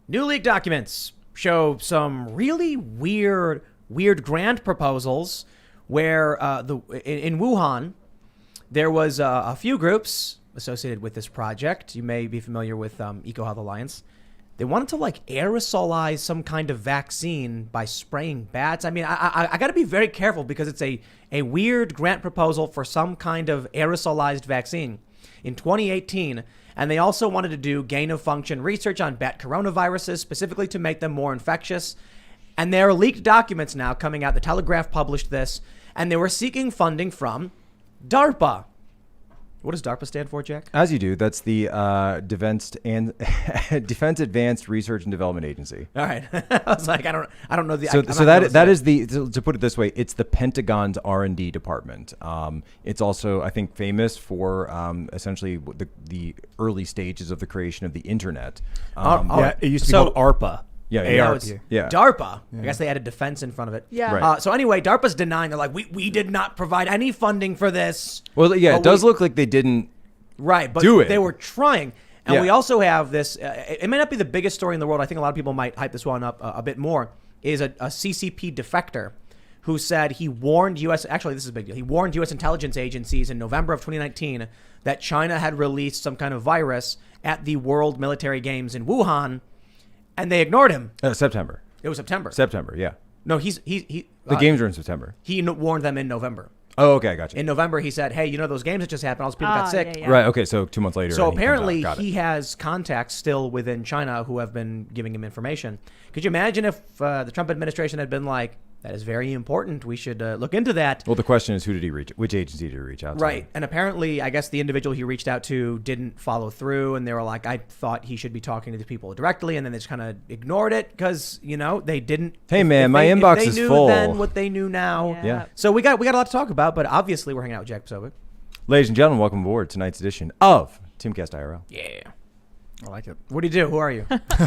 New leaked documents show some really weird grant proposals where in Wuhan, there was a few groups associated with this project. You may be familiar with EcoHealth Alliance. They wanted to aerosolize some kind of vaccine by spraying bats. I mean, I got to be very careful because it's a weird grant proposal for some kind of aerosolized vaccine in 2018. And they also wanted to do gain-of-function research on bat coronaviruses, specifically to make them more infectious. And there are leaked documents now coming out. The Telegraph published this, and they were seeking funding from DARPA. What does DARPA stand for, Jack? As you do, that's the Defense Advanced Research and Development Agency. All right, I was like, I don't know the. So that is the, to put it this way, it's the Pentagon's R&D department. It's also, I think, famous for essentially the early stages of the creation of the internet. Yeah, it used to be called ARPA. Yeah, ARP. Yeah. DARPA. Yeah. I guess they added defense in front of it. Yeah. Right. So anyway, DARPA's denying. They're like, we did not provide any funding for this. Well, yeah, it does look like they didn't do it. They were trying. And Yeah. we also have this. It may not be the biggest story in the world. I think a lot of people might hype this one up a bit more. Is a CCP defector who said he warned U.S. Actually, this is a big deal. He warned U.S. intelligence agencies in November of 2019 that China had released some kind of virus at the World Military Games in Wuhan. And they ignored him. September. It was September. September, yeah. No, he. The games are in September. He warned them in November. Oh, okay, I got you. In November, he said, "Hey, those games that just happened, all those people got sick." Yeah. Right. Okay. So 2 months later. So and he comes apparently, out. Got it. he has contacts still within China who have been giving him information. Could you imagine if the Trump administration had been like, "That is very important. We should look into that." Well, the question is, who did he reach? Which agency did he reach out to? Right. And apparently, I guess the individual he reached out to didn't follow through. And they were like, I thought he should be talking to these people directly. And then they just kind of ignored it because, they didn't. Hey, man, my inbox is full. They knew then what they knew now. Yeah. So we got a lot to talk about. But obviously, we're hanging out with Jack Posobiec. Ladies and gentlemen, welcome aboard tonight's edition of Timcast IRL. Yeah. I like it. What do you do? Who are you?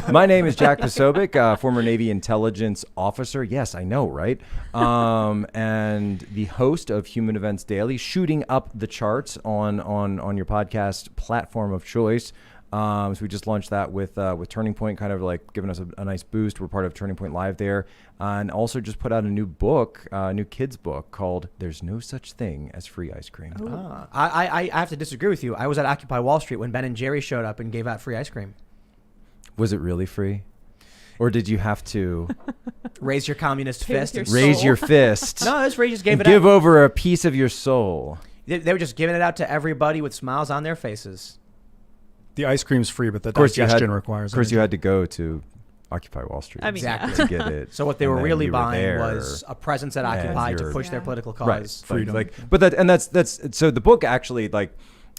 My name is Jack Posobiec, former Navy intelligence officer. Yes, I know, right? And the host of Human Events Daily, shooting up the charts on your podcast platform of choice. So we just launched that with Turning Point, kind of like giving us a nice boost. We're part of Turning Point Live there, and also just put out a new book, a new kids book called "There's No Such Thing as Free Ice Cream." I have to disagree with you. I was at Occupy Wall Street when Ben and Jerry showed up and gave out free ice cream. Was it really free, or did you have to Raise your communist fist. your and- raise your fist? No, this just gave and it give out. over a piece of your soul. They were just giving it out to everybody with smiles on their faces. The ice cream's free, but the Of course, digestion requires. Of course, you had to go to Occupy Wall Street. I mean, Exactly. to get it. So what they and were then really you were buying there. was a presence at and Occupy to you're- push their Yeah. political cause. Right. Freedom. But that's so the book actually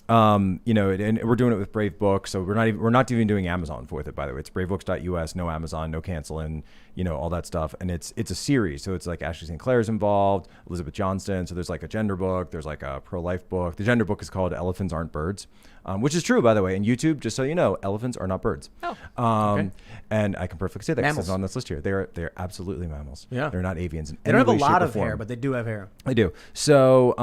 and we're doing it with Brave Books, so we're not even doing Amazon with it, by the way. It's bravebooks.us, no Amazon, no canceling, all that stuff. And it's a series, so it's like Ashley St. Clair's involved, Elizabeth Johnston. So there's like a gender book, there's like a pro-life book. The gender book is called Elephants Aren't Birds, which is true, by the way. And YouTube, just so you know, elephants are not birds. Oh. Okay. And I can perfectly say that because Mammals. it's on this list here. They're absolutely mammals. Yeah. They're not avians. In They don't have a any way, lot shape, or of hair, form. but they do have hair. They do. So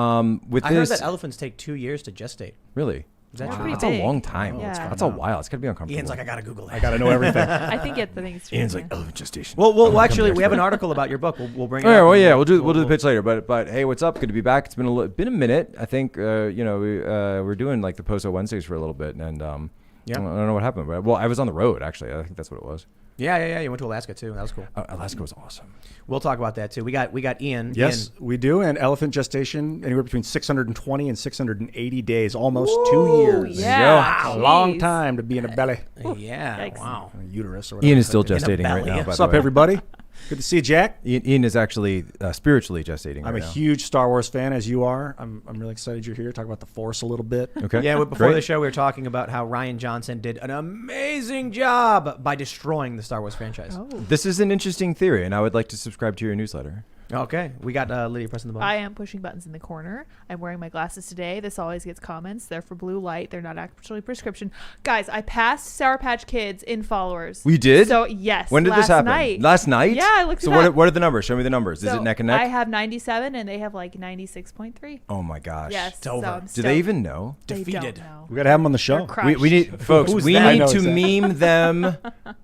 with I heard this, that elephants take 2 years to gestate. really. Is that That's true? pretty That's a big. long time. Yeah. That's a while. It's got to be uncomfortable. Ian's like, I gotta Google that. I got to know everything. I think it's the things. Ian's like, elephant gestation. Well, actually, we have an article about your book. We'll bring it Oh, yeah, up. well, yeah, we'll do the pitch later. But hey, what's up? Good to be back. It's been a minute. I think we're doing like the Poso Wednesdays for a little bit, and I don't know what happened. But I was on the road actually. I think that's what it was. Yeah. You went to Alaska too. That was cool. Alaska was awesome. We'll talk about that too. We got Ian. Yes, we do. And elephant gestation, anywhere between 620 and 680 days, almost Whoa, 2 years. yeah. A long Jeez. time to be in a belly, Ian. Yeah. Yikes. Wow. a uterus, or whatever. Ian is still In a gestating right belly. now. by What's the up, way. everybody? Good to see you, Jack. Ian is actually spiritually gestating. I'm right a now. huge Star Wars fan, as you are. I'm really excited you're here. Talk about the Force a little bit. Okay. Yeah, before Great. the show, we were talking about how Rian Johnson did an amazing job by destroying the Star Wars franchise. Oh. This is an interesting theory, and I would like to subscribe to your newsletter. Okay, we got Lydia pressing the button. I am pushing buttons in the corner. I'm wearing my glasses today. This always gets comments. They're for blue light. They're not actually prescription. Guys, I passed Sour Patch Kids in followers. We did? So, yes. When did this happen? Night. Last night? Yeah, I looked So it up. what are the numbers? Show me the numbers. Is So it neck and neck? I have 97 and they have like 96.3. Oh my gosh. Yes. It's over. So I'm Do they even know? They Defeated. don't know. We got to have them on the They're show. crushed. We need folks. Who's We that? I need know to exactly. meme them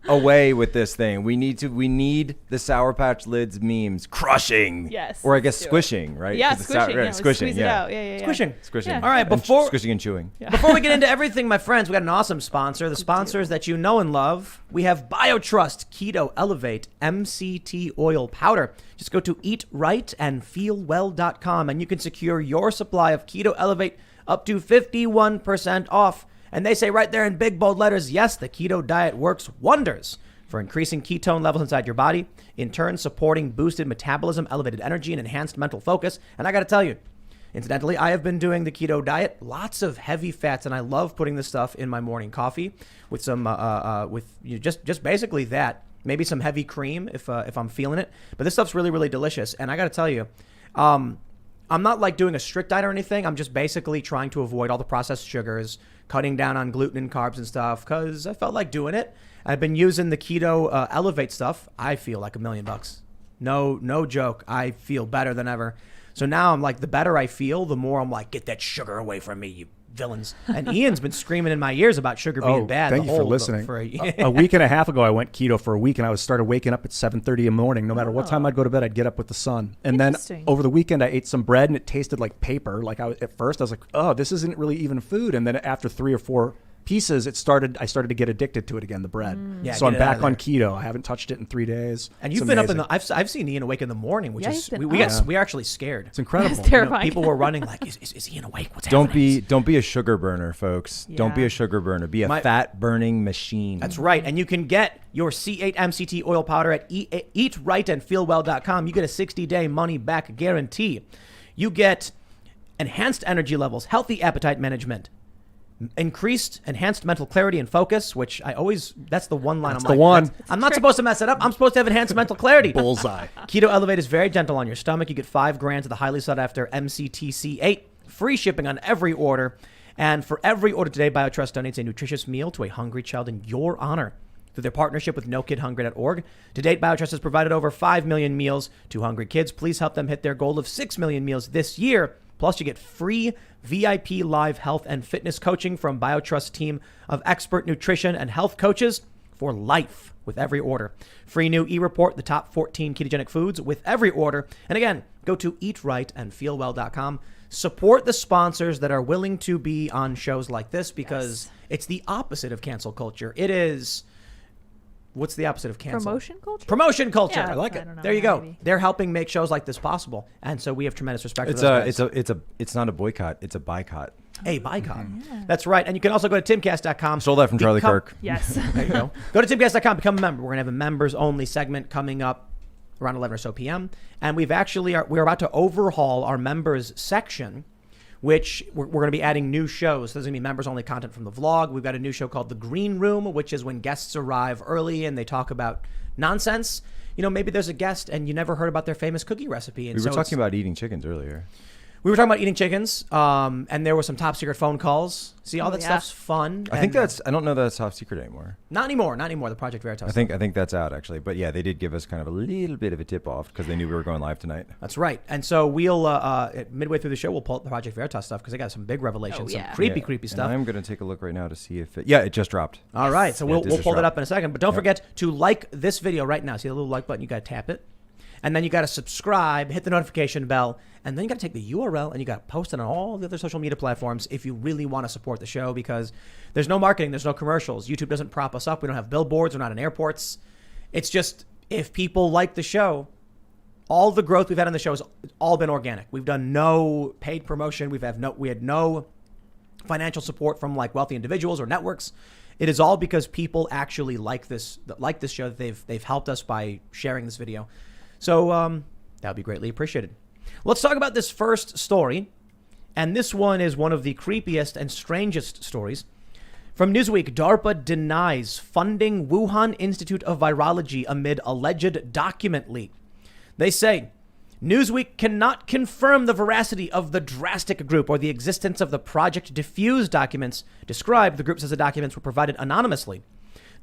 away with this thing. We need the Sour Patch Lids memes crushing. Yes, Or I guess let's do it. squishing, right? Yeah, 'Cause it's squishing. right, Yeah, squishing. squeeze Yeah. it out. Yeah. Squishing. Squishing. Yeah. All right, And before squishing and chewing. Before we get into everything, my friends, we got an awesome sponsor. The sponsors that you know and love. We have BioTrust Keto Elevate MCT Oil Powder. Just go to eatrightandfeelwell.com and you can secure your supply of Keto Elevate up to 51% off. And they say right there in big bold letters, yes, the keto diet works wonders for increasing ketone levels inside your body, in turn supporting boosted metabolism, elevated energy, and enhanced mental focus. And I got to tell you, incidentally, I have been doing the keto diet, lots of heavy fats, and I love putting this stuff in my morning coffee with some, just basically that. Maybe some heavy cream if I'm feeling it. But this stuff's really, really delicious. And I got to tell you, I'm not like doing a strict diet or anything. I'm just basically trying to avoid all the processed sugars, cutting down on gluten and carbs and stuff because I felt like doing it. I've been using the Keto Elevate stuff. I feel like $1 million. No joke. I feel better than ever. So now I'm like, the better I feel, the more I'm like, get that sugar away from me, you villains. And Ian's been screaming in my ears about sugar being bad. Thank you for listening. For a week and a half ago, I went keto for a week, and I started waking up at 7:30 in the morning. No matter what time I'd go to bed, I'd get up with the sun. And then Interesting. over the weekend, I ate some bread, and it tasted like paper. Like at first, I was like, "Oh, this isn't really even food." And then after 3 or 4 pieces, I started to get addicted to it again, the bread. Yeah, so I'm get it out back of on there. keto. I haven't touched it in 3 days. And It's you've been up in amazing. the. I've seen Ian awake in the morning, which Yeah, is he's been we up. are actually scared. It's incredible. It's terrifying. People were running like, is Ian awake? What's Don't happening? be a sugar burner, folks. Don't be Yeah. a sugar burner. Be a My- fat burning machine. That's right. And you can get your C8 MCT oil powder at eatrightandfeelwell.com. You get a 60-day money-back guarantee. You get enhanced energy levels, healthy appetite management, enhanced mental clarity and focus, which that's the one line That's I'm the like, one. I'm not supposed to mess it up. I'm supposed to have enhanced mental clarity. Bullseye. Keto Elevate is very gentle on your stomach. You get 5 grams of the highly sought after MCTC8, free shipping on every order. And for every order today, BioTrust donates a nutritious meal to a hungry child in your honor. Through their partnership with NoKidHungry.org. To date, BioTrust has provided over 5 million meals to hungry kids. Please help them hit their goal of 6 million meals this year. Plus, you get free VIP live health and fitness coaching from BioTrust team of expert nutrition and health coaches for life with every order. Free new e-report, the top 14 ketogenic foods with every order. And again, go to eatrightandfeelwell.com. Support the sponsors that are willing to be on shows like this because it's the opposite of cancel culture. It is... What's the opposite of cancel? Promotion culture? Promotion culture. Yeah, I like I it. don't know, There you go. maybe. They're helping make shows like this possible, and so we have tremendous respect It's for those guys. it's not a boycott. It's a boycott. A boycott. That's right. And you can also go to timcast.com. Stole that from Charlie Kirk. Yes. There you go. Go to timcast.com, become a member. We're going to have a members only segment coming up around 11 or so p.m. And we're about to overhaul our members section, which we're going to be adding new shows. There's going to be members only content from the vlog. We've got a new show called The Green Room, which is when guests arrive early and they talk about nonsense. You know, maybe there's a guest and you never heard about their famous cookie recipe. And We were so talking about eating chickens earlier. we were talking about eating chickens, and there were some top secret phone calls. See, all that Yeah. stuff's fun. I think and, I don't know that's top secret anymore. not anymore. The Project Veritas. I think that's out actually. But yeah, they did give us kind of a little bit of a tip off because they knew we were going live tonight. That's right. And so we'll midway through the show, we'll pull up the Project Veritas stuff because they got some big revelations, Oh, yeah. some creepy And stuff. I'm gonna take a look right now to see if it just dropped. All right, so Yeah, we'll it did pull just that drop. up in a second. But don't forget to like this video right now. See the little like button? You got to tap it. And then you got to subscribe, hit the notification bell, and then you got to take the URL and you got to post it on all the other social media platforms if you really want to support the show because there's no marketing, there's no commercials. YouTube doesn't prop us up. We don't have billboards. We're not in airports. It's just if people like the show, all the growth we've had on the show has all been organic. We've done no paid promotion. We had no financial support from like wealthy individuals or networks. It is all because people actually like this show. That they've helped us by sharing this video. So that would be greatly appreciated. Let's talk about this first story. And this one is one of the creepiest and strangest stories. From Newsweek, DARPA denies funding Wuhan Institute of Virology amid alleged document leak. They say Newsweek cannot confirm the veracity of the Drastic Group or the existence of the Project Diffuse documents described. The group says the documents were provided anonymously.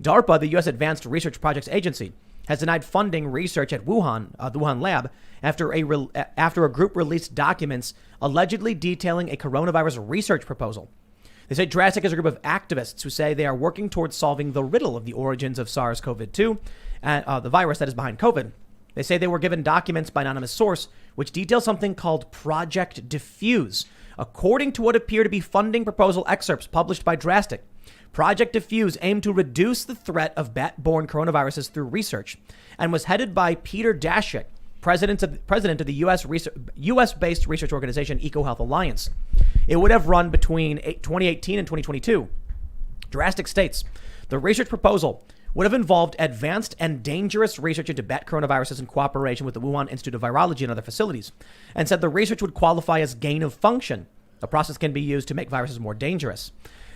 DARPA, the U.S. Advanced Research Projects Agency, has denied funding research at Wuhan, the Wuhan lab, after a group released documents allegedly detailing a coronavirus research proposal. They say Drastic is a group of activists who say they are working towards solving the riddle of the origins of SARS-CoV-2, the virus that is behind COVID. They say they were given documents by an anonymous source which detail something called Project Diffuse. According to what appear to be funding proposal excerpts published by Drastic, Project Diffuse aimed to reduce the threat of bat-borne coronaviruses through research and was headed by Peter Daszak, president of the U.S.-based research organization EcoHealth Alliance. It would have run between 2018 and 2022. Drastic states the research proposal would have involved advanced and dangerous research into bat coronaviruses in cooperation with the Wuhan Institute of Virology and other facilities, and said the research would qualify as gain of function. A process can be used to make viruses more dangerous.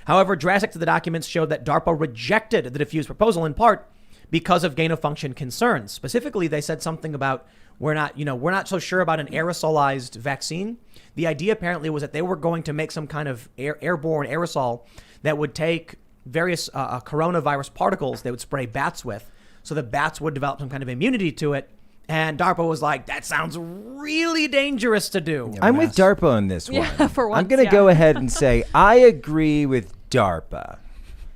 However, Drastic to the documents showed that DARPA rejected the diffuse proposal in part because of gain of function concerns. Specifically, they said something about we're not so sure about an aerosolized vaccine. The idea apparently was that they were going to make some kind of airborne aerosol that would take various coronavirus particles they would spray bats with, so the bats would develop some kind of immunity to it. And DARPA was like, that sounds really dangerous to do. I'm with DARPA on this one. Yeah, for once, I'm going to go ahead and say I agree with DARPA.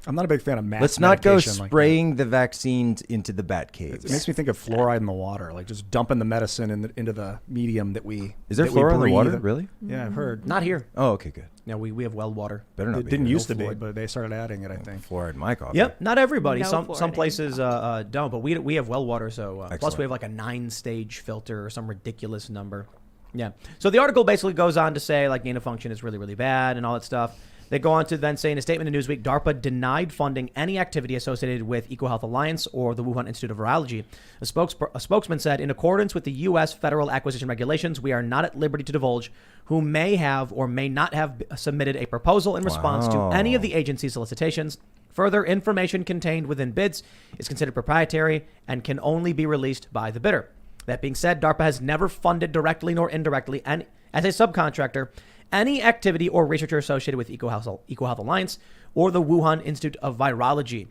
I'm not a big fan of mass Let's not go medication spraying the vaccines into the bat caves. It makes me think of fluoride in the water, like just dumping the medicine into the medium that we Is there that we fluoride in the breathe. water? Really? Yeah, I've heard. Not here. Oh, okay, good. No, we have well water. Better not It be didn't here. used to be, fluoride. but they started adding it, I think. Fluoride in my coffee. Yep, not everybody. No Some fluoride in places don't, but we have well water. So plus Excellent. we have like a 9-stage filter or some ridiculous number. Yeah. So the article basically goes on to say like gain of function is really, really bad and all that stuff. They go on to then say in a statement in Newsweek, DARPA denied funding any activity associated with EcoHealth Alliance or the Wuhan Institute of Virology. A spokesman said, in accordance with the U.S. federal acquisition regulations, we are not at liberty to divulge who may have or may not have submitted a proposal in response to any of the agency's solicitations. Further information contained within bids is considered proprietary and can only be released by the bidder. That being said, DARPA has never funded directly nor indirectly and as a subcontractor any activity or researcher associated with EcoHealth Alliance or the Wuhan Institute of Virology.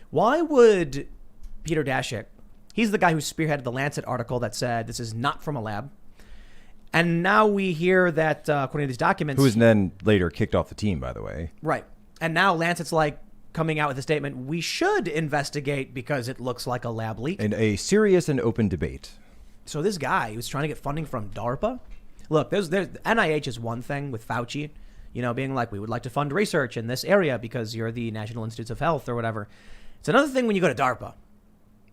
Why would Peter Daszak, he's the guy who spearheaded the Lancet article that said this is not from a lab. And now we hear that, according to these documents... Who was then later kicked off the team, by the way. Right. And now Lancet's like coming out with a statement, we should investigate because it looks like a lab leak. And a serious and open debate. So this guy who's trying to get funding from DARPA... Look, there's NIH is one thing with Fauci, being like, we would like to fund research in this area because you're the National Institutes of Health or whatever. It's another thing when you go to DARPA.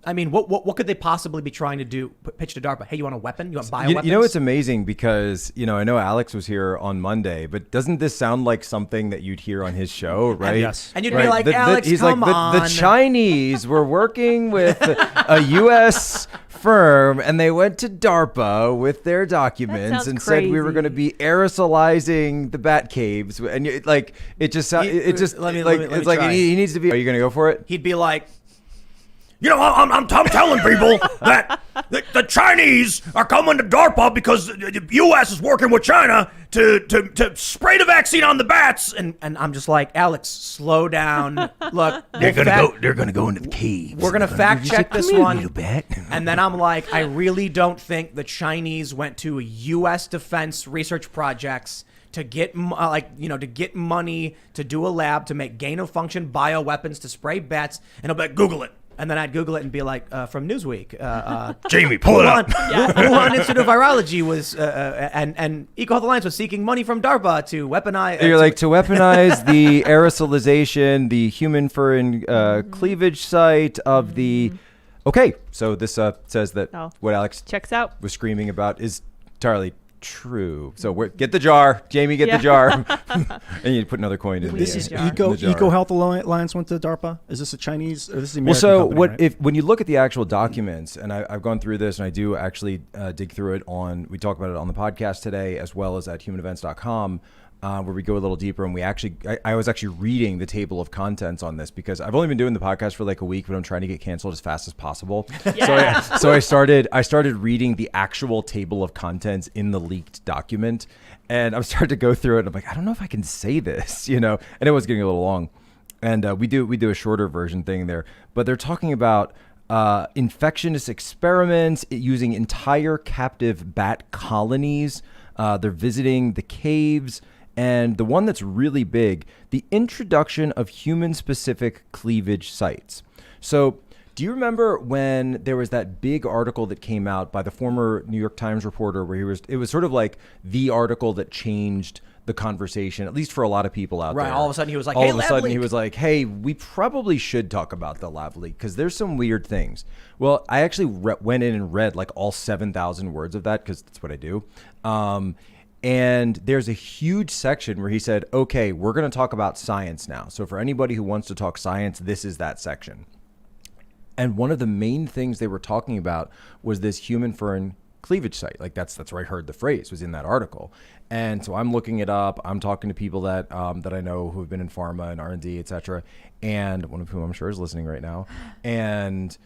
I mean, what could they possibly be trying to do? Pitch to DARPA. Hey, you want a weapon? You want bioweapons? You know, it's amazing because, I know Alex was here on Monday, but doesn't this sound like something that you'd hear on his show, right? Yes. And you'd be like, Alex, he's come like, on. The Chinese were working with a U.S. firm and they went to DARPA with their documents and said we were going to be aerosolizing the bat caves. And it just sounds, let me it's like try. he needs to be, are you going to go for it? He'd be like, I'm telling people that the Chinese are coming to DARPA because the U.S. is working with China to spray the vaccine on the bats. And I'm just like, Alex, slow down. Look, They're gonna go into the caves. we're going to fact check this one. Little bat. And then I'm like, I really don't think the Chinese went to U.S. defense research projects to get to get money to do a lab to make gain of function bioweapons to spray bats. And I'll be like, Google it. And then I'd Google it and be like, from Newsweek. Jamie, pull it up. Wuhan Institute of Virology was, and EcoHealth Alliance was seeking money from DARPA to weaponize. You're like, to weaponize the aerosolization, the human fur and cleavage site of the... Okay, so this says that what Alex Checks out. was screaming about is entirely true. So get the jar, Jamie. Get the jar, and you put another coin in. This the, is jar. Eco the jar. EcoHealth Alliance went to DARPA. Is this a Chinese or this is the Well, American so company, what right? if when you look at the actual documents, and I've gone through this, and I do actually dig through it we talk about it on the podcast today as well as at humanevents.com. where we go a little deeper, and I was actually reading the table of contents on this because I've only been doing the podcast for like a week, but I'm trying to get canceled as fast as possible. Yeah. So I started reading the actual table of contents in the leaked document, and I'm starting to go through it. And I'm like, I don't know if I can say this, and it was getting a little long. And we do a shorter version thing there, but they're talking about infectious experiments using entire captive bat colonies. They're visiting the caves. And the one that's really big, the introduction of human-specific cleavage sites. So do you remember when there was that big article that came out by the former New York Times reporter where it was sort of like the article that changed the conversation, at least for a lot of people out there. Right. All of a sudden he was like, all hey, of a lab sudden leak. he was like, hey, we probably should talk about the lab leak because there's some weird things. Well, I actually went in and read like all 7,000 words of that because that's what I do. And there's a huge section where he said, okay, we're going to talk about science now. So for anybody who wants to talk science, this is that section. And one of the main things they were talking about was this human fern cleavage site. Like that's where I heard the phrase, was in that article. And so I'm looking it up. I'm talking to people that I know who have been in pharma and R&D, et cetera. And one of whom I'm sure is listening right now. And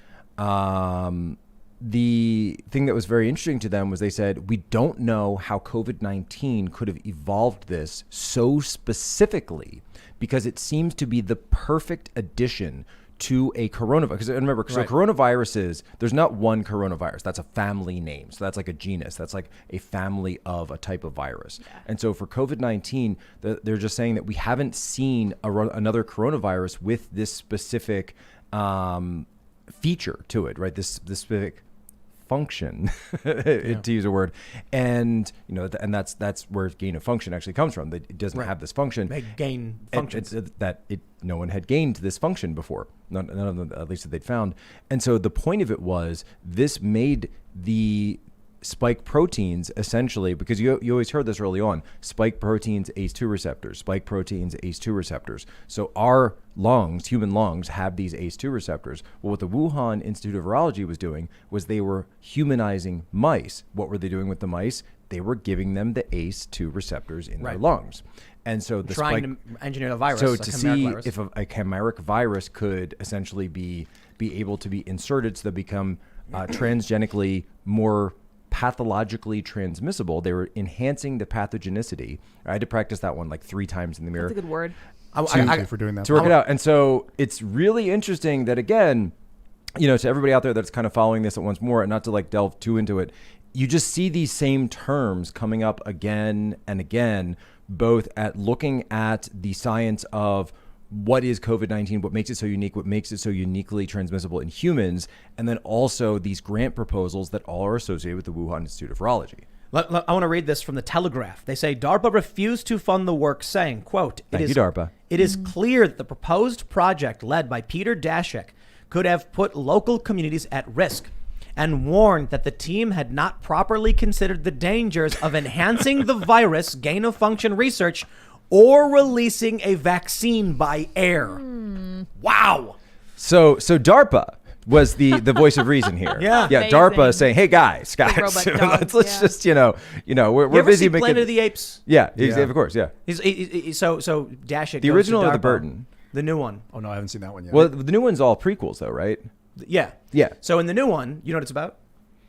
the thing that was very interesting to them was they said, we don't know how COVID-19 could have evolved this so specifically because it seems to be the perfect addition to a coronavirus. Because remember, so coronaviruses, there's not one coronavirus. That's a family name. So that's like a genus. That's like a family of a type of virus. Yeah. And so for COVID-19, they're just saying that we haven't seen another coronavirus with this specific feature to it, right? This specific function, to use a word, and and that's where gain of function actually comes from. That it doesn't have this function. Gain function. No one had gained this function before. None of them, at least that they'd found. And so the point of it was this made the spike proteins essentially, because you always heard this early on, spike proteins, ACE2 receptors, spike proteins, ACE2 receptors. So our lungs, human lungs, have these ACE2 receptors. Well, what the Wuhan Institute of Virology was doing was they were humanizing mice. What were they doing with the mice? They were giving them the ACE2 receptors in their lungs. And so trying to engineer the virus. So to see if a chimeric virus could essentially be able to be inserted so they become transgenically more pathologically transmissible, they were enhancing the pathogenicity. I had to practice that one like 3 times in the mirror. That's a good word. For doing that. To work it out. And so it's really interesting that, again, to everybody out there that's kind of following this at once more, and not to like delve too into it, you just see these same terms coming up again and again, both at looking at the science of what is COVID-19, what makes it so unique, what makes it so uniquely transmissible in humans, and then also these grant proposals that all are associated with the Wuhan Institute of Virology. I want to read this from the Telegraph. They say DARPA refused to fund the work, saying, quote, Thank you, DARPA. It is clear that the proposed project led by Peter Daszak could have put local communities at risk, and warned that the team had not properly considered the dangers of enhancing the virus gain-of-function research or releasing a vaccine by air. Wow. So DARPA was the voice of reason here. Yeah. Amazing. DARPA saying, hey guys, robot dogs, let's just we're You ever busy see making Planet of the Apes? Yeah, of course, yeah. So Daszak. The goes original to or the DARPA. Burton? The new one. Oh no, I haven't seen that one yet. Well, the new one's all prequels though, right? Yeah. Yeah. So in the new one, you know what it's about?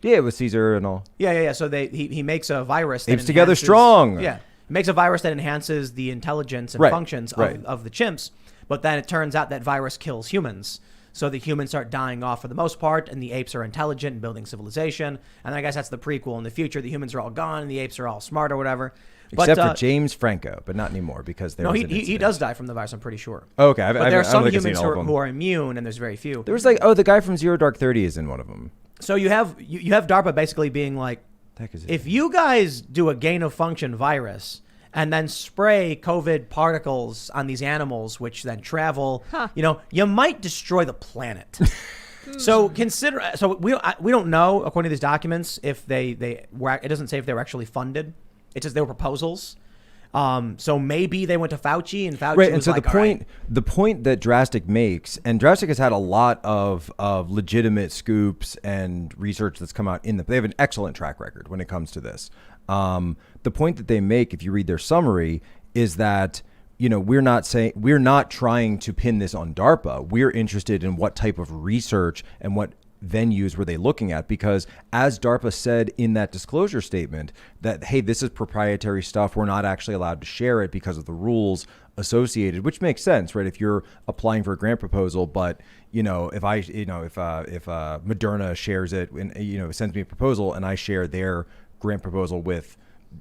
Yeah, with Caesar and all. Yeah. So he makes a virus. That Apes together enhances- strong. Yeah. He makes a virus that enhances the intelligence and Right, functions right. of the chimps. But then it turns out that virus kills humans. So the humans start dying off for the most part, and the apes are intelligent and building civilization. And I guess that's the prequel. In the future, the humans are all gone, and the apes are all smart or whatever. Except for James Franco, but not anymore because there was an he incident. does die from the virus, I'm pretty sure. Okay. But there are some humans seen all of them. who are immune, and there's very few. There was the guy from Zero Dark 30 is in one of them. So you have DARPA basically being like, if you guys do a gain-of-function virus and then spray COVID particles on these animals, which then travel, you might destroy the planet. So we don't know, according to these documents, if they were. It doesn't say if they were actually funded. It says they were proposals. So maybe they went to Fauci, and Fauci Right, was and so like, the point that Drastic makes, and Drastic has had a lot of legitimate scoops and research that's come out they have an excellent track record when it comes to this. The point that they make, if you read their summary, is that, we're not trying to pin this on DARPA. We're interested in what type of research and what venues were they looking at, because as DARPA said in that disclosure statement that, hey, this is proprietary stuff. We're not actually allowed to share it because of the rules associated, which makes sense, right? If you're applying for a grant proposal, but if Moderna shares it and, sends me a proposal and I share their grant proposal with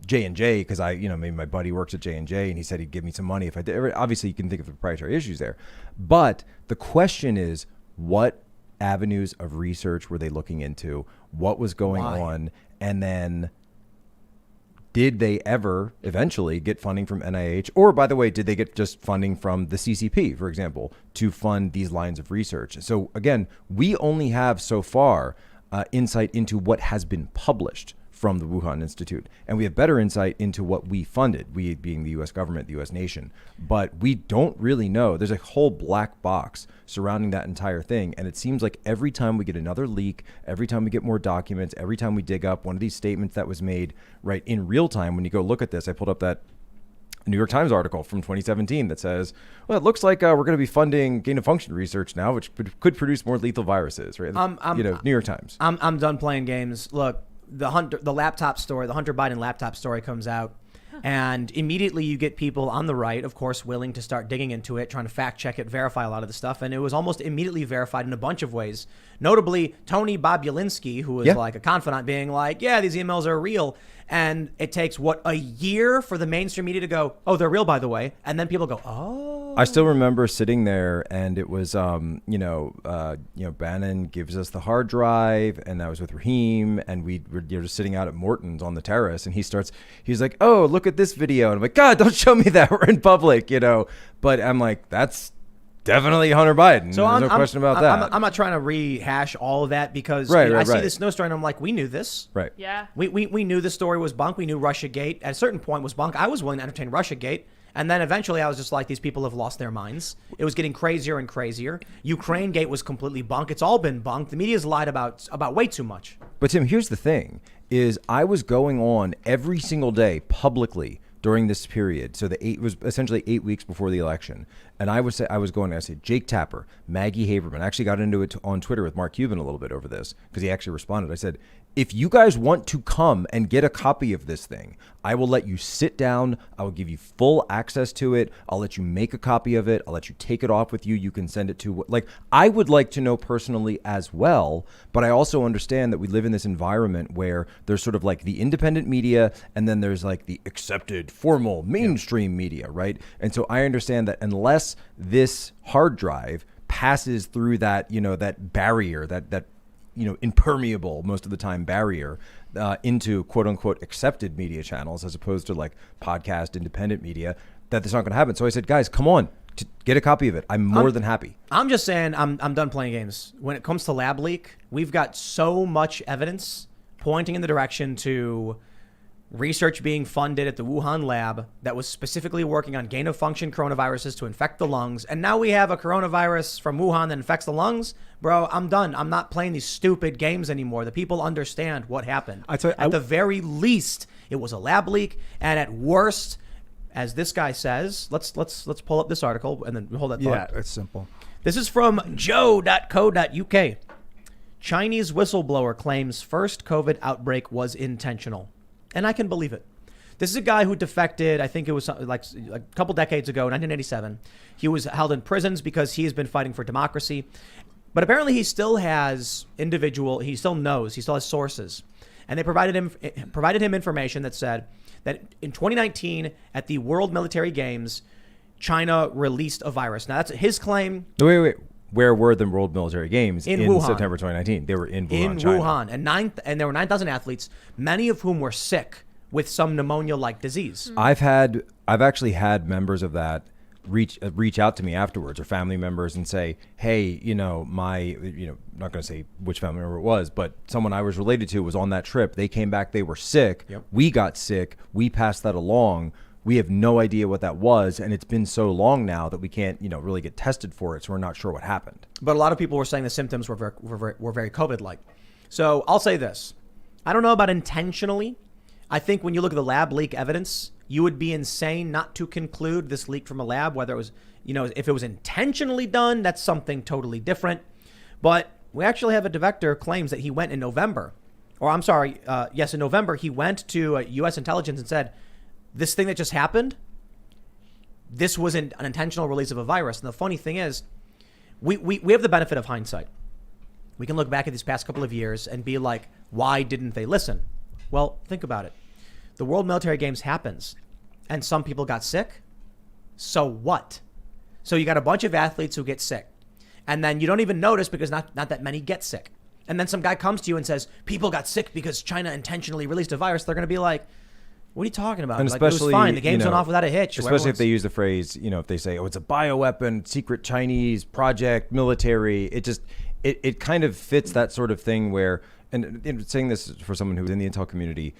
J&J because maybe my buddy works at J&J and he said he'd give me some money if I did. Obviously, you can think of the proprietary issues there. But the question is, what avenues of research were they looking into? What was going on? And then did they ever eventually get funding from NIH? Or, by the way, did they get just funding from the CCP, for example, to fund these lines of research? So, again, we only have so far insight into what has been published from the Wuhan Institute. And we have better insight into what we funded, we being the U.S. government, the U.S. nation. But we don't really know. There's a whole black box surrounding that entire thing. And it seems like every time we get another leak, every time we get more documents, every time we dig up one of these statements that was made right in real time, when you go look at this, I pulled up that New York Times article from 2017 that says, well, it looks like we're going to be funding gain of function research now, which could produce more lethal viruses, right? New York Times. I'm done playing games. Look, the Hunter Biden laptop story comes out, and immediately you get people on the right, of course, willing to start digging into it, trying to fact check it, verify a lot of the stuff. And it was almost immediately verified in a bunch of ways. Notably, Tony Bobulinski, who was like a confidant, being like, yeah, these emails are real. And it takes, a year for the mainstream media to go, oh, they're real, by the way. And then people go, oh. I still remember sitting there, and it was, Bannon gives us the hard drive, and that was with Raheem, and we were just sitting out at Morton's on the terrace, and he's like, oh, look at this video. And I'm like, God, don't show me that. We're in public, But I'm like, that's definitely Hunter Biden. So There's no question about that. I'm not trying to rehash all of that because I see this snow story and I'm like, we knew this. Right. Yeah. We knew the story was bunk. We knew Russiagate at a certain point was bunk. I was willing to entertain Russiagate. And then eventually I was just like, these people have lost their minds. It was getting crazier and crazier. Ukraine Gate was completely bunk. It's all been bunk. The media's lied about way too much. But Tim, here's the thing, is I was going on every single day publicly during this period. So it was essentially 8 weeks before the election. And I say Jake Tapper, Maggie Haberman. I actually got into it on Twitter with Mark Cuban a little bit over this because he actually responded. I said, if you guys want to come and get a copy of this thing, I will let you sit down. I will give you full access to it. I'll let you make a copy of it. I'll let you take it off with you. You can send it to, I would like to know personally as well, but I also understand that we live in this environment where there's sort of like the independent media and then there's like the accepted formal mainstream media, right? And so I understand that unless this hard drive passes through that, that barrier, that impermeable most of the time barrier into quote unquote accepted media channels as opposed to like podcast independent media, that's not going to happen. So I said, guys, come on, get a copy of it. I'm more than happy. I'm just saying I'm done playing games. When it comes to lab leak, we've got so much evidence pointing in the direction to research being funded at the Wuhan lab that was specifically working on gain of function coronaviruses to infect the lungs. And now we have a coronavirus from Wuhan that infects the lungs. Bro, I'm done. I'm not playing these stupid games anymore. The people understand what happened. At the very least, it was a lab leak. And at worst, as this guy says, let's pull up this article and then hold that thought. Yeah, it's simple. This is from joe.co.uk. Chinese whistleblower claims first COVID outbreak was intentional. And I can believe it. This is a guy who defected, I think it was like a couple decades ago, 1987. He was held in prisons because he has been fighting for democracy. But apparently he still has he still has sources. And they provided him information that said that in 2019 at the World Military Games, China released a virus. Now that's his claim. Wait. Where were the World Military Games in Wuhan. September 2019? They were in Wuhan, China. Wuhan. And there were 9,000 athletes, many of whom were sick with some pneumonia-like disease. I've actually had members of that reach out to me afterwards, or family members, and say, hey, not going to say which family member it was, but someone I was related to was on that trip. They came back, they were sick. Yep. We got sick. We passed that along. We have no idea what that was, and it's been so long now that we can't, really get tested for it, so we're not sure what happened. But a lot of people were saying the symptoms were very COVID-like. So I'll say this. I don't know about intentionally. I think when you look at the lab leak evidence, you would be insane not to conclude this leak from a lab, whether it was, if it was intentionally done, that's something totally different. But we actually have a defector claims that he went in November, in November, he went to U.S. intelligence and said, this thing that just happened, this wasn't an intentional release of a virus. And the funny thing is, we have the benefit of hindsight. We can look back at these past couple of years and be like, why didn't they listen? Well, think about it. The World Military Games happens, and some people got sick. So what? So you got a bunch of athletes who get sick, and then you don't even notice because not that many get sick. And then some guy comes to you and says, people got sick because China intentionally released a virus. They're going to be like, what are you talking about? And like, it was especially, fine. The games went off without a hitch. Especially if they use the phrase, if they say, oh, it's a bioweapon, secret Chinese project, military. It kind of fits that sort of thing where, and saying this for someone who's in the intel community,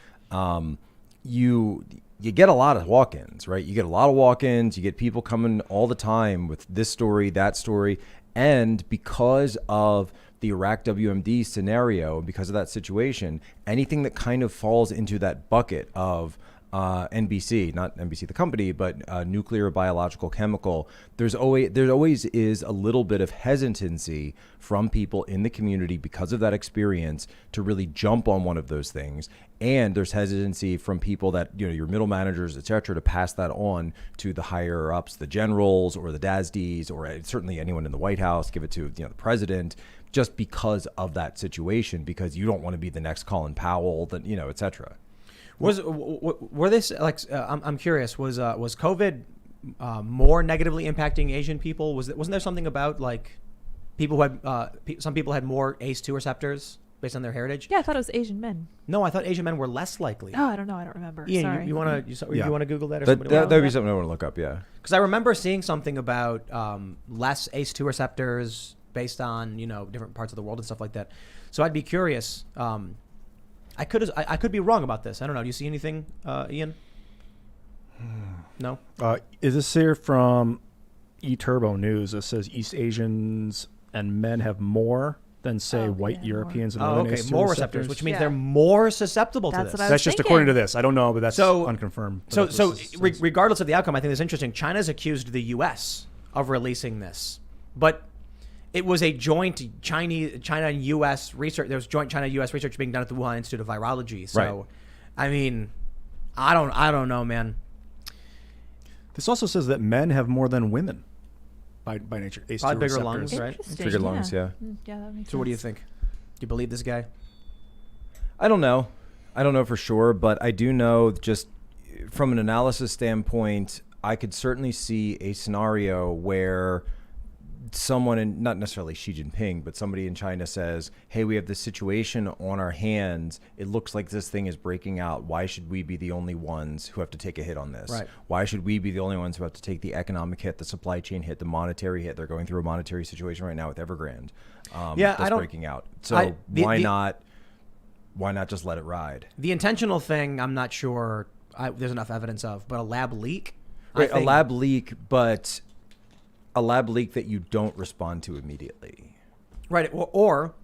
you get a lot of walk-ins, right? You get a lot of walk-ins. You get people coming all the time with this story, that story. And because of the Iraq WMD scenario, because of that situation, anything that kind of falls into that bucket of NBC, not NBC the company, but nuclear, biological, chemical, there's always is a little bit of hesitancy from people in the community because of that experience to really jump on one of those things. And there's hesitancy from people that, your middle managers, et cetera, to pass that on to the higher ups, the generals or the DASDs, or certainly anyone in the White House, give it to, the president, just because of that situation, because you don't want to be the next Colin Powell, that, et cetera. Were this like? I'm curious. Was COVID more negatively impacting Asian people? Wasn't there something about like people who had some people had more ACE2 receptors based on their heritage? Yeah, I thought it was Asian men. No, I thought Asian men were less likely. Oh, I don't know. I don't remember. Ian, Sorry. you want to Google that? Or That would be something I want to look up. Yeah, because I remember seeing something about less ACE2 receptors based on different parts of the world and stuff like that. So I'd be curious. I could be wrong about this. I don't know. Do you see anything, Ian? No? Is this here from eTurbo News? It says East Asians and men have more than, say, white Europeans and women. Okay, more receptors, which means they're more susceptible to this. That's just according to this. I don't know, but that's unconfirmed. So regardless of the outcome, I think it's interesting. China's accused the U.S. of releasing this, but it was a joint China and U.S. research. There was joint China-U.S. research being done at the Wuhan Institute of Virology. So, right. I mean, I don't know, man. This also says that men have more than women by nature. Probably bigger lungs, right? Bigger lungs, yeah. Yeah, that makes sense. So what do you think? Do you believe this guy? I don't know. I don't know for sure, but I do know just from an analysis standpoint, I could certainly see a scenario where someone, in not necessarily Xi Jinping, but somebody in China says, hey, we have this situation on our hands. It looks like this thing is breaking out. Why should we be the only ones who have to take a hit on this? Right. Why should we be the only ones who have to take the economic hit, the supply chain hit, the monetary hit? They're going through a monetary situation right now with Evergrande. That's breaking out. So why not just let it ride? The intentional thing, I'm not sure there's enough evidence of, but a lab leak? Right, a lab leak, but a lab leak that you don't respond to immediately. Right. Or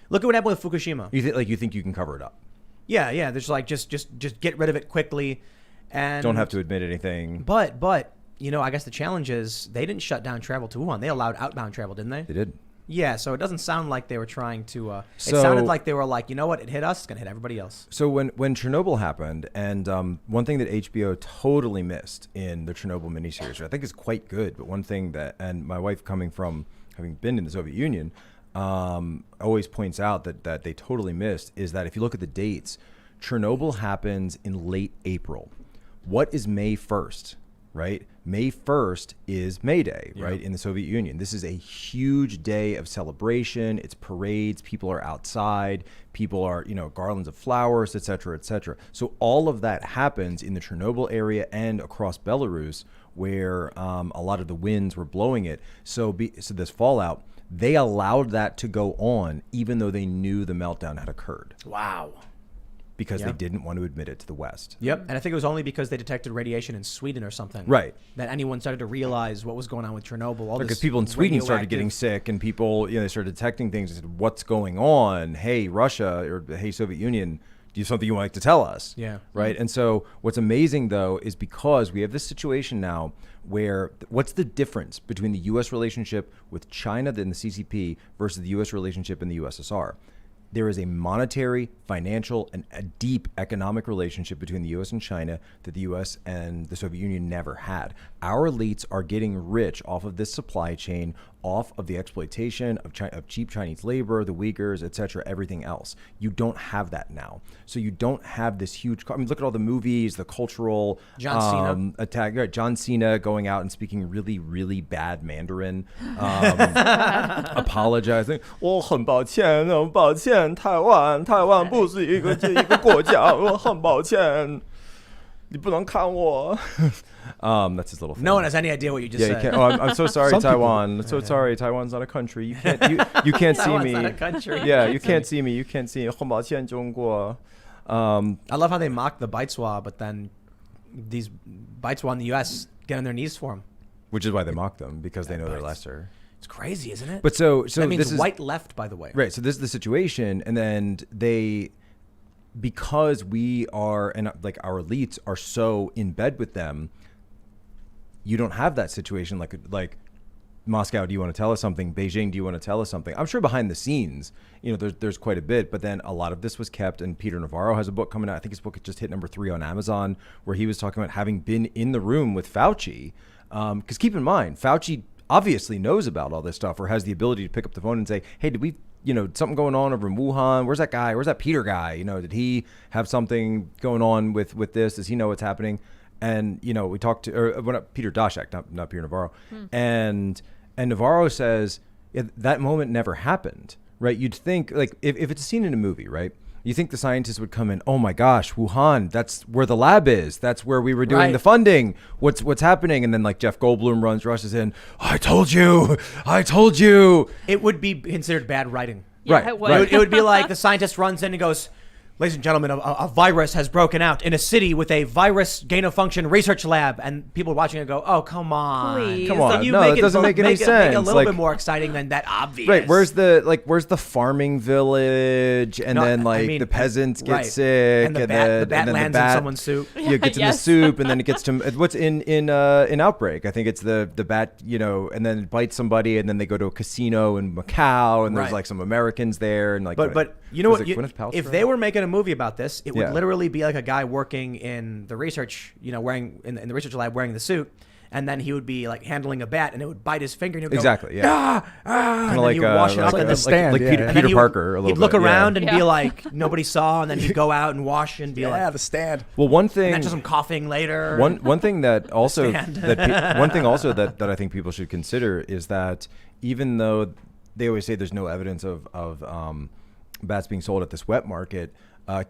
look at what happened with Fukushima. You think you can cover it up? Yeah. There's like just get rid of it quickly, and don't have to admit anything. But I guess the challenge is they didn't shut down travel to Wuhan. They allowed outbound travel, didn't they? They did. Yeah. So it doesn't sound like they were trying to. It sounded like they were like, you know what? It hit us. It's gonna hit everybody else. So when Chernobyl happened, and one thing that HBO totally missed in the Chernobyl miniseries, which I think is quite good, but one thing that, and my wife, coming from having been in the Soviet Union, always points out that they totally missed, is that if you look at the dates, Chernobyl happens in late April. What is May 1st? Right? May 1st is May Day, right, in the Soviet Union. This is a huge day of celebration. It's parades. People are outside. People are, garlands of flowers, et cetera, et cetera. So all of that happens in the Chernobyl area and across Belarus, where a lot of the winds were blowing it. So this fallout, they allowed that to go on, even though they knew the meltdown had occurred. Wow. Because they didn't want to admit it to the West. Yep. And I think it was only because they detected radiation in Sweden or something. Right. That anyone started to realize what was going on with Chernobyl. Because people in Sweden started getting sick, and people, they started detecting things and said, what's going on? Hey, Russia, or hey, Soviet Union, you have something you would like to tell us? Yeah. Right. And so what's amazing, though, is because we have this situation now where what's the difference between the U.S. relationship with China and the CCP versus the U.S. relationship in the USSR? There is a monetary, financial, and a deep economic relationship between the U.S. and China that the U.S. and the Soviet Union never had. Our elites are getting rich off of this supply chain, off of the exploitation of cheap Chinese labor, the Uyghurs, et cetera, everything else. You don't have that now. So you don't have this huge, I mean, look at all the movies, the cultural John Cena. attack. Right, John Cena going out and speaking really, really bad Mandarin, apologizing. 我很抱歉，抱歉，台湾不是一个国家，我很抱歉，你不能看我。That's his little thing. No one has any idea what you just Yeah, you said. can't. Oh, I'm so sorry, Some people- Taiwan. I'm so sorry, Taiwan's not a country. You can't. You can't see Taiwan's me. not a country. Yeah, you can't see me. You can't see. 很抱歉，中国。I love how they mock the Baitswa, but then these Baitswa in the U.S. get on their knees for them. Which is why they mock them, because they know they're bites. lesser. It's crazy, isn't it? But so that means this is white left, by the way. right. So this is the situation, and then because we are, and like our elites are so in bed with them, you don't have that situation like Moscow, do you want to tell us something? Beijing, do you want to tell us something? I'm sure behind the scenes, there's quite a bit, but then a lot of this was kept. And Peter Navarro has a book coming out. I think his book just hit number 3 on Amazon, where he was talking about having been in the room with Fauci. Because keep in mind, Fauci obviously knows about all this stuff, or has the ability to pick up the phone and say, hey, did we, something going on over in Wuhan? Where's that guy? Where's that Peter guy? Did he have something going on with this? Does he know what's happening? And, we talked to Peter Daszak, not Peter Navarro. And Navarro says that moment never happened, right? You'd think, like, if it's a scene in a movie, right? You think the scientists would come in, oh my gosh, Wuhan, that's where the lab is. That's where we were doing Right. the funding. What's rushes in. And then like Jeff Goldblum rushes in, I told you. It would be considered bad writing. Yeah, Right, it would. right. It would be like the scientist runs in and goes, ladies and gentlemen, a virus has broken out in a city with a virus gain-of-function research lab. And people watching it go, oh, come on. Please. Come on. You No, make it doesn't make any Make it a sense. little Like- bit more exciting than that obvious. Right, where's the farming village, and No, then I mean, the peasants get right. sick, And the then bat lands in someone's soup. Yeah, gets in the Yes. soup, and then it gets to what's in Outbreak. I think it's the bat, and then it bites somebody, and then they go to a casino in Macau, and there's Right. like some Americans there, and like. But you know was what? it Gwyneth Paltrow? If they were making a movie about this, it would Yeah. literally be like a guy working in the research, wearing in the research lab, wearing the suit, and then he would be like handling a bat, and it would bite his finger, and he would go, Exactly, yeah. kind of like he would wash it like, off like in the stand, like yeah. Peter, And and then Peter he would- Parker a little He'd look bit, yeah. around and be Yeah. like, nobody saw, and then he'd go out and wash and be Yeah, like, the stand. Well, one and thing. then just some coughing later. One thing that also Stand. one thing also that I think people should consider is that even though they always say there's no evidence of bats being sold at this wet market,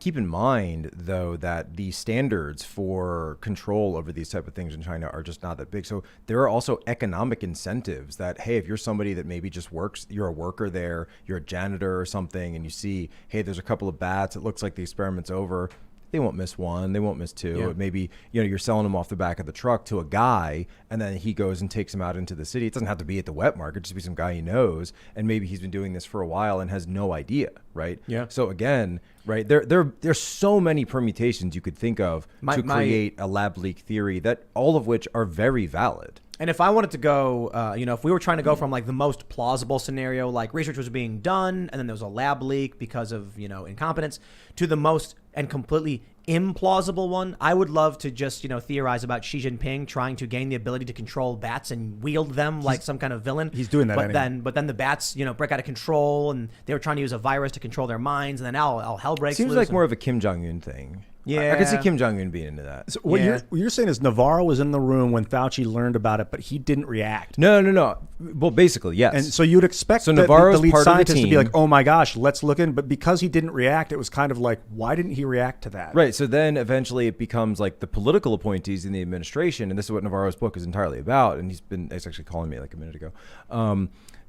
keep in mind though that the standards for control over these type of things in China are just not that big. So there are also economic incentives that, hey, if you're somebody that maybe just works, you're a worker there, you're a janitor or something, and you see, hey, there's a couple of bats, it looks like the experiment's over. They won't miss one. They won't miss two. Yeah. Maybe, you're selling them off the back of the truck to a guy, and then he goes and takes them out into the city. It doesn't have to be at the wet market, just be some guy he knows. And maybe he's been doing this for a while and has no idea, right? Yeah. So again, right, there's so many permutations you could think of to create a lab leak theory, that all of which are very valid. And if I wanted to go, if we were trying to go from like the most plausible scenario, like research was being done and then there was a lab leak because of, incompetence, to the most and completely implausible one, I would love to just, theorize about Xi Jinping trying to gain the ability to control bats and wield them like some kind of villain. He's doing that But anyway. then the bats, break out of control, and they were trying to use a virus to control their minds, and then all hell breaks Seems loose. like and- more of a Kim Jong-un thing. Yeah. I could see Kim Jong-un being into that. So what Yeah. you're saying is Navarro was in the room when Fauci learned about it, but he didn't react. No. Well, basically, yes. And so you'd expect So the Navarro's lead part of the scientist to be team. like, oh my gosh, let's look in. But because he didn't react, it was kind of like, why didn't he react to that? Right. So then eventually it becomes like the political appointees in the administration. And this is what Navarro's book is entirely about. And he's actually calling me like a minute ago.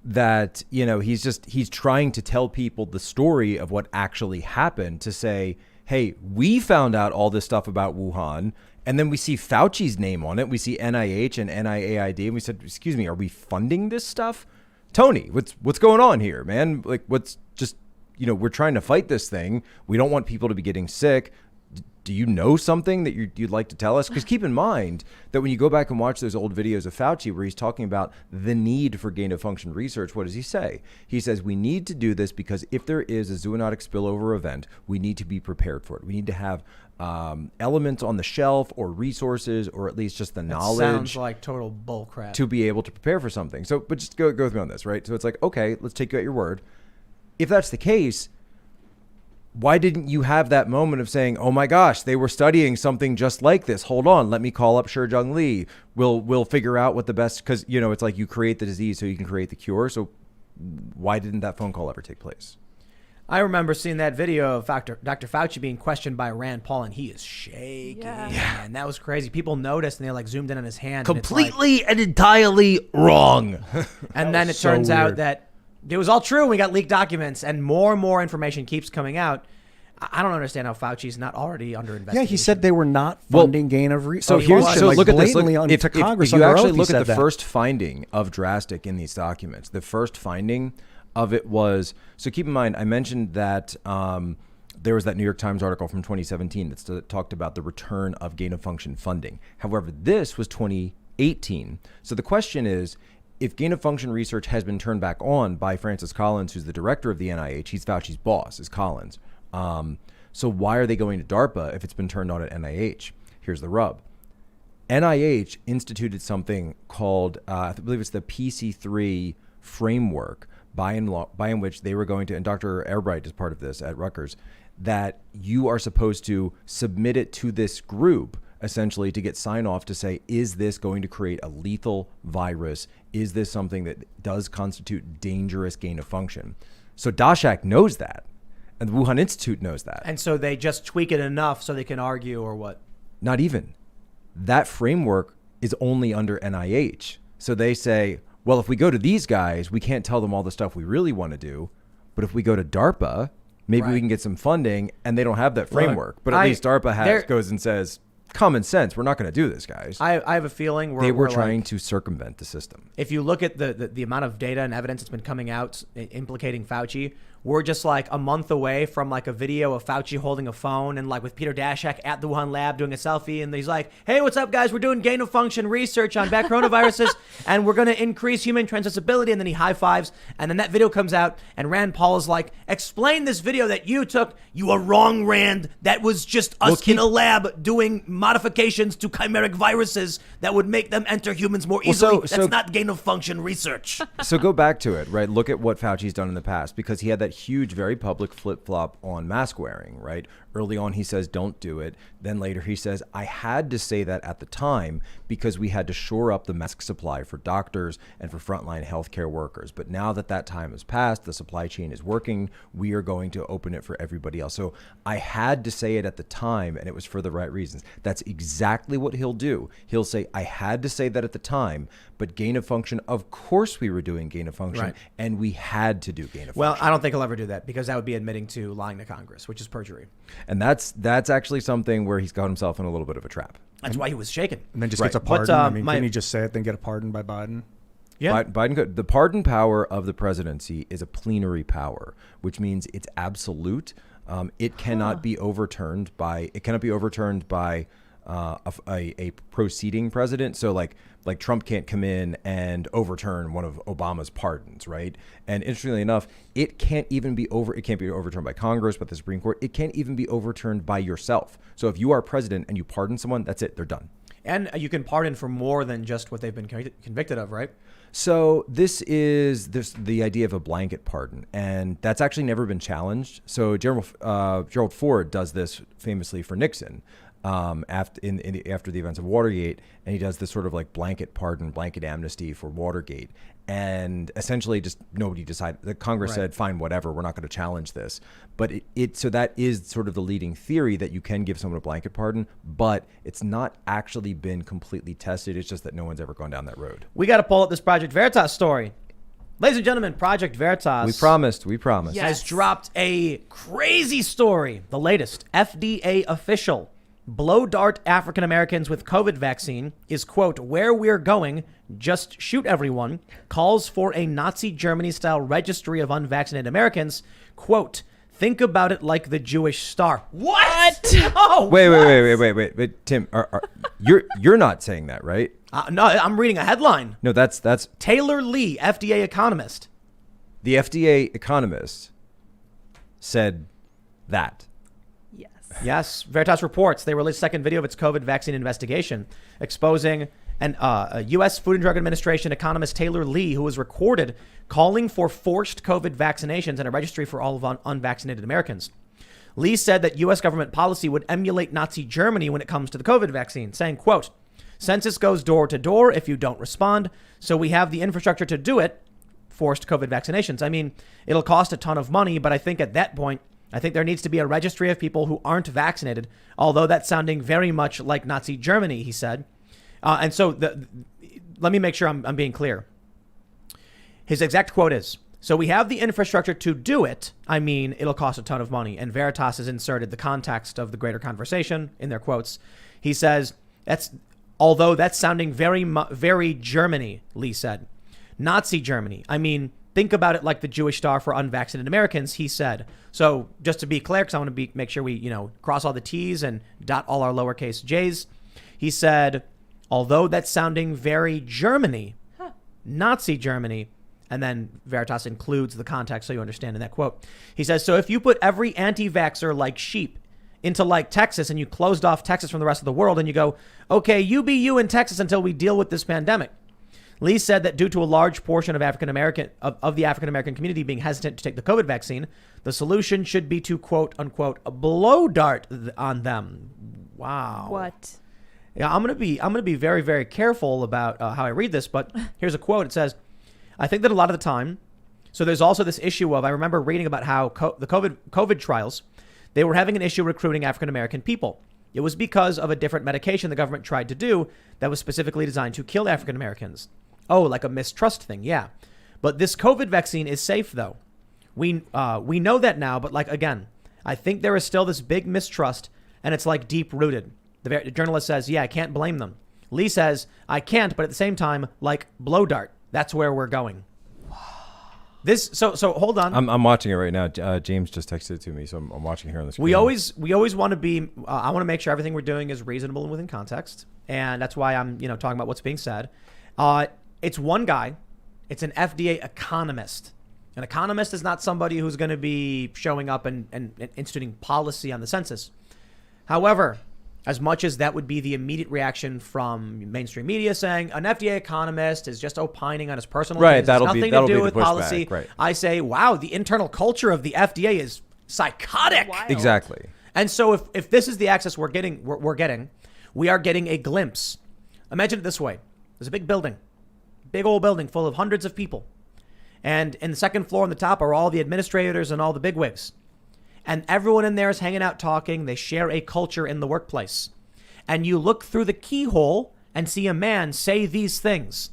That, he's trying to tell people the story of what actually happened, to say, hey, we found out all this stuff about Wuhan. And then we see Fauci's name on it. We see NIH and NIAID. And we said, excuse me, are we funding this stuff? Tony, what's going on here, man? Like, what's just we're trying to fight this thing. We don't want people to be getting sick. Do you know something that you'd like to tell us? Because keep in mind that when you go back and watch those old videos of Fauci where he's talking about the need for gain-of-function research, what does he say? He says, we need to do this because if there is a zoonotic spillover event, we need to be prepared for it. We need to have elements on the shelf or resources or at least just the knowledge. Sounds like total bullcrap. To be able to prepare for something. So, but just go through on this, right? So it's like, okay, let's take you at your word. If that's the case, why didn't you have that moment of saying, oh my gosh, they were studying something just like this. Hold on, let me call up Shijung Lee. We'll figure out what the best, because, it's like you create the disease so you can create the cure. So why didn't that phone call ever take place? I remember seeing that video of Dr. Fauci being questioned by Rand Paul, and he is shaking. Yeah. And that was crazy. People noticed, and they like zoomed in on his hand. Completely and entirely wrong. And then it so turns out weird. that it was all true. We got leaked documents, and more information keeps coming out. I don't understand how Fauci's not already under investigation. Yeah, he said they were not funding gain of research. So here's look at this. Look, if, if Congress you under actually oath, he look at said the that. first finding of drastic in these documents, the first finding of it was, so keep in mind, I mentioned that there was that New York Times article from 2017 that talked about the return of gain of function funding. However, this was 2018. So the question is, if gain of function research has been turned back on by Francis Collins, who's the director of the NIH, he's Fauci's boss, is Collins. So why are they going to DARPA if it's been turned on at NIH? Here's the rub. NIH instituted something called, I believe it's the PC3 framework, by and which they were going to, and Dr. Ehrbright is part of this at Rutgers, that you are supposed to submit it to this group essentially to get sign off to say, is this going to create a lethal virus? Is this something that does constitute dangerous gain of function? So Daszak knows that, and the Wuhan Institute knows that. And so they just tweak it enough so they can argue, or what? Not even. That framework is only under NIH. So they say, well, if we go to these guys, we can't tell them all the stuff we really want to do. But if we go to DARPA, maybe we can get some funding, and they don't have that framework. But at least DARPA goes and says, common sense, we're not going to do this, guys. I have a feeling they were trying to circumvent the system. If you look at the amount of data and evidence that's been coming out implicating Fauci, we're just like a month away from like a video of Fauci holding a phone and like with Peter Daszak at the Wuhan lab doing a selfie, and he's like, hey, what's up, guys? We're doing gain of function research on bad coronaviruses, and we're going to increase human transmissibility, and then he high fives, and then that video comes out, and Rand Paul is like, explain this video that you took. You are wrong, Rand. That was just us in a lab doing modifications to chimeric viruses that would make them enter humans more easily. That's not gain of function research. So go back to it, right? Look at what Fauci's done in the past, because he had that huge, very public flip-flop on mask wearing, right? Early on, he says, don't do it. Then later he says, I had to say that at the time because we had to shore up the mask supply for doctors and for frontline healthcare workers. But now that that time has passed, the supply chain is working, we are going to open it for everybody else. So I had to say it at the time, and it was for the right reasons. That's exactly what he'll do. He'll say, I had to say that at the time, but gain of function, of course we were doing gain of function, and we had to do gain of function. Well, I don't think he'll ever do that, because that would be admitting to lying to Congress, which is perjury. And that's actually something where he's got himself in a little bit of a trap. That's why he was shaken. And then just gets a pardon. Couldn't he just say it, then get a pardon by Biden? Yeah. Biden could. The pardon power of the presidency is a plenary power, which means it's absolute. It cannot be overturned by. It cannot be overturned by a proceeding president. So like Trump can't come in and overturn one of Obama's pardons, right? And interestingly enough, it can't be overturned by Congress, but the Supreme Court. It can't even be overturned by yourself. So if you are president and you pardon someone, that's it. They're done. And you can pardon for more than just what they've been convicted of, right? So this is the idea of a blanket pardon, and that's actually never been challenged. So Gerald Ford does this famously for Nixon. After the events of Watergate, and he does this sort of like blanket pardon, blanket amnesty for Watergate, and essentially just nobody decided. The Congress said, "Fine, whatever, we're not going to challenge this." But so that is sort of the leading theory, that you can give someone a blanket pardon, but it's not actually been completely tested. It's just that no one's ever gone down that road. We got to pull up this Project Veritas story. Ladies and gentlemen, Project Veritas. We promised. Yes. Has dropped a crazy story. The latest FDA official. Blow dart African Americans with COVID vaccine is, quote, where we're going, just shoot everyone, calls for a Nazi Germany style registry of unvaccinated Americans, quote, think about it like the Jewish star. What? Oh, Wait, Tim, you're not saying that, right? no, I'm reading a headline. No, that's Taylor Lee, FDA economist. the FDA economist said that. Yes. Yes, Veritas reports they released a second video of its COVID vaccine investigation exposing a U.S. Food and Drug Administration economist Taylor Lee, who was recorded calling for forced COVID vaccinations and a registry for all of unvaccinated Americans. Lee said that U.S. government policy would emulate Nazi Germany when it comes to the COVID vaccine, saying, quote, census goes door to door if you don't respond, so we have the infrastructure to do it, forced COVID vaccinations. I mean, it'll cost a ton of money, but I think at that point, I think there needs to be a registry of people who aren't vaccinated, although that's sounding very much like Nazi Germany, he said. And so let me make sure I'm being clear. His exact quote is, so we have the infrastructure to do it. I mean, it'll cost a ton of money. And Veritas has inserted the context of the greater conversation in their quotes. He says, although that's sounding very Germany, Lee said. Nazi Germany. I mean, think about it like the Jewish star for unvaccinated Americans, he said. So just to be clear, because I want to make sure we, cross all the T's and dot all our lowercase J's. He said, although that's sounding very Germany, Nazi Germany, and then Veritas includes the context so you understand in that quote. He says, so if you put every anti-vaxxer like sheep into like Texas and you closed off Texas from the rest of the world and you go, okay, you be you in Texas until we deal with this pandemic. Lee said that due to a large portion of the African American community being hesitant to take the COVID vaccine, the solution should be to quote unquote blow dart on them. Wow. What? Yeah, I'm gonna be very, very careful about how I read this, but here's a quote. It says, I think that a lot of the time, so there's also this issue of, I remember reading about how the COVID trials, they were having an issue recruiting African-American people. It was because of a different medication the government tried to do that was specifically designed to kill African-Americans. Oh, like a mistrust thing. Yeah. But this COVID vaccine is safe though. We know that now, but like, again, I think there is still this big mistrust and it's like deep rooted. The journalist says, yeah, I can't blame them. Lee says, I can't, but at the same time, like blow dart. That's where we're going. So hold on. I'm watching it right now. James just texted it to me, so I'm watching here on the screen. We always want to be. I want to make sure everything we're doing is reasonable and within context, and that's why I'm talking about what's being said. It's one guy. It's an FDA economist. An economist is not somebody who's going to be showing up and instituting policy on the census. However, as much as that would be the immediate reaction from mainstream media saying an FDA economist is just opining on his personal opinions, that'll nothing be to do the with pushback, policy. right. I say, wow, the internal culture of the FDA is psychotic. Wild. Exactly. And so if this is the access we're getting, we are getting a glimpse. Imagine it this way. There's a big building, big old building full of hundreds of people. And in the second floor on the top are all the administrators and all the bigwigs. And everyone in there is hanging out talking. They share a culture in the workplace. And you look through the keyhole and see a man say these things.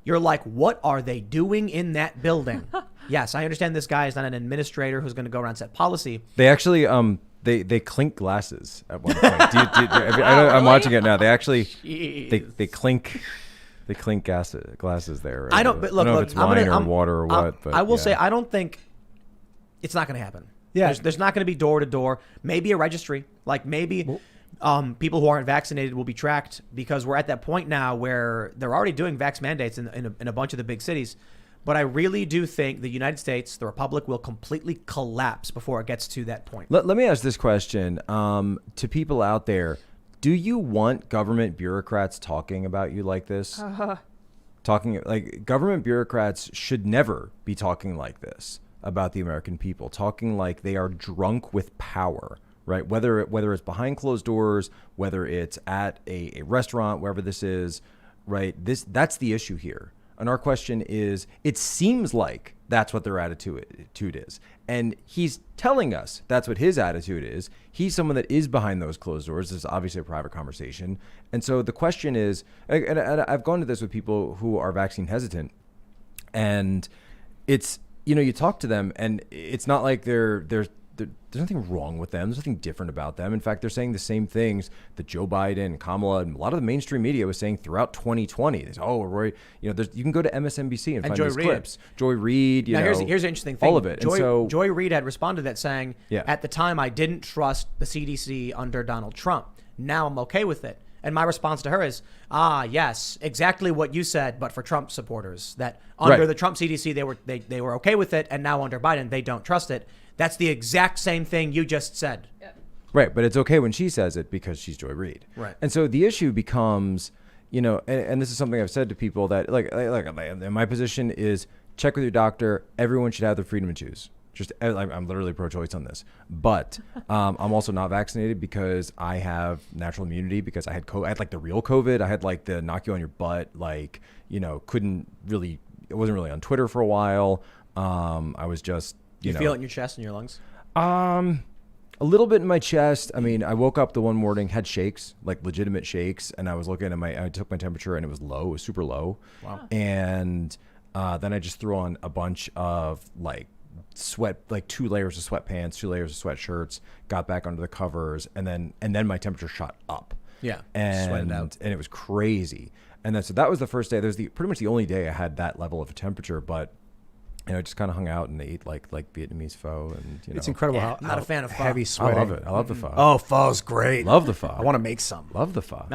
You're like, what are they doing in that building? Yes, I understand this guy is not an administrator who's going to go around and set policy. They actually they clink glasses at one point. I'm watching it now. They actually they clink glasses there. Right? I don't. But look, I don't know if it's wine or water or what. But I will say I don't think it's not going to happen. Yeah. There's not going to be door to door. Maybe a registry. Like maybe people who aren't vaccinated will be tracked, because we're at that point now where they're already doing vax mandates in a bunch of the big cities. But I really do think the United States, the Republic, will completely collapse before it gets to that point. Let me ask this question to people out there. Do you want government bureaucrats talking about you like this? Talking like government bureaucrats should never be talking like this about the American people, talking like they are drunk with power, right? Whether it's behind closed doors, whether it's at a restaurant, wherever this is, right? That's the issue here. And our question is, it seems like that's what their attitude is. And he's telling us that's what his attitude is. He's someone that is behind those closed doors. This is obviously a private conversation. And so the question is, and I've gone to this with people who are vaccine hesitant, and it's, you talk to them and it's not like they're there's nothing wrong with them. There's nothing different about them. In fact, they're saying the same things that Joe Biden, Kamala, and a lot of the mainstream media was saying throughout 2020. They say, oh, we're worried. You know, you can go to MSNBC and find Joy these Reid. clips. Joy Reid, Now, here's an interesting thing. all of it. Joy Reid had responded to that saying, Yeah. at the time, I didn't trust the CDC under Donald Trump. Now I'm okay with it. And my response to her is, yes, exactly what you said, but for Trump supporters. That under the Trump CDC, they were okay with it, and now under Biden, they don't trust it. That's the exact same thing you just said. Right, but it's okay when she says it because she's Joy Reid. Right. And so the issue becomes, you know, and this is something I've said to people that, like my position is check with your doctor. Everyone should have the freedom to choose. Just I'm literally pro-choice on this, but I'm also not vaccinated because I have natural immunity because I had like the real COVID. I had like the knock you on your butt, like, you know, it wasn't really on Twitter for a while. I was just, You feel it in your chest and your lungs? a little bit in my chest. I mean, I woke up the one morning, had shakes, like legitimate shakes, and I was looking at I took my temperature and it was low, it was super low. Wow. And then I just threw on a bunch of like sweat, like 2 layers of sweatpants, 2 layers of sweatshirts, got back under the covers, and then my temperature shot up. Yeah. And it was crazy. And then so that was the first day. That was pretty much the only day I had that level of a temperature, but you know, I just kind of hung out and ate like Vietnamese pho, and you know, It's incredible Yeah, how not a fan of pho. heavy I sweating. love it. I love the pho. Oh, pho's great. Love the pho. I want to make some. Love the pho.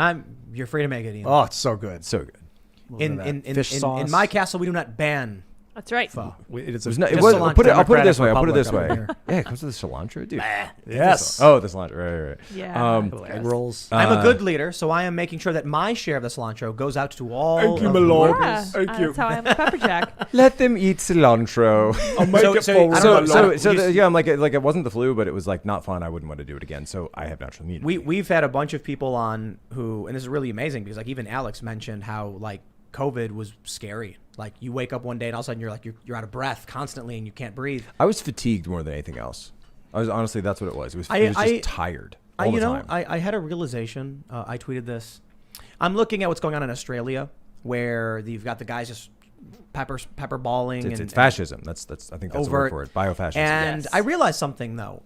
You're free to make it, Ian. Oh, it's so good. So good. in Fish sauce. in my castle, we do not ban That's right. pho. It's It was not, it Just was, cilantro. I'll put it this way. I'll put it Democratic this way. Republic Yeah, it comes with the cilantro, dude. Yes. Oh, the cilantro. Right. Yeah. Egg rolls. I'm a good leader, so I am making sure that my share of the cilantro goes out to all. Thank you, of my the lord. workers. Yeah, that's how I am with pepper jack. Let them eat cilantro. I'll make So- it so- forward. I don't know. Yeah, I'm like it wasn't the flu, but it was like not fun. I wouldn't want to do it again. So I have natural immunity. We've had a bunch of people on who, and this is really amazing because like even Alex mentioned how like COVID was scary. Like you wake up one day and all of a sudden you're out of breath constantly and you can't breathe. I was fatigued more than anything else. I was honestly, that's what it was. It was just tired all the time. I had a realization. I tweeted this. I'm looking at what's going on in Australia, where you've got the guys just pepper balling. It's fascism. That's I think that's the word overt. for it. Biofascism. And Yes. I realized something though.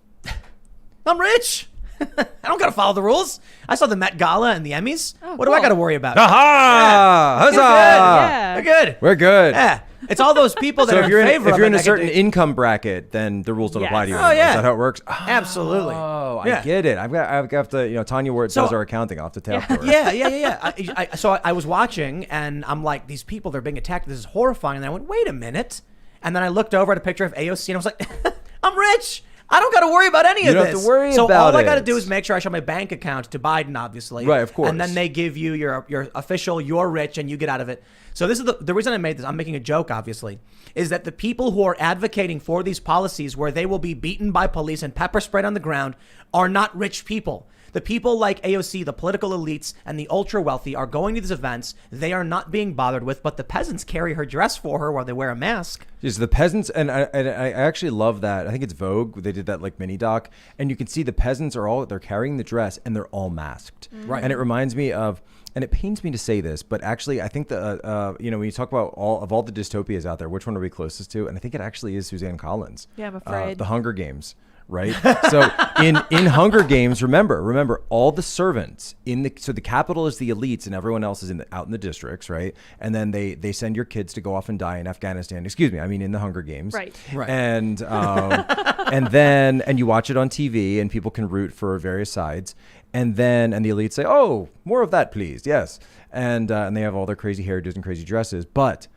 I'm rich. I don't gotta follow the rules. I saw the Met Gala and the Emmys. Oh, what do I cool. gotta worry about? Aha! Huzzah! Yeah. They're good. We're good. Yeah, it's all those people that So are if you're in favor if of you're it, in a I get certain to- income bracket, then the rules don't apply to you Yes. anymore. Oh, yeah. Is that how it works? Absolutely. Oh, Yeah. I get it. I've got to, you know, Tanya Ward So- does our accounting off the tail for her. Yeah. So I was watching, and I'm like, these people, they're being attacked. This is horrifying. And I went, wait a minute. And then I looked over at a picture of AOC, and I was like, I'm rich. I don't got to worry about any You of don't this. have to worry so about all I got to it. do is make sure I show my bank account to Biden, obviously. Right, of course. And then they give you your official, you're rich, and you get out of it. So this is the reason I made this. I'm making a joke, obviously, is that the people who are advocating for these policies where they will be beaten by police and pepper sprayed on the ground are not rich people. The people like AOC, the political elites, and the ultra wealthy are going to these events. They are not being bothered with, but the peasants carry her dress for her while they wear a mask. Just the peasants, and I actually love that. I think it's Vogue. They did that like mini doc, and you can see the peasants they're carrying the dress and they're all masked. Right. And it reminds me of, and it pains me to say this, but actually I think when you talk about all the dystopias out there, which one are we closest to? And I think it actually is Suzanne Collins. Yeah, I'm afraid. The Hunger Games. Right. So in Hunger Games, remember all the servants so the capital is the elites and everyone else is out in the districts. Right. And then they send your kids to go off and die in Afghanistan. Excuse me. I mean, in the Hunger Games. Right. And and you watch it on TV and people can root for various sides. And the elites say, oh, more of that, please. Yes. And they have all their crazy hairdos and crazy dresses. But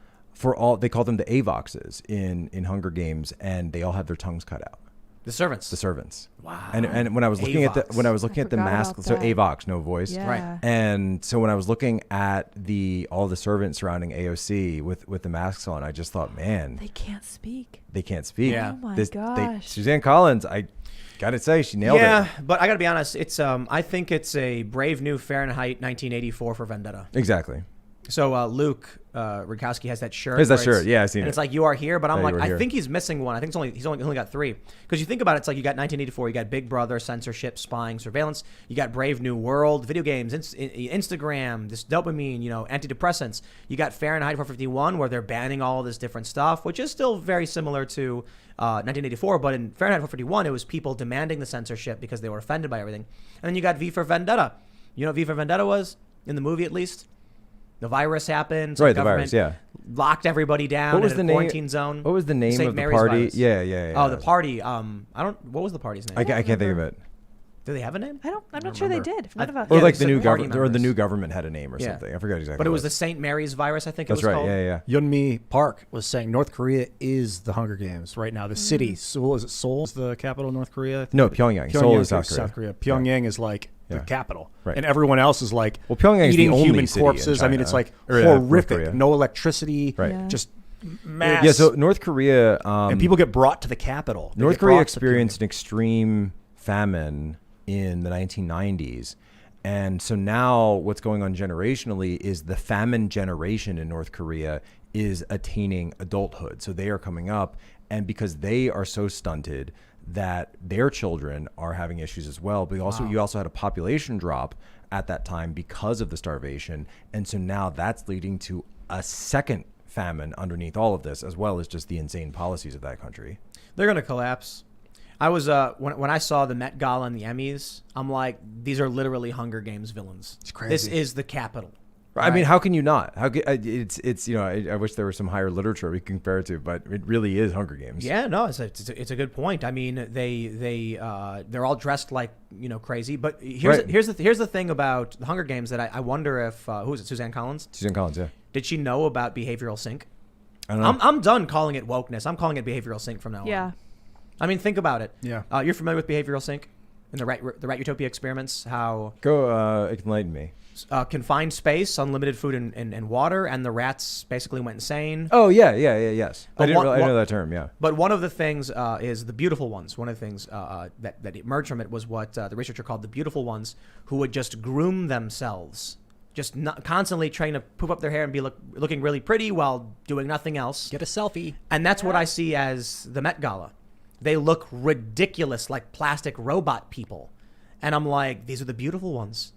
they call them the AVOXs in Hunger Games, and they all have their tongues cut out. The servants. The servants. Wow. And when I was looking at the forgot mask, about so that. AVOX, no voice. Yeah. Right. And so when I was looking at all the servants surrounding AOC with the masks on, I just thought, man, They can't speak. they can't speak. Yeah. Oh my gosh. Suzanne Collins, I gotta say, she nailed Yeah, it. but I got to be honest. It's I think it's a brave new Fahrenheit 1984 for Vendetta. Exactly. So Luke Rudkowski has that shirt. Has that where shirt? it's- Yeah, I've seen and it. it's like, you are here, but I'm Yeah, like, you are I here. think he's missing one. I think he's only got 3. Because you think about it, it's like you got 1984, you got Big Brother, censorship, spying, surveillance. You got Brave New World, video games, Instagram, this dopamine, antidepressants. You got Fahrenheit 451, where they're banning all of this different stuff, which is still very similar to 1984. But in Fahrenheit 451, it was people demanding the censorship because they were offended by everything. And then you got V for Vendetta. You know what V for Vendetta was? In the movie, at least? The virus happened. So Right, the the virus, government yeah. locked everybody down What was in the a name? quarantine zone. What was the name St. of the Mary's party? virus. Yeah. Oh, the party. What was the party's name? I can't think of it. Do they have a name? I'm not sure they did. None of us. Or Yeah, like they the new said party government, or the members. new government had a name or Yeah. something. I forgot exactly. But it what was the St. Mary's virus, I think That's it was right. called. Yeah. Yunmi Park was saying North Korea is the Hunger Games right now. The city, Seoul, is it Seoul? Is the capital of North Korea? No, Pyongyang. Seoul is South Korea. Pyongyang is like the Yeah. capital, Right. and everyone else is like Well, Pyongyang is the eating only human city in corpses. I mean, China. it's like Or, North horrific. Korea. No electricity, Right. Yeah. just mass. Yeah. So North Korea. and people get brought to the capital. They North get Korea brought to experienced Pyongyang. an extreme famine in the 1990s. And so now what's going on generationally is the famine generation in North Korea is attaining adulthood. So they are coming up, and because they are so stunted that their children are having issues as well. But you also had a population drop at that time because of the starvation. And so now that's leading to a second famine underneath all of this, as well as just the insane policies of that country. They're going to collapse. I was when I saw the Met Gala and the Emmys, I'm like, these are literally Hunger Games villains. It's crazy. This is the capital. I mean, how can you not? How can, it's I wish there was some higher literature we can compare it to, but it really is Hunger Games. Yeah, no, it's a good point. I mean, they're all dressed like crazy. But here's the thing about the Hunger Games that I wonder if who is it? Suzanne Collins? Suzanne Collins, yeah. Did she know about behavioral sync? I don't know. I'm done calling it wokeness. I'm calling it behavioral sync from now on. Yeah. I mean, think about it. Yeah. You're familiar with behavioral sync and the Rat Utopia experiments? How Go enlighten me. confined space, unlimited food and water, and the rats basically went insane. Oh yes. I But didn't one- I know that term. Yeah. But one of the things is the beautiful ones. One of the things that emerged from it was what the researcher called the beautiful ones, who would just groom themselves, just not constantly trying to poop up their hair and be looking really pretty while doing nothing else. Get a selfie. And that's what I see as the Met Gala. They look ridiculous, like plastic robot people. And I'm like, these are the beautiful ones.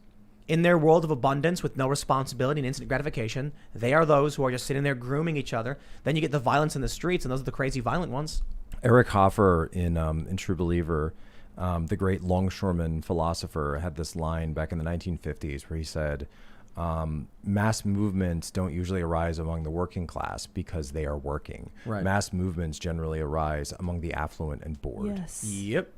In their world of abundance with no responsibility and instant gratification, they are those who are just sitting there grooming each other. Then you get the violence in the streets, and those are the crazy violent ones. Eric Hoffer in True Believer, the great longshoreman philosopher, had this line back in the 1950s where he said, mass movements don't usually arise among the working class because they are working. Right. Mass movements generally arise among the affluent and bored. Yes. Yep.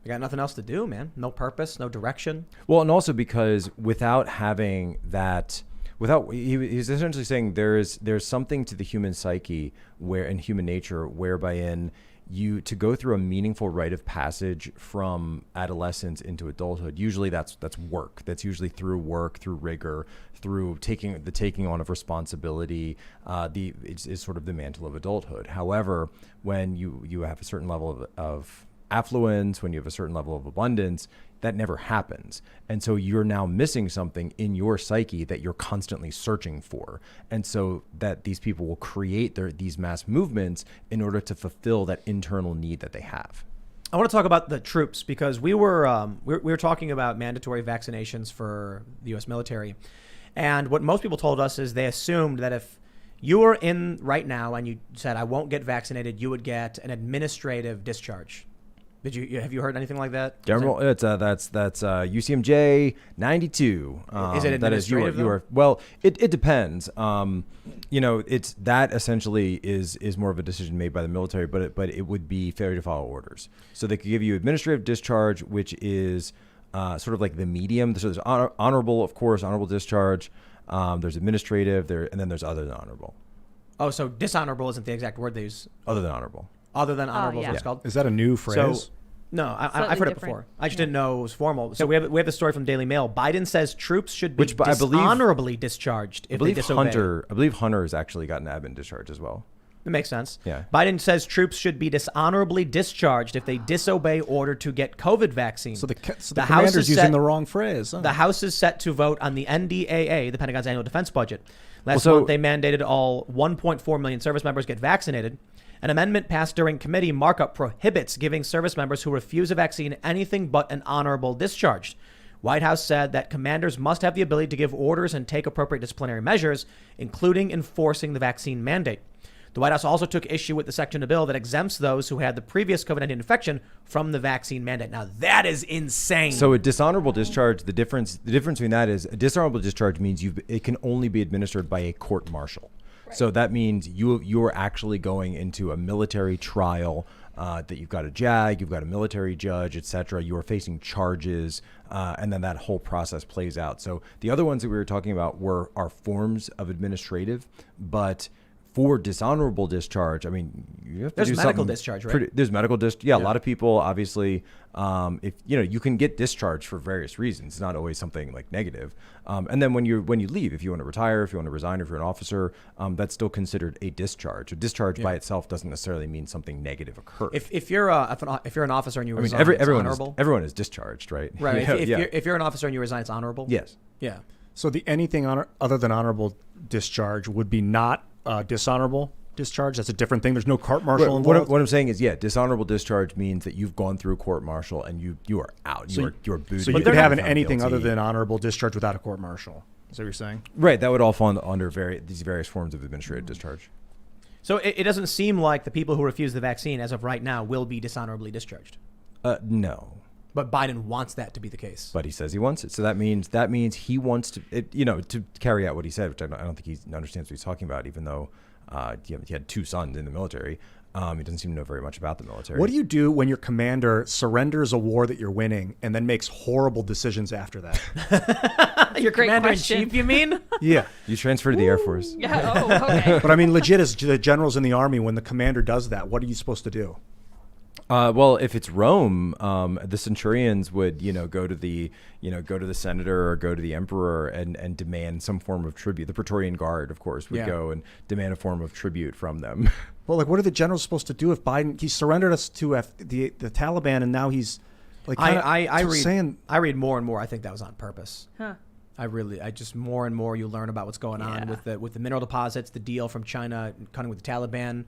I got nothing else to do, man. No purpose, no direction. Well, and also because without having that, he's essentially saying there's something to the human psyche in human nature whereby to go through a meaningful rite of passage from adolescence into adulthood. Usually that's work. That's usually through work, through rigor, through taking on of responsibility. Is sort of the mantle of adulthood. However, when you have a certain level of affluence, when you have a certain level of abundance, that never happens. And so you're now missing something in your psyche that you're constantly searching for. And so that these people will create these mass movements in order to fulfill that internal need that they have. I want to talk about the troops because we were talking about mandatory vaccinations for the U.S. military. And what most people told us is they assumed that if you were in right now and you said, I won't get vaccinated, you would get an administrative discharge. Have you heard anything like that? General, that's UCMJ 92. Is it administrative? Well, it depends. It's that essentially is more of a decision made by the military, but it would be failure to follow orders. So they could give you administrative discharge, which is sort of like the medium. So there's honorable, of course, honorable discharge. There's administrative, and then there's other than honorable. Oh, so dishonorable isn't the exact word they use. Other than honorable. Other than honorable is yeah. what it's called. Is that a new phrase? So, no, I've Slightly heard it different. before. I just didn't know it was formal. So we have the story from Daily Mail. Biden says troops should be Which I believe- dishonorably discharged if they disobey. I believe Hunter has actually gotten admin discharge as well. It makes sense. Yeah. Biden says troops should be dishonorably discharged if they disobey order to get COVID vaccine. So the House commander's is using set- the wrong phrase. Huh? The House is set to vote on the NDAA, the Pentagon's annual defense budget. Last month, they mandated all 1.4 million service members get vaccinated. An amendment passed during committee markup prohibits giving service members who refuse a vaccine anything but an honorable discharge. White House said that commanders must have the ability to give orders and take appropriate disciplinary measures, including enforcing the vaccine mandate. The White House also took issue with the section of the bill that exempts those who had the previous COVID-19 infection from the vaccine mandate. Now, that is insane. So a dishonorable discharge, the difference between that is a dishonorable discharge means it can only be administered by a court martial. Right. So that means you are actually going into a military trial, that you've got a JAG, you've got a military judge, etc. You are facing charges, and then that whole process plays out. So the other ones that we were talking about are forms of administrative, but for dishonorable discharge, I mean, you have to there's do medical something discharge, right? There's medical discharge. Yeah, a lot of people, obviously, if you can get discharged for various reasons. It's not always something like negative. And then when you leave, if you want to retire, if you want to resign, if you're an officer, that's still considered a discharge. A discharge by itself doesn't necessarily mean something negative occurred. If you're an officer and you resign, everyone it's honorable. Everyone is discharged, right? Right. If you're an officer and you resign, it's honorable. Yes. Yeah. So anything other than honorable discharge would be not dishonorable discharge. That's a different thing. There's no court martial involved. What I'm saying is, dishonorable discharge means that you've gone through court martial and you are out. You're booted. So you could have anything other than honorable discharge without a court martial. Is that what you're saying? Right. That would all fall under these various forms of administrative discharge. So it doesn't seem like the people who refuse the vaccine as of right now will be dishonorably discharged. No. But Biden wants that to be the case. But he says he wants it. So that means he wants to carry out what he said, which I don't think he understands what he's talking about, even though he had 2 sons in the military. He doesn't seem to know very much about the military. What do you do when your commander surrenders a war that you're winning and then makes horrible decisions after that? Your commander-in-chief, you mean? Yeah. You transfer to the Air Force. Yeah. Oh, okay. But I mean, legit, as the generals in the Army, when the commander does that, what are you supposed to do? Well, if it's Rome, the centurions would, go to the senator or go to the emperor and demand some form of tribute. The Praetorian Guard, of course, would go and demand a form of tribute from them. Well, what are the generals supposed to do if he surrendered us to the Taliban and now he's like I read more and more. I think that was on purpose. Huh. I just more and more you learn about what's going on with the mineral deposits, the deal from China cutting with the Taliban.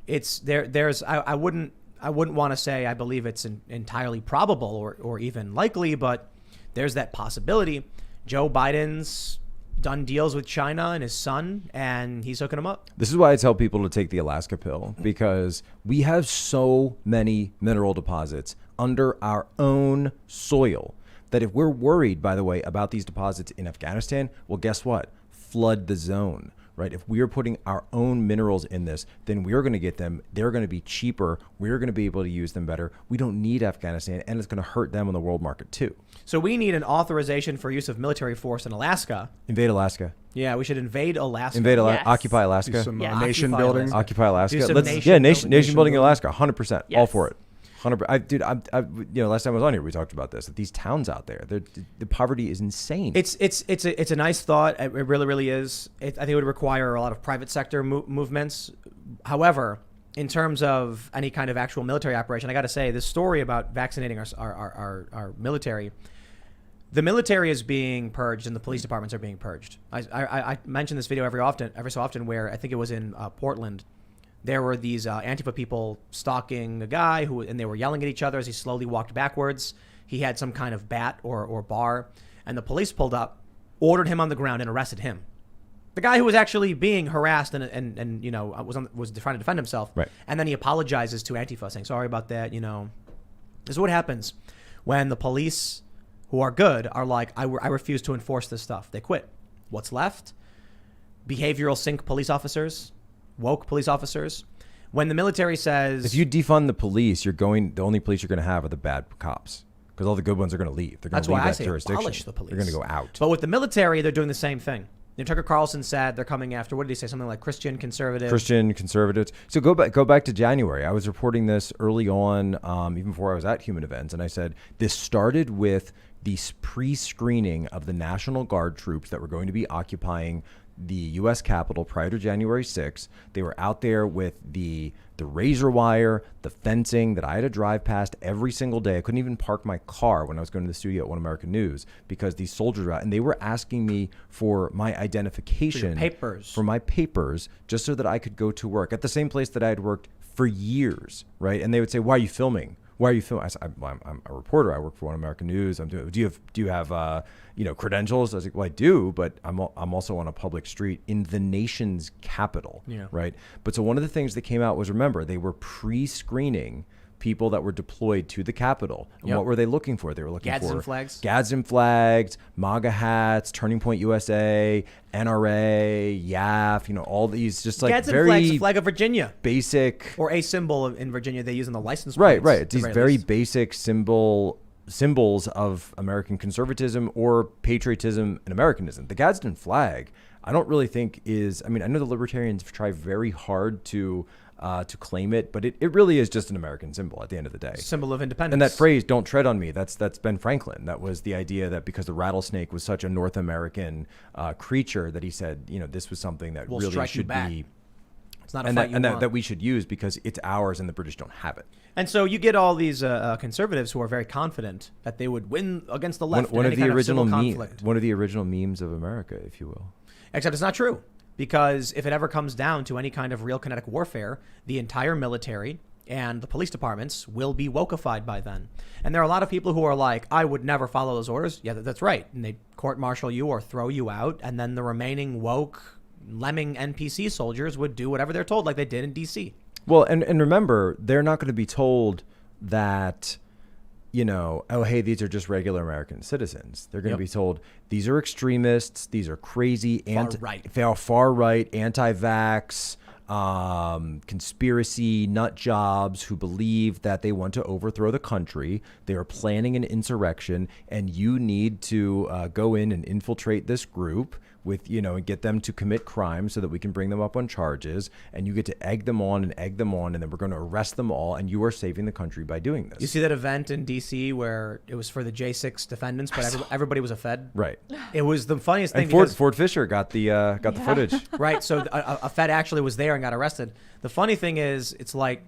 It's there's I wouldn't want to say I believe it's entirely probable or even likely, but there's that possibility. Joe Biden's done deals with China and his son, and he's hooking them up. This is why I tell people to take the Alaska pill, because we have so many mineral deposits under our own soil that if we're worried, by the way, about these deposits in Afghanistan, well, guess what? Flood the zone. Right? If we are putting our own minerals in this, then we are going to get them. They're going to be cheaper. We're going to be able to use them better. We don't need Afghanistan, and it's going to hurt them on the world market too. So we need an authorization for use of military force in Alaska. Invade Alaska. Yeah, we should invade Alaska. Yes. Occupy Alaska. Do some nation building. Occupy Alaska. Do some nation building in Alaska. 100%. Yes. All for it. 100%. Last time I was on here, we talked about this. That these towns out there, the poverty is insane. It's a nice thought. It really, really is. I think it would require a lot of private sector movements. However, in terms of any kind of actual military operation, I got to say this story about vaccinating our military. The military is being purged, and the police departments are being purged. I mention this video every so often, where I think it was in Portland. There were these Antifa people stalking a guy and they were yelling at each other as he slowly walked backwards. He had some kind of bat or bar, and the police pulled up, ordered him on the ground, and arrested him. The guy who was actually being harassed and was trying to defend himself. Right. And then he apologizes to Antifa, saying, "Sorry about that." This is what happens when the police, who are good, are like, I refuse to enforce this stuff. They quit. What's left? Behavioral sync police officers. Woke police officers. When the military says, if you defund the police, the only police you're going to have are the bad cops, because all the good ones are going to leave. They're going to leave that jurisdiction. Abolish the police. They're going to go out. But with the military, they're doing the same thing. Tucker Carlson said they're coming after, what did he say? Something like Christian conservatives. So go back to January. I was reporting this early on, even before I was at Human Events, and I said this started with the pre-screening of the National Guard troops that were going to be occupying the U.S. Capitol prior to January 6th. They were out there with the razor wire, the fencing that I had to drive past every single day. I couldn't even park my car when I was going to the studio at One American News because these soldiers were out, and they were asking me for my identification. For my papers, just so that I could go to work at the same place that I had worked for years, right? And they would say, "Why are you filming? Why are you filming?" I said, I'm a reporter. I work for One American News. Do you have credentials? I was like, well, I do, but I'm also on a public street in the nation's capital, right? But so one of the things that came out was, remember, they were pre-screening people that were deployed to the Capitol. And what were they looking for? They were looking for Gadsden flags, MAGA hats, Turning Point USA, NRA, YAF, all these just like Gadsden very flags, the flag of Virginia, basic, or a symbol in Virginia they use in the license plates. Right. It's these very basic symbols of American conservatism or patriotism and Americanism. The Gadsden flag, I don't really think is. I mean, I know the libertarians try very hard to claim it, but it really is just an American symbol at the end of the day. Symbol of independence. And that phrase, "Don't tread on me," that's Ben Franklin. That was the idea that because the rattlesnake was such a North American creature that he said, this was something that really should be. It's not a fight that we should use because it's ours and the British don't have it. And so you get all these conservatives who are very confident that they would win against the left in any kind of civil conflict. One of the original memes of America, if you will. Except it's not true. Because if it ever comes down to any kind of real kinetic warfare, the entire military and the police departments will be wokeified by then. And there are a lot of people who are like, I would never follow those orders. Yeah, that's right. And they court-martial you or throw you out. And then the remaining woke lemming NPC soldiers would do whatever they're told, like they did in D.C. Well, and remember, they're not going to be told that, oh, hey, these are just regular American citizens. They're going to be told these are extremists, these are crazy, far right, anti-vax, conspiracy nut jobs who believe that they want to overthrow the country. They are planning an insurrection, and you need to go in and infiltrate this group with, and get them to commit crimes so that we can bring them up on charges, and you get to egg them on, and then we're going to arrest them all, and you are saving the country by doing this. You see that event in D.C. where it was for the J6 defendants, but everybody was a Fed? Right. It was the funniest thing. And Ford Fisher got the footage. Right, so a Fed actually was there and got arrested. The funny thing is, it's like,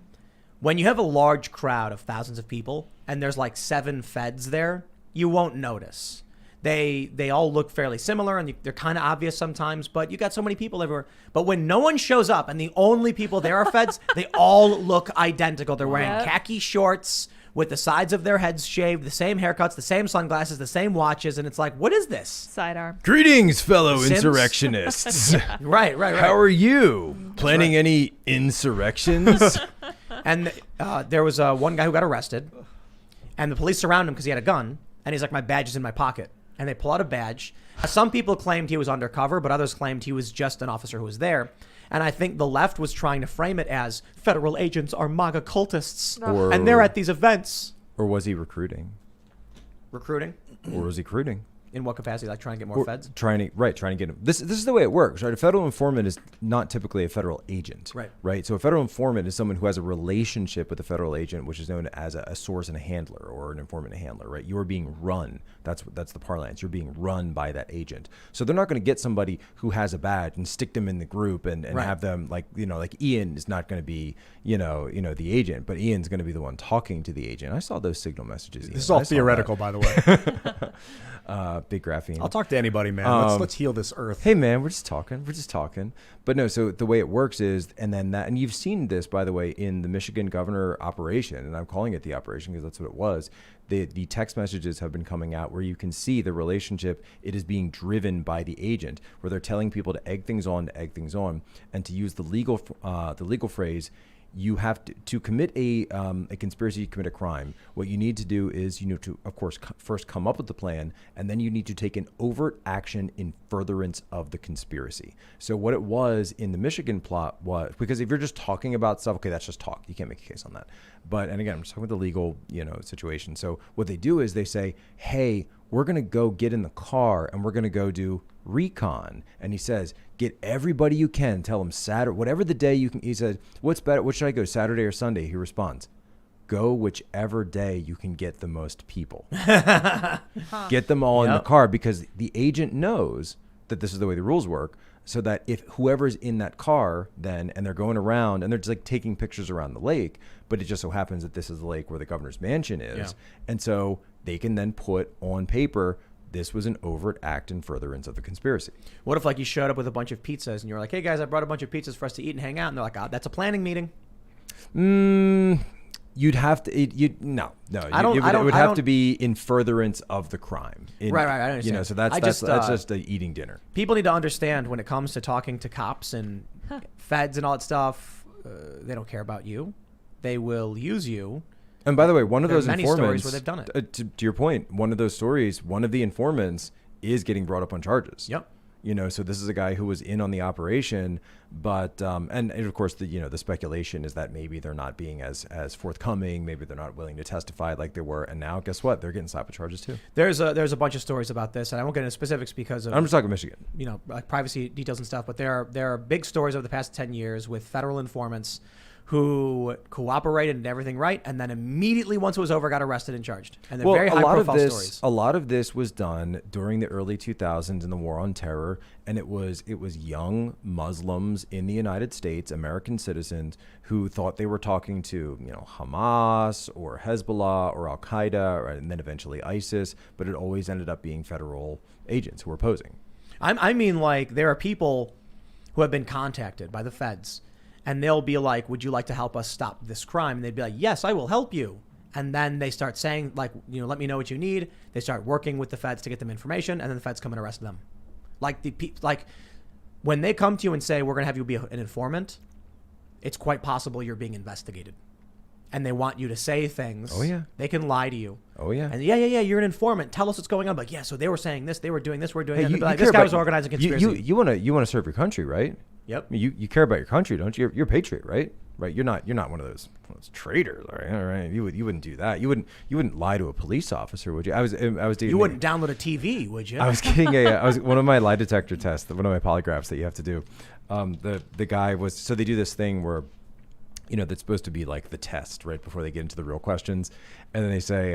when you have a large crowd of thousands of people, and there's like 7 Feds there, you won't notice. They all look fairly similar, and they're kind of obvious sometimes, but you got so many people everywhere. But when no one shows up and the only people there are Feds, they all look identical. They're wearing khaki shorts with the sides of their heads shaved, the same haircuts, the same sunglasses, the same watches, and it's like, what is this? Sidearm. Greetings, fellow insurrectionists. Right. How are you? Planning any insurrections? And there was one guy who got arrested, and the police surrounded him because he had a gun, and he's like, my badge is in my pocket. And they pull out a badge. Some people claimed he was undercover, but others claimed he was just an officer who was there. And I think the left was trying to frame it as federal agents are MAGA cultists, and they're at these events. Or was he recruiting? Recruiting? Or was he recruiting? In what capacity? Like trying to get more Feds? Trying to get him. This is the way it works, right? A federal informant is not typically a federal agent, right? So a federal informant is someone who has a relationship with a federal agent, which is known as a source and a handler, or an informant and a handler, right? You are being run. That's the parlance. You're being run by that agent. So they're not going to get somebody who has a badge and stick them in the group and have them like Ian is not going to be the agent, but Ian's going to be the one talking to the agent. I saw those signal messages. This is all theoretical, by the way. Big graphene. I'll talk to anybody, man. Let's heal this earth. Hey, man, we're just talking. But no, so the way it works is, and you've seen this, by the way, in the Michigan governor operation, and I'm calling it the operation because that's what it was. The text messages have been coming out where you can see the relationship. It is being driven by the agent, where they're telling people to egg things on, and to use the legal phrase. You have to commit a conspiracy, to commit a crime. What you need to do is to, of course, first come up with the plan, and then you need to take an overt action in furtherance of the conspiracy. So what it was in the Michigan plot was, because if you're just talking about stuff, okay, that's just talk. You can't make a case on that. But, and again, I'm just talking about the legal, situation. So what they do is they say, hey, we're going to go get in the car and we're going to go do recon. And he says, get everybody you can. Tell them Saturday, whatever the day you can. He says, what's better? What should I go, Saturday or Sunday? He responds, go whichever day you can get the most people. Get them all in the car, because the agent knows that this is the way the rules work, so that if whoever's in that car then, and they're going around and they're just like taking pictures around the lake, but it just so happens that this is the lake where the governor's mansion is. Yeah. And so they can then put on paper, this was an overt act in furtherance of the conspiracy. What if like you showed up with a bunch of pizzas and you were like, hey guys, I brought a bunch of pizzas for us to eat and hang out, and they're like, that's a planning meeting. You'd have to. No. It would have to be in furtherance of the crime. Right. I understand. You know, so that's just a eating dinner. People need to understand when it comes to talking to cops and feds and all that stuff, they don't care about you. They will use you. And by the way, one of There are those many informants, stories where they've done it. To your point, one of those stories, one of the informants is getting brought up on charges. Yep. You know, so this is a guy who was in on the operation, but and of course the speculation is that maybe they're not being as forthcoming, maybe they're not willing to testify like they were, and now guess what? They're getting slapped with charges too. There's a bunch of stories about this, and I won't get into specifics because of I'm just talking Michigan. Like privacy details and stuff. But there are big stories over the past 10 years with federal informants who cooperated and did everything right, and then immediately once it was over, got arrested and charged. And they're very high-profile stories. A lot of this was done during the early 2000s in the War on Terror, and it was young Muslims in the United States, American citizens, who thought they were talking to Hamas or Hezbollah or Al Qaeda, and then eventually ISIS, but it always ended up being federal agents who were posing. I mean, like, there are people who have been contacted by the feds, and they'll be like, would you like to help us stop this crime? And they'd be like, yes, I will help you. And then they start saying, like, let me know what you need. They start working with the feds to get them information, and then the feds come and arrest them. Like when they come to you and say, we're going to have you be an informant, it's quite possible you're being investigated. And they want you to say things. Oh, yeah. They can lie to you. Oh, yeah. And yeah, you're an informant. Tell us what's going on. Like, yeah, so they were saying this, they were doing this, we're doing that. You Like, care this guy about- was organizing a conspiracy. You want to serve your country, right? Yep. I mean, you care about your country, don't you? You're a patriot, right? Right. You're not one of those traitors, right? All right. You wouldn't do that. You wouldn't lie to a police officer, would you? I was doing. You wouldn't download a TV, would you? I was getting one of my lie detector tests, one of my polygraphs that you have to do. The guy was, so they do this thing where, that's supposed to be like the test right before they get into the real questions, and then they say,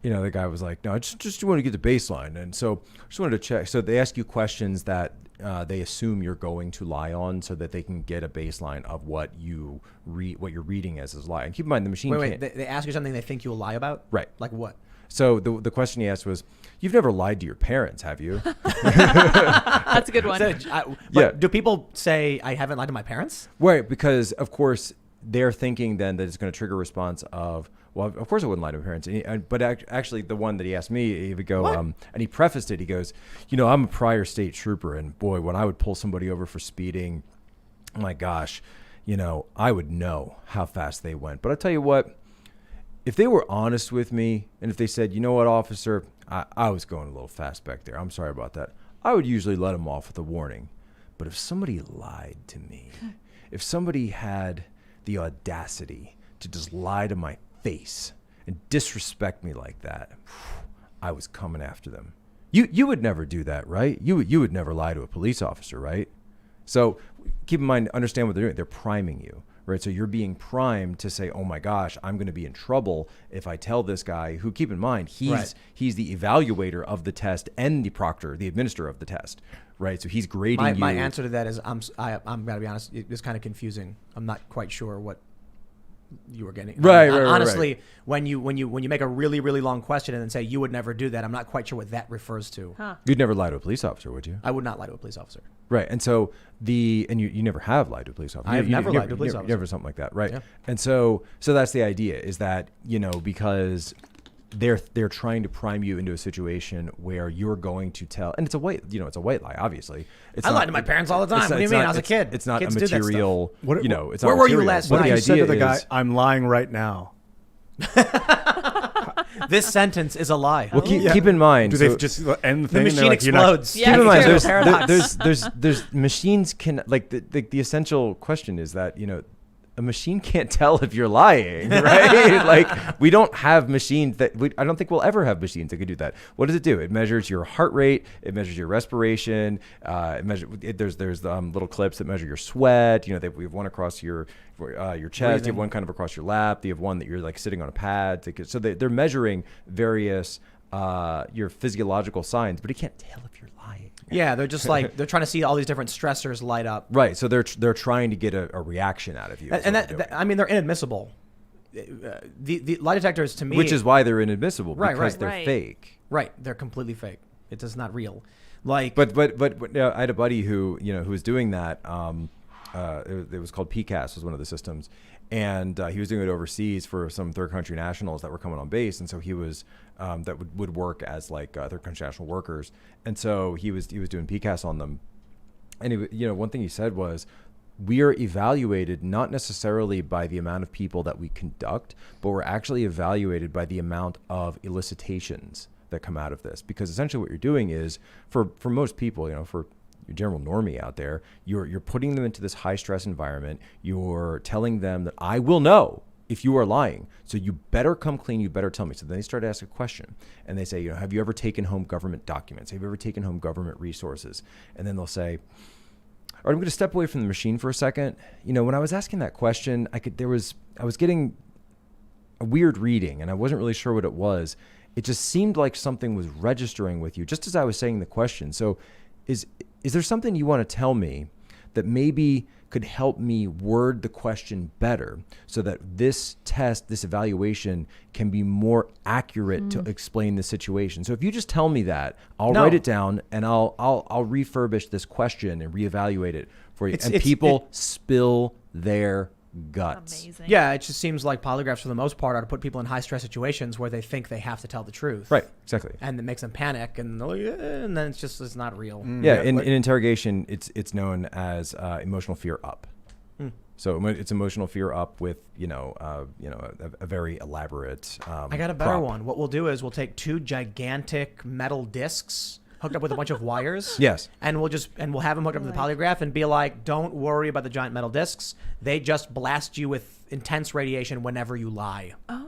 the guy was like, no, I just want to get the baseline, and so I just wanted to check. So they ask you questions that they assume you're going to lie on, so that they can get a baseline of what you're reading as lie. And keep in mind, the machine Wait, can't. they ask you something they think you'll lie about? Right. Like what? So the question he asked was, "You've never lied to your parents, have you?" That's a good one. Yeah. Do people say I haven't lied to my parents? Right, because of course they're thinking then that it's going to trigger a response of, well, of course I wouldn't lie to my parents. But actually, the one that he asked me, he would go, and he prefaced it. He goes, I'm a prior state trooper, and boy, when I would pull somebody over for speeding, my gosh, I would know how fast they went. But I'll tell you what, if they were honest with me, and if they said, you know what, officer, I was going a little fast back there. I'm sorry about that. I would usually let them off with a warning. But if somebody lied to me, if somebody had the audacity to just lie to my face and disrespect me like that, I was coming after them. You would never do that, right? You would never lie to a police officer, right? So keep in mind, understand what they're doing. They're priming you, right? So you're being primed to say, oh my gosh, I'm going to be in trouble if I tell this guy who, keep in mind, he's the evaluator of the test and the proctor, the administrator of the test, right? So he's grading you. My answer to that is I'm gotta be honest. It was kind of confusing. I'm not quite sure what you were getting. Right. Honestly, when you make a really, really long question and then say you would never do that, I'm not quite sure what that refers to. Huh. You'd never lie to a police officer, would you? I would not lie to a police officer. Right. And so you never have lied to a police officer. I have never lied to a police officer. Never something like that. Right. Yeah. And so that's the idea, is that, because they're trying to prime you into a situation where you're going to tell, and it's a white lie, obviously. I lied to my parents all the time. What do you mean? I was a kid. It's not Kids a do that stuff. material, What- it's not where were you material. last What night? if The you said idea to the guy, is- I'm lying right now? This sentence is a lie. Well, keep in mind. Do they so- just end the The thing? and they're machine like, "You're not-" explodes. Yeah, Keep in mind, it's a paradox. there's machines can, like, the essential question is that, a machine can't tell if you're lying, right? Like, we don't have machines I don't think we'll ever have machines that could do that. What does it do? It measures your heart rate. It measures your respiration. There's little clips that measure your sweat. We have one across your chest. You have one kind of across your lap. You have one that you're like sitting on a pad. So they're measuring various your physiological signs, but he can't tell if you're lying. Yeah, they're just like they're trying to see all these different stressors light up. Right. So they're trying to get a reaction out of you. And I mean, they're inadmissible. The lie detectors to me, which is why they're inadmissible, Right, because right. they're Right. fake. right, they're completely fake. It is not real. Like, But I had a buddy who was doing that. It was called PCAS, was one of the systems, and he was doing it overseas for some third country nationals that were coming on base, and so he was that would work as like third country national workers, and so he was doing PCAS on them, and one thing he said was, we are evaluated not necessarily by the amount of people that we conduct, but we're actually evaluated by the amount of elicitations that come out of this. Because essentially what you're doing is, for most people, for your general normie out there, you're putting them into this high stress environment. You're telling them that I will know if you are lying. So you better come clean. You better tell me. So then they start to ask a question, and they say, have you ever taken home government documents? Have you ever taken home government resources? And then they'll say, all right, I'm going to step away from the machine for a second. When I was asking that question, I was getting a weird reading, and I wasn't really sure what it was. It just seemed like something was registering with you just as I was saying the question. So is there something you want to tell me that maybe could help me word the question better so that this test, this evaluation can be more accurate to explain the situation? So if you just tell me that, I'll write it down, and I'll refurbish this question and reevaluate it for you. People spill their guts. Amazing. yeah, it just seems like polygraphs for the most part are to put people in high stress situations where they think they have to tell the truth. Right, exactly. And it makes them panic, and they're like, and then it's not real. Yeah, in interrogation, it's known as emotional fear up. So it's emotional fear up with a very elaborate. I got a better prop. one. What we'll do is we'll take 2 gigantic metal discs hooked up with a bunch of wires. Yes. And we'll have them hooked up to the polygraph and be like, don't worry about the giant metal discs. They just blast you with intense radiation whenever you lie. Oh.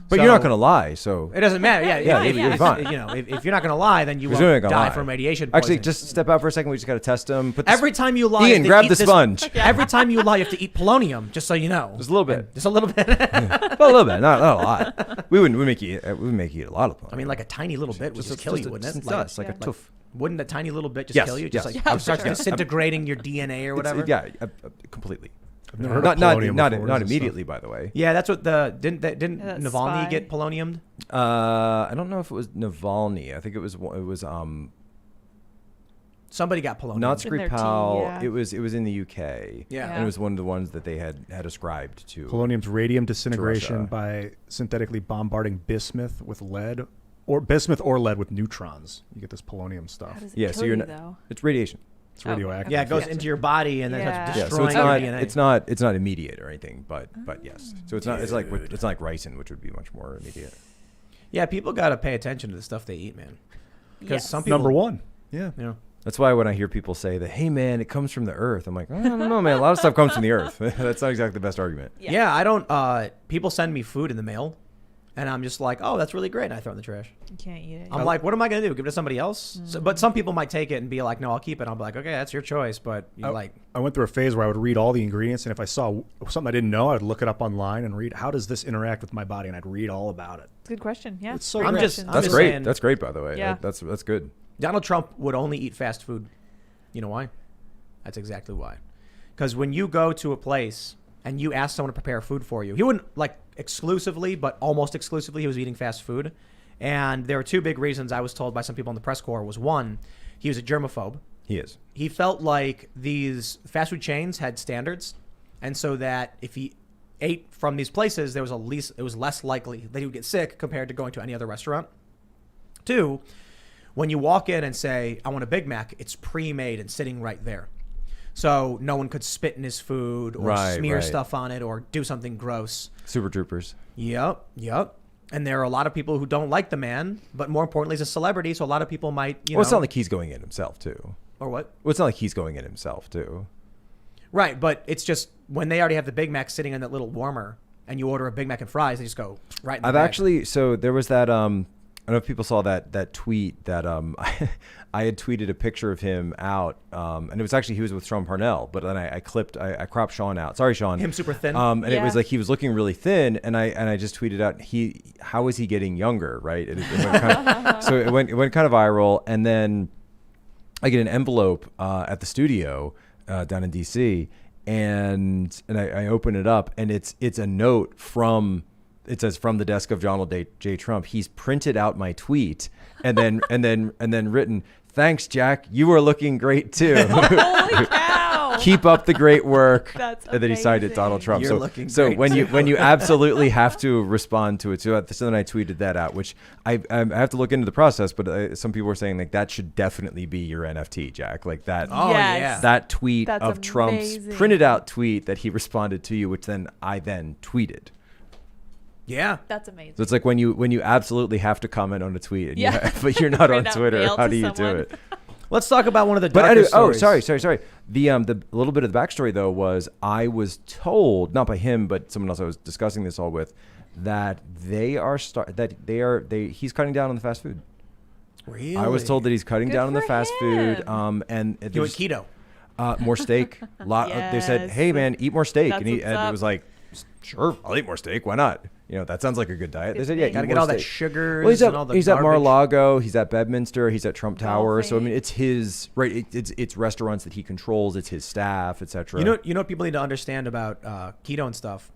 But you're not going to lie, so It doesn't matter. Yeah, you're fine. If you're not going to lie, then you Because you're won't not gonna die lie. from radiation poisoning. Actually, just step out for a second. We just got to test them. Every time you lie, you Ian, have to grab eat the sponge. Every time you lie, you have to eat polonium, just so you know. Just a little bit. Just a little bit. A little bit, not a lot. We make you eat a lot of them. I mean, like a tiny little bit would just kill you, wouldn't it? Like a tooth. Wouldn't a tiny little bit just Yes, kill you? Just yes. like Yeah, it starts for sure. disintegrating your DNA or whatever. Completely. I've never heard of polonium Not before. What is this immediately, stuff? by the way. Yeah, that's what didn't That Navalny spy. get poloniumed? I don't know if it was Navalny. I think it was Somebody got poloniumed. not In their tea, Skripal. yeah. It was in the UK. Yeah. And it was one of the ones that they had ascribed to. Polonium's radium disintegration Russia. by synthetically bombarding bismuth with lead, or bismuth or lead with neutrons. You get this polonium stuff. How does it Yeah, kill so you're you, not. though? It's radiation. It's radioactive. Yeah, it goes Yeah. into your body and then Yeah. starts Yeah, destroying so it's your not. DNA. It's not immediate or anything, but yes. So it's not. It's like ricin, which would be much more immediate. Yeah, people got to pay attention to the stuff they eat, man. Because some people, Number one. Yeah. you know, That's why when I hear people say that, hey man, it comes from the earth, I'm like, I don't know, man. A lot of stuff comes from the earth. That's not exactly the best argument. yeah, I don't. People send me food in the mail, and I'm just like, oh, that's really great. And I throw it in the trash. You can't eat it. I'm like, what am I gonna do? Give it to somebody else? So, but some people might take it and be like, no, I'll keep it. I'll be like, okay, that's your choice. But you I went through a phase where I would read all the ingredients, and if I saw something I didn't know, I'd look it up online and read, how does this interact with my body? And I'd read all about it. It's a good question. Yeah. It's so Great I'm great. just- question. I'm That's just great. saying- That's great, by the way. Yeah. That's good. Donald Trump would only eat fast food. You know why? That's exactly why. Because when you go to a place and you ask someone to prepare food for you, he wouldn't like exclusively, but almost exclusively, he was eating fast food. And there were 2 big reasons I was told by some people in the press corps was, one, he was a germaphobe. He is. He felt like these fast food chains had standards, and so that if he ate from these places, it was less likely that he would get sick compared to going to any other restaurant. 2, when you walk in and say, I want a Big Mac, it's pre-made and sitting right there. So no one could spit in his food or smear right. stuff on it or do something gross. Super Troopers. Yep. And there are a lot of people who don't like the man, but more importantly, he's a celebrity, so a lot of people might, Well, it's not like he's going in himself, too. or what? Well, it's not like he's going in himself, too. Right, but it's just when they already have the Big Mac sitting in that little warmer and you order a Big Mac and fries, they just go right in the I've bag. actually, so there was that don't know if people saw that tweet that I had tweeted a picture of him out, and it was actually he was with Sean Parnell, but then I cropped Sean out. Sorry, Sean. Him super thin. And it was like he was looking really thin, and I just tweeted out how is he getting younger, right? It went kind of, so it went kind of viral, and then I get an envelope at the studio down in DC, and I open it up, and it's a note from. It says from the desk of Donald J. Trump. He's printed out my tweet and then written, "Thanks, Jack. You are looking great too. Holy cow! Keep up the great work." That's and then he signed it amazing. Donald Trump. You're looking so great, when you absolutely have to respond to it. So then I tweeted that out, which I have to look into the process. But some people were saying like that should definitely be your NFT, Jack. Like that. Oh, Yes. yeah. That tweet That's of Trump's amazing. printed out tweet that he responded to you, which then I tweeted. Yeah. That's amazing. So it's like when you absolutely have to comment on a tweet, and Yeah. but you're not You're on not Twitter. mailed How to do you someone. do it? Let's talk about one of the But darker stories. sorry. The little bit of the backstory though was I was told, not by him, but someone else I was discussing this all with, that he's cutting down on the fast food. Really? I was told that he's cutting Good down on the for fast him. food. And He went keto. more steak. They said, Yes. "Hey man, eat more steak," That's and what's it up. was like, "Sure, I'll eat more steak. Why not? That sounds like a good diet." They said, "Yeah, Gotta eat Gotta get more all that steak." sugars Well, and all the he's at garbage. Mar-a-Lago, he's at Bedminster, he's at Trump Tower. So I mean, Golfing. it's his right. It's restaurants that he controls. It's his staff, etc. You know what people need to understand about keto and stuff?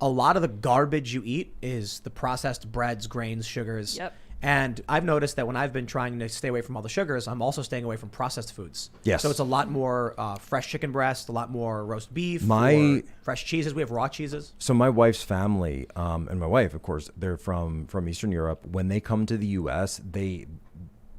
A lot of the garbage you eat is the processed breads, grains, sugars. Yep. And I've noticed that when I've been trying to stay away from all the sugars, I'm also staying away from processed foods. Yes. So it's a lot more fresh chicken breast, a lot more roast beef, My- or fresh cheeses. We have raw cheeses. So my wife's family, and my wife, of course, they're from Eastern Europe. When they come to the U.S., they,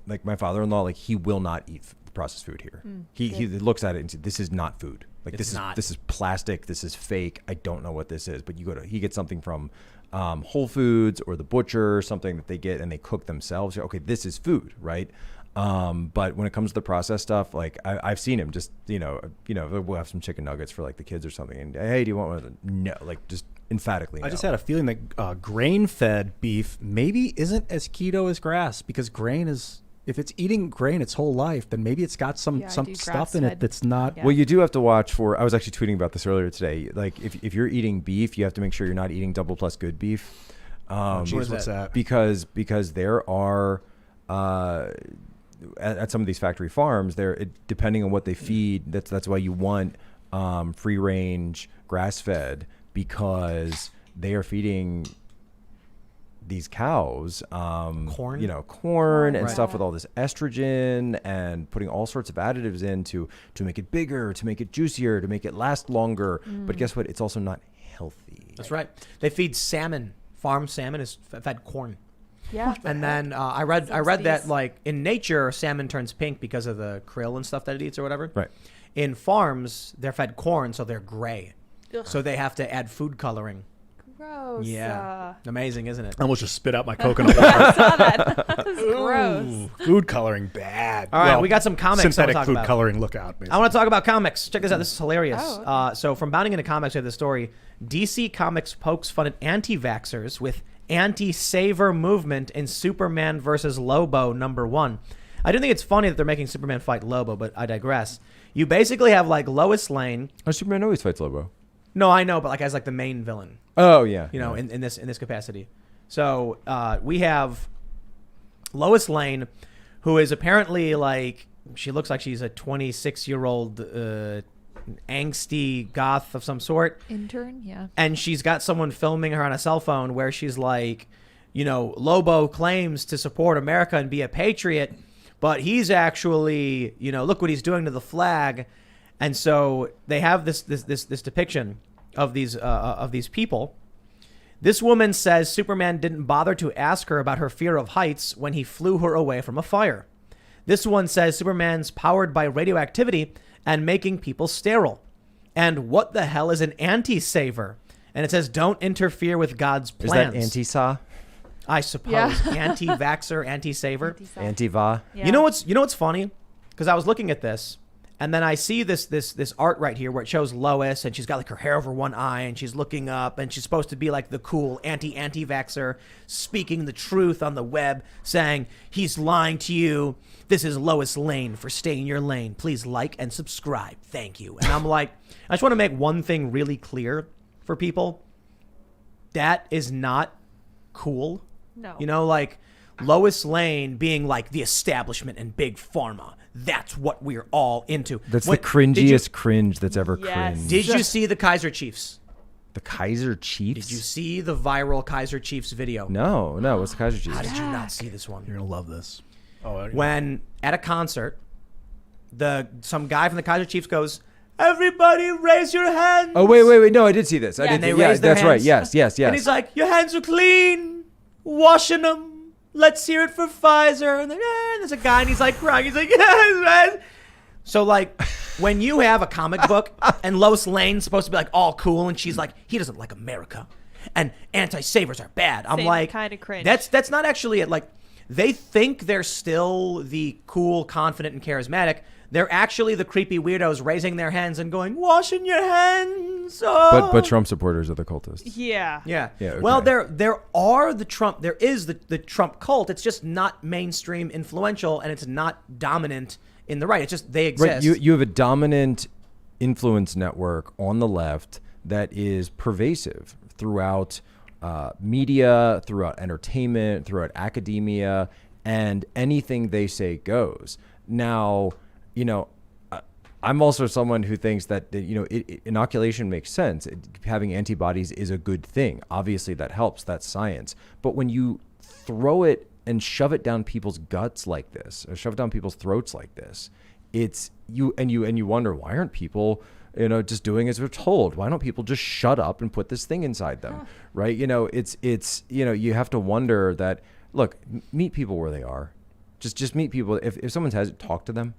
like my father-in-law, like he will not eat processed food here. He looks at it and says, "This is not food. Like It's not. this is plastic. This is fake. I don't know what this is." But he gets something from Whole Foods or the butcher, or something that they get and they cook themselves. Okay, this is food, right? But when it comes to the processed stuff, like I've seen him just, we'll have some chicken nuggets for like the kids or something, and hey, do you want one? No, like just emphatically. I no. just had a feeling that grain-fed beef maybe isn't as keto as grass, because grain is, if it's eating grain its whole life, then maybe it's got some Yeah, I some do stuff in it grass-fed. that's not. Yeah. Well, you do have to watch for. I was actually tweeting about this earlier today. Like, if you're eating beef, you have to make sure you're not eating double plus good beef. Jeez, what's that? Because there are at some of these factory farms, depending on what they feed. That's why you want free range grass fed, because they are feeding these cows Corn? corn and Right. stuff with all this estrogen and putting all sorts of additives in to make it bigger, to make it juicier, to make it last longer. But guess what? It's also not healthy. That's right. They feed salmon. Farm salmon is fed corn. Yeah. And then I read that like in nature, salmon turns pink because of the krill and stuff that it eats or whatever. Right. In farms, they're fed corn, so they're gray. Ugh. So they have to add food coloring. Gross. Yeah. Amazing, isn't it? I almost just spit out my coconut water. I saw that. That was gross. Food coloring, bad. All right, we got some comics I wanna Synthetic talk food about. coloring, look out. I want to talk about comics. Check this out. This is hilarious. Oh, okay. So from Bounding into Comics, we have this story. DC Comics pokes fun at anti-vaxxers with anti-saver movement in Superman versus Lobo #1. I do think it's funny that they're making Superman fight Lobo, but I digress. You basically have like Lois Lane. Oh, Superman always fights Lobo. No, I know, but like as like the main villain. Oh yeah. You know, yeah. in this capacity. So we have Lois Lane, who is apparently like, she looks like she's a 26-year-old angsty goth of some sort. Intern, yeah. And she's got someone filming her on a cell phone where she's like, Lobo claims to support America and be a patriot, but he's actually, look what he's doing to the flag. And so they have this depiction of these people. This woman says Superman didn't bother to ask her about her fear of heights when he flew her away from a fire. This one says Superman's powered by radioactivity and making people sterile. And what the hell is an anti-saver? And it says don't interfere with God's Is plans. that anti-sa? I suppose. Yeah. Anti-vaxxer, anti-saver. Anti-va? Yeah. You know what's funny? Because I was looking at this, And then I see this art right here where it shows Lois, and she's got like her hair over one eye, and she's looking up, and she's supposed to be like the cool anti-vaxxer speaking the truth on the web, saying he's lying to you. This is Lois Lane for Stay in Your Lane. Please like and subscribe. Thank you. And I'm like, I just want to make one thing really clear for people. That is not cool. No. You know, like Lois Lane being like the establishment and big pharma. That's what we're all into. That's the cringiest cringe that's ever Yes. cringed. Did you see the Kaiser Chiefs? The Kaiser Chiefs? Did you see the viral Kaiser Chiefs video? No. What's the Kaiser Chiefs? How did you not see this one? You're gonna love this. Oh, When at a concert, some guy from the Kaiser Chiefs goes, "Everybody raise your hands." Oh, wait. No, I did see this. I Yeah, did. and they Yeah, raise their that's right. hands. Yes. And he's like, "Your hands are clean, washing them. Let's hear it for Pfizer." And then there's a guy, and he's like crying. He's like, "Yes, right." So like, when you have a comic book and Lois Lane's supposed to be like all cool, and she's like, he doesn't like America, and anti-savers are bad. I'm Same like, kinda cringe. That's not actually it. Like, they think they're still the cool, confident, and charismatic. They're actually the creepy weirdos raising their hands and going, "Washing your hands." Oh. But Trump supporters are the cultists. Yeah. Yeah. Yeah, okay. Well, there is the Trump cult. It's just not mainstream influential, and it's not dominant in the right. It's just they exist. Right. You have a dominant influence network on the left that is pervasive throughout media, throughout entertainment, throughout academia, and anything they say goes. Now, you know, I'm also someone who thinks that, you know, inoculation makes sense. Having antibodies is a good thing. Obviously, that helps. That's science. But when you throw it and shove it down people's guts like this, or shove it down people's throats like this, it's you wonder, why aren't people, you know, just doing as they're told? Why don't people just shut up and put this thing inside them, right? You know, it's you know, you have to wonder that. Look, meet people where they are. Just meet people. If someone has it, talk to them.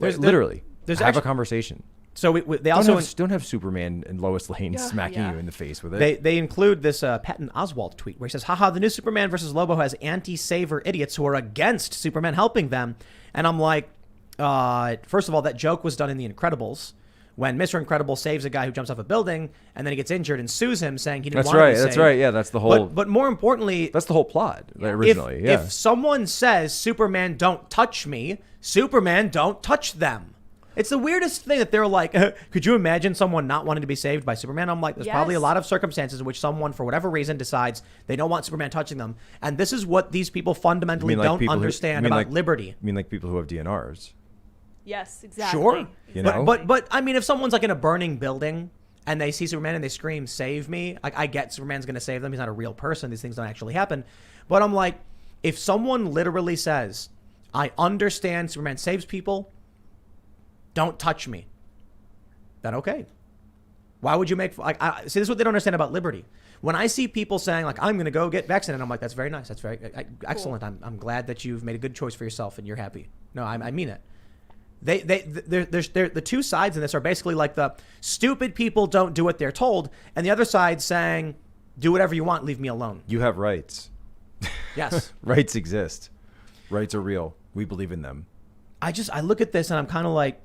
Literally, have a conversation. So they also Don't have Superman and Lois Lane smacking yeah. you in the face with it. they include this Patton Oswalt tweet where he says, "Haha, the new Superman versus Lobo has anti-saver idiots who are against Superman helping them." And I'm like, first of all, that joke was done in The Incredibles when Mr. Incredible saves a guy who jumps off a building and then he gets injured and sues him saying he didn't want to be saved. That's right. Yeah, that's the whole. But more importantly, That's the whole plot originally. if someone says Superman don't touch me, Superman don't touch them. It's the weirdest thing that they're like, could you imagine someone not wanting to be saved by Superman? I'm like, there's probably a Yes. lot of circumstances in which someone, for whatever reason, decides they don't want Superman touching them. And this is what these people fundamentally don't understand about liberty. I mean, like people who have DNRs. Yes, exactly. Sure. You know? But I mean, if someone's like in a burning building and they see Superman and they scream, "Save me," like, I get Superman's going to save them. He's not a real person. These things don't actually happen. But I'm like, if someone literally says, "I understand Superman saves people, don't touch me," then okay. Why would you make, like, see, this is what they don't understand about liberty. When I see people saying, like, "I'm going to go get vaccinated," I'm like, that's very nice. That's very excellent. I'm glad that you've made a good choice for yourself and you're happy. No, I mean it. The two sides in this are basically like the stupid people don't do what they're told, and the other side saying, "Do whatever you want, leave me alone." You have rights. Yes. Rights exist. Rights are real. We believe in them. I look at this and I'm kind of like,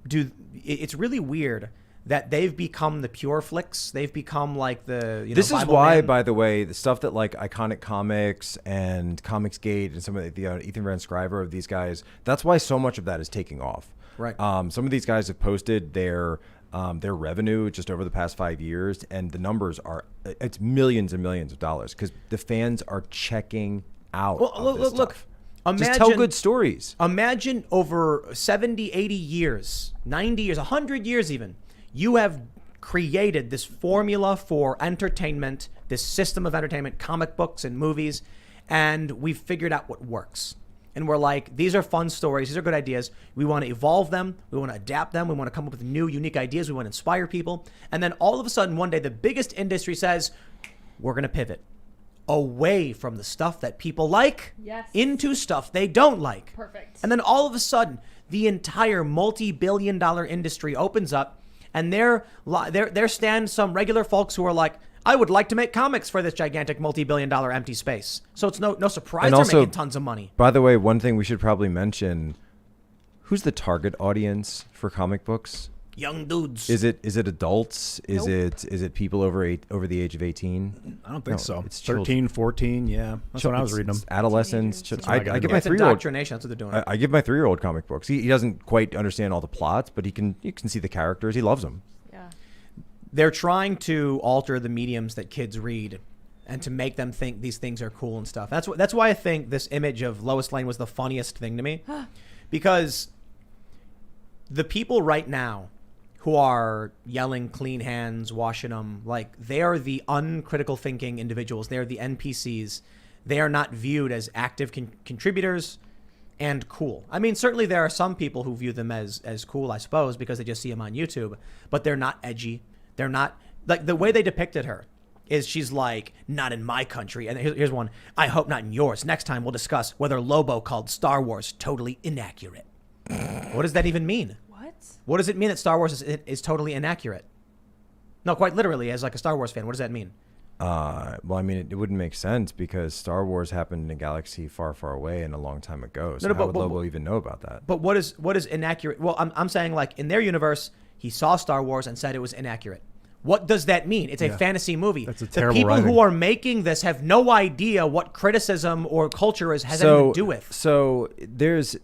dude, it's really weird that they've become the pure flicks. They've become like the, you know, This is Bible why, man. by the way, the stuff that like Iconic Comics and Comicsgate and some of the Ethan Van Sciver of these guys, that's why so much of that is taking off. Right. Some of these guys have posted their revenue just over the past 5 years, and the numbers it's millions and millions of dollars because the fans are checking out. Well, of this look. stuff. Imagine, just tell good stories. Imagine over 70, 80 years, 90 years, 100 years even, you have created this formula for entertainment, this system of entertainment, comic books and movies, and we've figured out what works. And we're like, these are fun stories. These are good ideas. We want to evolve them. We want to adapt them. We want to come up with new, unique ideas. We want to inspire people. And then all of a sudden, one day, the biggest industry says, we're going to pivot away from the stuff that people like Yes. into stuff they don't like. Perfect. And then all of a sudden, the entire multi-billion-dollar industry opens up, and there stand some regular folks who are like, I would like to make comics for this gigantic multi-billion-dollar empty space. So it's no surprise And they're also, making tons of money. By the way, one thing we should probably mention: Who's the target audience for comic books? Young dudes. Is it adults? Is Nope. it people over the age of 18? I don't think so. It's 13, 14, yeah. That's when I was reading them. Adolescents. Teenagers. That's what I got I give into. my It's 3-year-old. indoctrination. That's what they're doing. I give my 3-year-old comic books. He doesn't quite understand all the plots, but you can see the characters. He loves them. Yeah. They're trying to alter the mediums that kids read and to make them think these things are cool and stuff. That's why I think this image of Lois Lane was the funniest thing to me, because the people right now who are yelling clean hands, washing them, like, they are the uncritical thinking individuals. They are the NPCs. They are not viewed as active contributors and cool. I mean, certainly there are some people who view them as cool, I suppose, because they just see them on YouTube, but they're not edgy. They're not, like, the way they depicted her is she's like, not in my country. And here's one. I hope not in yours. Next time we'll discuss whether Lobo called Star Wars totally inaccurate. What does that even mean? What? What does it mean that Star Wars is totally inaccurate? No, quite literally, as like a Star Wars fan, what does that mean? Well, I mean, it wouldn't make sense because Star Wars happened in a galaxy far, far away and a long time ago. So how would Lobo even know about that? But what is inaccurate? Well, I'm saying, like, in their universe, he saw Star Wars and said it was inaccurate. What does that mean? It's a fantasy movie. That's a the terrible people writing. who are making this have no idea what criticism or culture has anything to do with. So there's,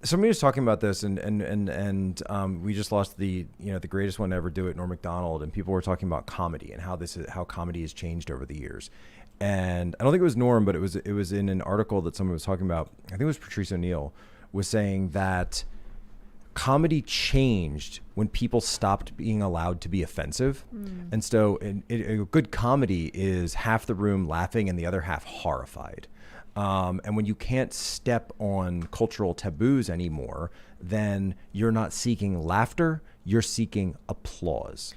somebody was talking about this, and we just lost the greatest one to ever do it, Norm Macdonald, and people were talking about comedy and how comedy has changed over the years. And I don't think it was Norm, but it was in an article that someone was talking about. I think it was Patrice O'Neill was saying that comedy changed when people stopped being allowed to be offensive. And so a good comedy is half the room laughing and the other half horrified. And when you can't step on cultural taboos anymore, then you're not seeking laughter, you're seeking applause.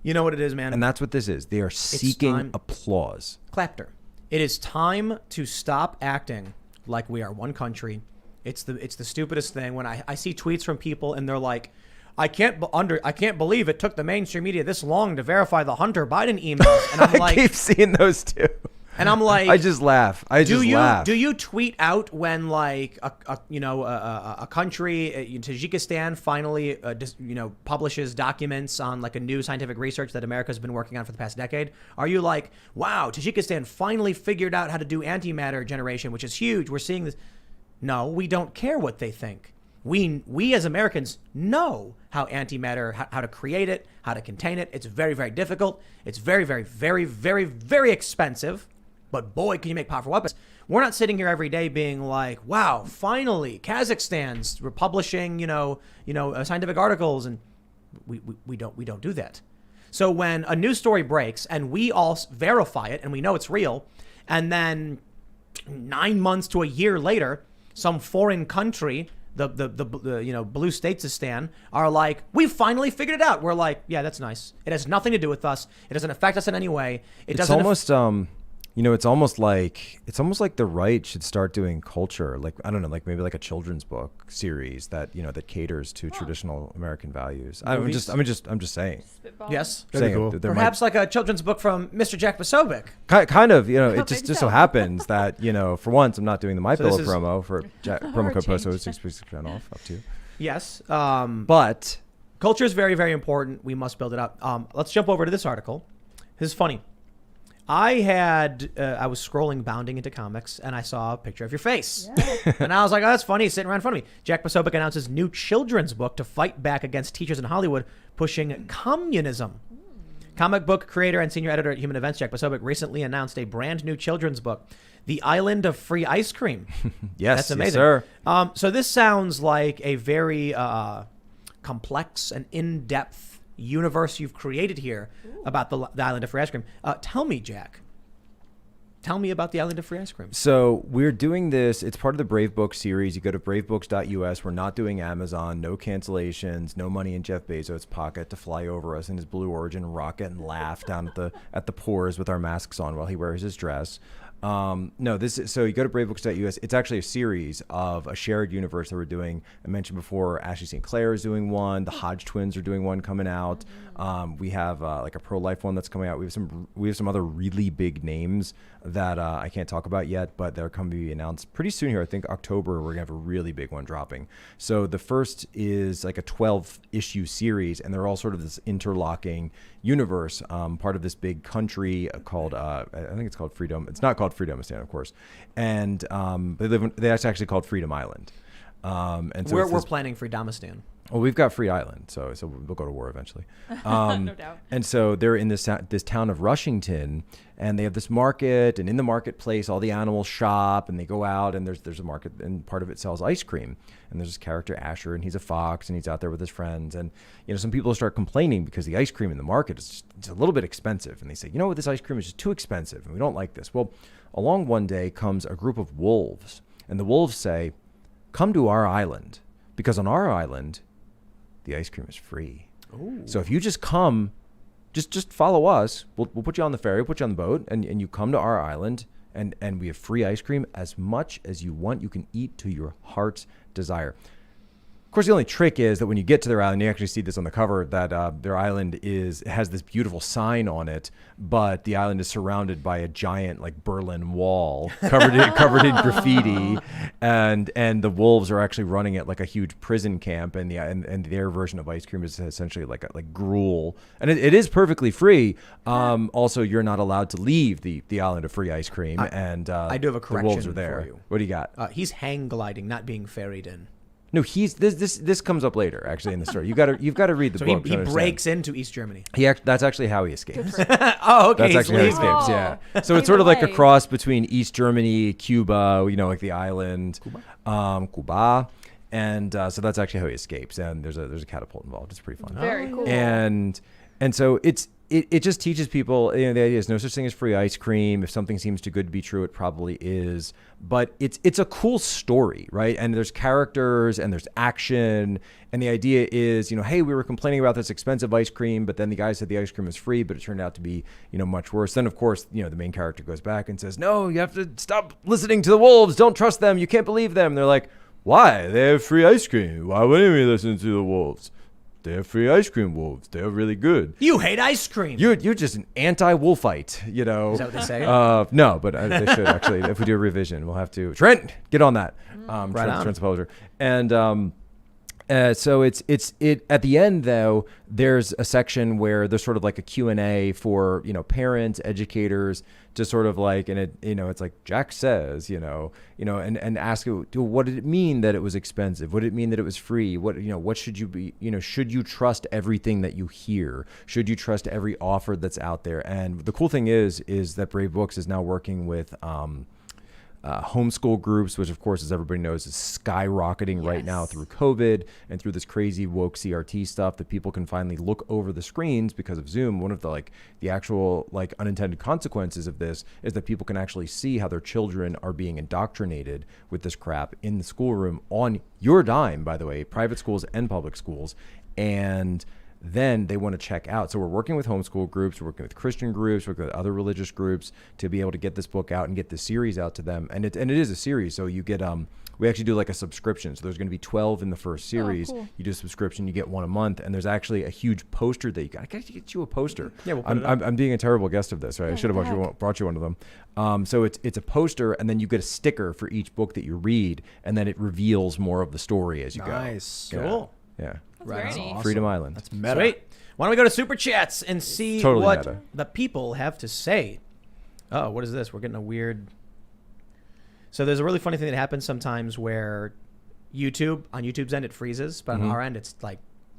You know what it is, man? And that's what this is. They are seeking time- applause. Clapter. It is time to stop acting like we are one country. It's the stupidest thing when I see tweets from people and they're like, I can't believe it took the mainstream media this long to verify the Hunter Biden emails. And I'm I like, keep seeing those too. and I'm like, I just laugh. do you tweet out when, like, a country, Tajikistan, finally publishes documents on, like, a new scientific research that America's been working on for the past decade? Are you like, wow, Tajikistan finally figured out how to do antimatter generation, which is huge. We're seeing this. No, we don't care what they think. We as Americans know how antimatter, how to create it, how to contain it. It's very, very difficult. It's very, very, very, very, very expensive. But boy, can you make powerful weapons. We're not sitting here every day being like, wow, finally, Kazakhstan's publishing, scientific articles, and we don't do that. So when a news story breaks and we all verify it and we know it's real, and then 9 months to a year later, some foreign country, the blue Statesistan, are like, we finally figured it out. We're like, yeah, that's nice. It has nothing to do with us. It doesn't affect us in any way. It's almost it's almost like the right should start doing culture, like, I don't know, like maybe like a children's book series that that caters to traditional American values. I'm just saying. Spitball. Yes. That'd be cool. Perhaps like a children's book from Mr. Jack Posobiec. Kind of, it Maybe just so so. happens that, for once, I'm not doing the My So Pillow this is- promo for promo code change. Poso, 6% off, up to you. Yes. But Culture is very, very important. We must build it up. Let's jump over to this article. This is funny. I was scrolling, bounding into comics, and I saw a picture of your face. Yeah. And I was like, oh, that's funny. He's sitting right in front of me. Jack Posobiec announces new children's book to fight back against teachers in Hollywood pushing communism. Comic book creator and senior editor at Human Events, Jack Posobiec, recently announced a brand new children's book, The Island of Free Ice Cream. yes, That's amazing. Yes, sir. So this sounds like a very complex and in-depth universe you've created here about the Island of Free Ice Cream. Tell me, Jack. Tell me about the Island of Free Ice Cream. So we're doing this. It's part of the Brave Book series. You go to bravebooks.us. We're not doing Amazon. No cancellations. No money in Jeff Bezos' pocket to fly over us in his Blue Origin rocket and laugh down at the pores with our masks on while he wears his dress. So you go to bravebooks.us. It's actually a series of a shared universe that we're doing. I mentioned before, Ashley St. Clair is doing one. The Hodge twins are doing one coming out. We have like a pro-life one that's coming out. We have some other really big names that I can't talk about yet, but they're coming to be announced pretty soon here. I think October, we're going to have a really big one dropping. So the first is like a 12-issue series, and they're all sort of this interlocking universe, part of this big country called, I think it's called Freedom. It's not called Freedomistan, of course. And that's actually called Freedom Island. And so we're planning for Freedomistan. Well, we've got Free Island, so we'll go to war eventually. No doubt. And so they're in this town of Rushington, and they have this market, and in the marketplace, all the animals shop, and they go out, and there's a market, and part of it sells ice cream. And there's this character Asher, and he's a fox, and he's out there with his friends, and some people start complaining because the ice cream in the market is it's a little bit expensive, and they say, this ice cream is just too expensive, and we don't like this. Well, along one day comes a group of wolves, and the wolves say, "Come to our island, because on our island, the ice cream is free. Ooh. So if you just come, just follow us. We'll put you on the ferry, put you on the boat, and you come to our island, and we have free ice cream as much as you want. You can eat to your heart's desire." Of course, the only trick is that when you get to their island, you actually see this on the cover, that their island has this beautiful sign on it, but the island is surrounded by a giant like Berlin Wall covered in graffiti, and the wolves are actually running it like a huge prison camp, and their version of ice cream is essentially like gruel, and it is perfectly free. Also, you're not allowed to leave the island of free ice cream, I do have a correction the wolves are there. for you. What do you got? He's hang gliding, not being ferried in. No, this comes up later actually in the story. You've got to read the So book. he breaks into East Germany. That's actually how he escapes. Oh, okay. That's actually how he leaving. escapes. Yeah. So it's sort of like a cross between East Germany, Cuba, like the island, Cuba, and so that's actually how he escapes. And there's a catapult involved. It's pretty fun. Very cool. And so it just teaches people, the idea is no such thing as free ice cream. If something seems too good to be true, it probably is. But it's a cool story, right? And there's characters and there's action. And the idea is, hey, we were complaining about this expensive ice cream, but then the guy said the ice cream was free, but it turned out to be, much worse. Then, of course, the main character goes back and says, no, you have to stop listening to the wolves. Don't trust them. You can't believe them. And they're like, why? They have free ice cream. Why wouldn't we listen to the wolves? They have free ice cream, wolves. They're really good. You hate ice cream. You're just an anti-wolfite, Is that what they say? No, but they should actually. If we do a revision, we'll have to. Trent, get on that. Trent's the publisher. And so it's at the end though. There's a section where there's sort of like a Q&A for parents, educators to sort of like, and it's like Jack says, and ask what did it mean that it was expensive? What did it mean that it was free? What should you be? Should you trust everything that you hear? Should you trust every offer that's out there? And the cool thing is that Brave Books is now working with homeschool groups, which of course, as everybody knows, is skyrocketing right now through COVID and through this crazy woke CRT stuff, that people can finally look over the screens because of Zoom. One of the actual unintended consequences of this is that people can actually see how their children are being indoctrinated with this crap in the schoolroom on your dime, by the way, private schools and public schools. And then they want to check out. So we're working with homeschool groups, we're working with Christian groups, we're working with other religious groups to be able to get this book out and get the series out to them. And it is a series. So you get, we actually do like a subscription. So there's going to be 12 in the first series. Cool. You do a subscription, you get one a month. And there's actually a huge poster that I got to get you a poster. Yeah, we'll put it up. I'm being a terrible guest of this, right? I should have brought you one of them. So it's a poster, and then you get a sticker for each book that you read, and then it reveals more of the story as you go. Nice. Yeah. Cool. Yeah. That's very neat. Awesome. Freedom Island. That's meta. Sweet. Why don't we go to Super Chats and see Totally what meta. the people have to say? Oh, what is this? We're getting a weird... So there's a really funny thing that happens sometimes where on YouTube's end, it freezes, but on our end, it's